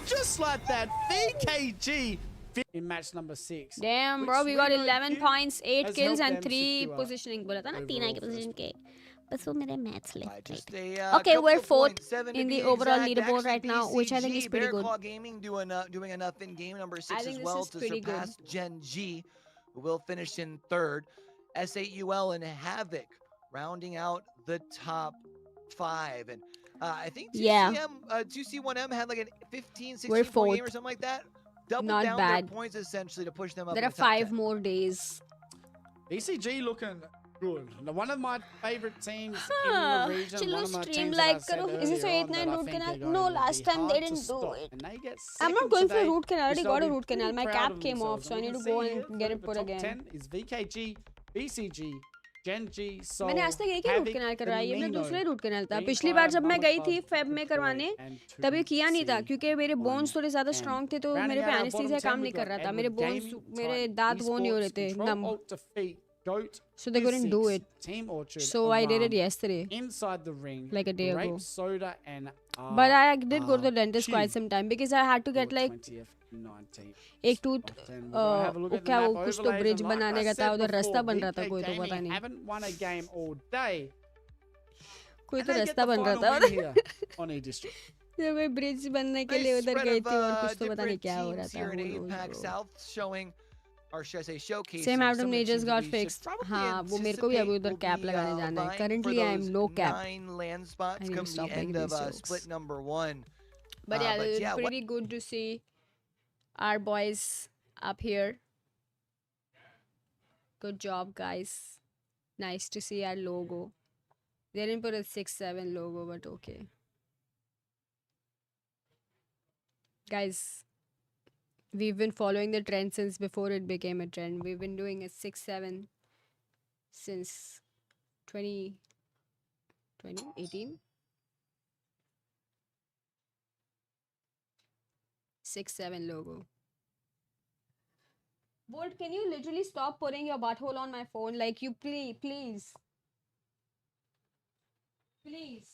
Just like that, VKG in match number 6. Damn, bro, we got 11 points, 8 kills and 3 positioning. बोला था ना 3 आई के position के. बस वो मेरे maths left. Okay, we're 4th in the overall leaderboard right now, which I think is pretty good. Gaming doing enough in game number 6 as this well is to pretty surpass Gen G, who will finish in 3rd. S8UL and Havoc rounding out the top 5. And I think 2C1M had like a 15, 16 point game or something like that. Double Not down bad. their points essentially to push them up. There are in the top 5 10. more days. BCG looking good. One of my favorite teams in the region. Chillo, One of my stream teams like that I said karo. earlier Is this a on 8-9 that I root think canal? are going No, to last be time they hard to didn't do stop. it. And they get I'm not second going for today, root canal. I already which got a they'll be root canal. pretty My proud cap of came off, themselves. so I And need you to can go see here and get it the put top again. 10 is VKG, BCG, Gen G, Soul, मैंने आज तक एक ही root Havoc, canal करवाया. ये मेरा Domino, दूसरा root canal था. Green पिछली Fire, बार जब मैं Mama गई Club, थी फेब में Detroit, करवाने and तब ये किया नहीं था 2C1. क्योंकि मेरे बोन्स थोड़े ज्यादा स्ट्रांग थे तो मेरे पे एनेस्थीसिया काम नहीं कर रहा था. मेरे बोन्स मेरे दांत वो नहीं हो रहे थे numb. So they couldn't do it. So I did it yesterday. Inside the ring, like a day ago. Soda and But I did go to the dentist quite some time because I had to get like 20th, 19th. एक tooth क्या वो कुछ तो bridge बनाने का था उधर रास्ता बन रहा था कोई तो पता नहीं Haven't won a game all day. कोई And तो they get रास्ता the बन रहा final था win here on E-District. जब मैं ब्रिज बनने के Nice लिए उधर spread गई of, थी और कुछ तो पता नहीं different क्या हो रहा teams था. here in Who knows, APAC bro. South showing, or should I say showcasing Same some Adam of the Majors teams got we should fixed. probably हाँ वो मेरे को भी अभी उधर anticipate कैप will be, लगाने जाना है. vying for Currently I am those low cap. 9 land spots I need to come stop the making end of these jokes. split number 1. But yeah, it's what pretty good to see our boys up here. Good job, guys. Nice to see our logo. They didn't put a 6-7 logo, but okay. Guys, we've been following the trend since before it became a trend. We've been doing a 6-7 since 2018. 6-7 logo. Bolt, can you literally stop putting your butthole on my phone? Like you please. Please.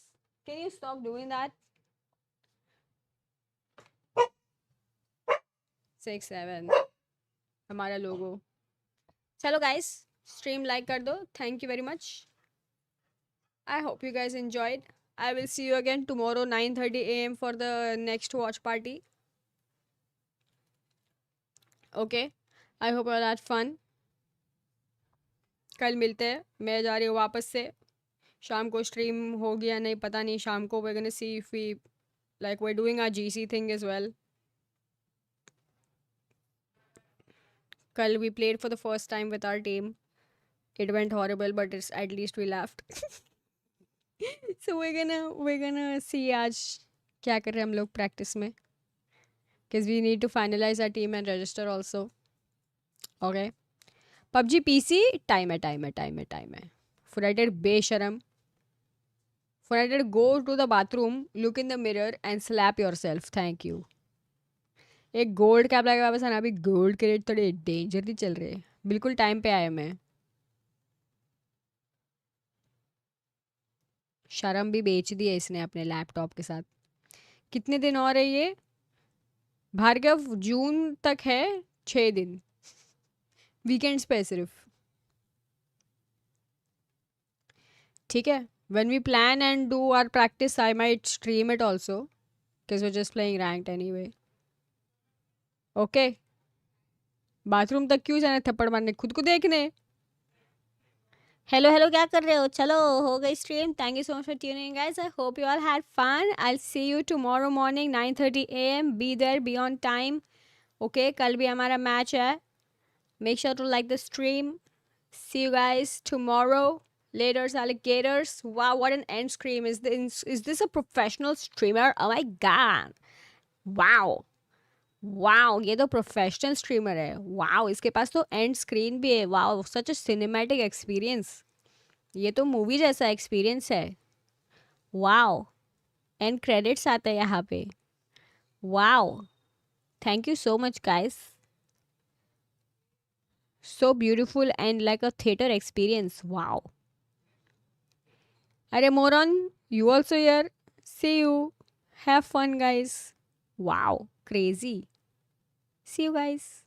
Can you stop doing that? 6-7 हमारा logo. चलो guys, stream like कर दो. Thank you very much. I hope you guys enjoyed. I will see you again tomorrow 9:30 AM for the next watch party. Okay. I hope you all had fun. कल मिलते हैं. मैं जा रही हूँ वापस से. शाम को stream हो गया नहीं पता नहीं. शाम को we're gonna see if we're doing our GC thing as well. कल we played for the first time with our team. It went horrible, but at least we laughed. So we're gonna see आज क्या कर रहे हैं हम लोग practice में. Because we need to finalize our team and register also. Okay. PUBG PC time है. Fredder बेशरम. Fredder go to the bathroom, look in the mirror and slap yourself. Thank you. एक गोल्ड कैप लगा वापस आना. अभी gold के rate थोड़े dangerously चल रहे हैं. बिल्कुल टाइम पे आया मैं. शर्म भी बेच दी है इसने अपने लैपटॉप के साथ. कितने दिन और है ये? भार्गव जून तक है 6 दिन. वीकेंड्स पे सिर्फ. ठीक है. When we plan and do our practice, I might stream it also. Because we're just playing ranked anyway. Okay. Bathroom तक क्यों जाना थप्पड़ मारने? खुद को देखने. हेलो क्या कर रहे हो? चलो हो गई stream. Thank you so much for tuning guys. I hope you all had fun. I will see you tomorrow morning 9:30 AM. Be there, be on time. Okay. कल भी हमारा मैच है. Make sure to like the stream. See you guys tomorrow. Laters, alligators. Wow, what an end scream. Is this a professional streamer? Oh my god. Wow, ये तो professional streamer है. Wow, इसके पास तो and screen भी है. Wow, such a cinematic experience. ये तो movie जैसा एक्सपीरियंस है. वाओ, एंड क्रेडिट्स आते हैं यहाँ पे. Wow, thank you so much guys. So beautiful and like a theater experience. Wow. Arey Moron, you also here? See you. Have fun, guys. Wow. Crazy. See you guys.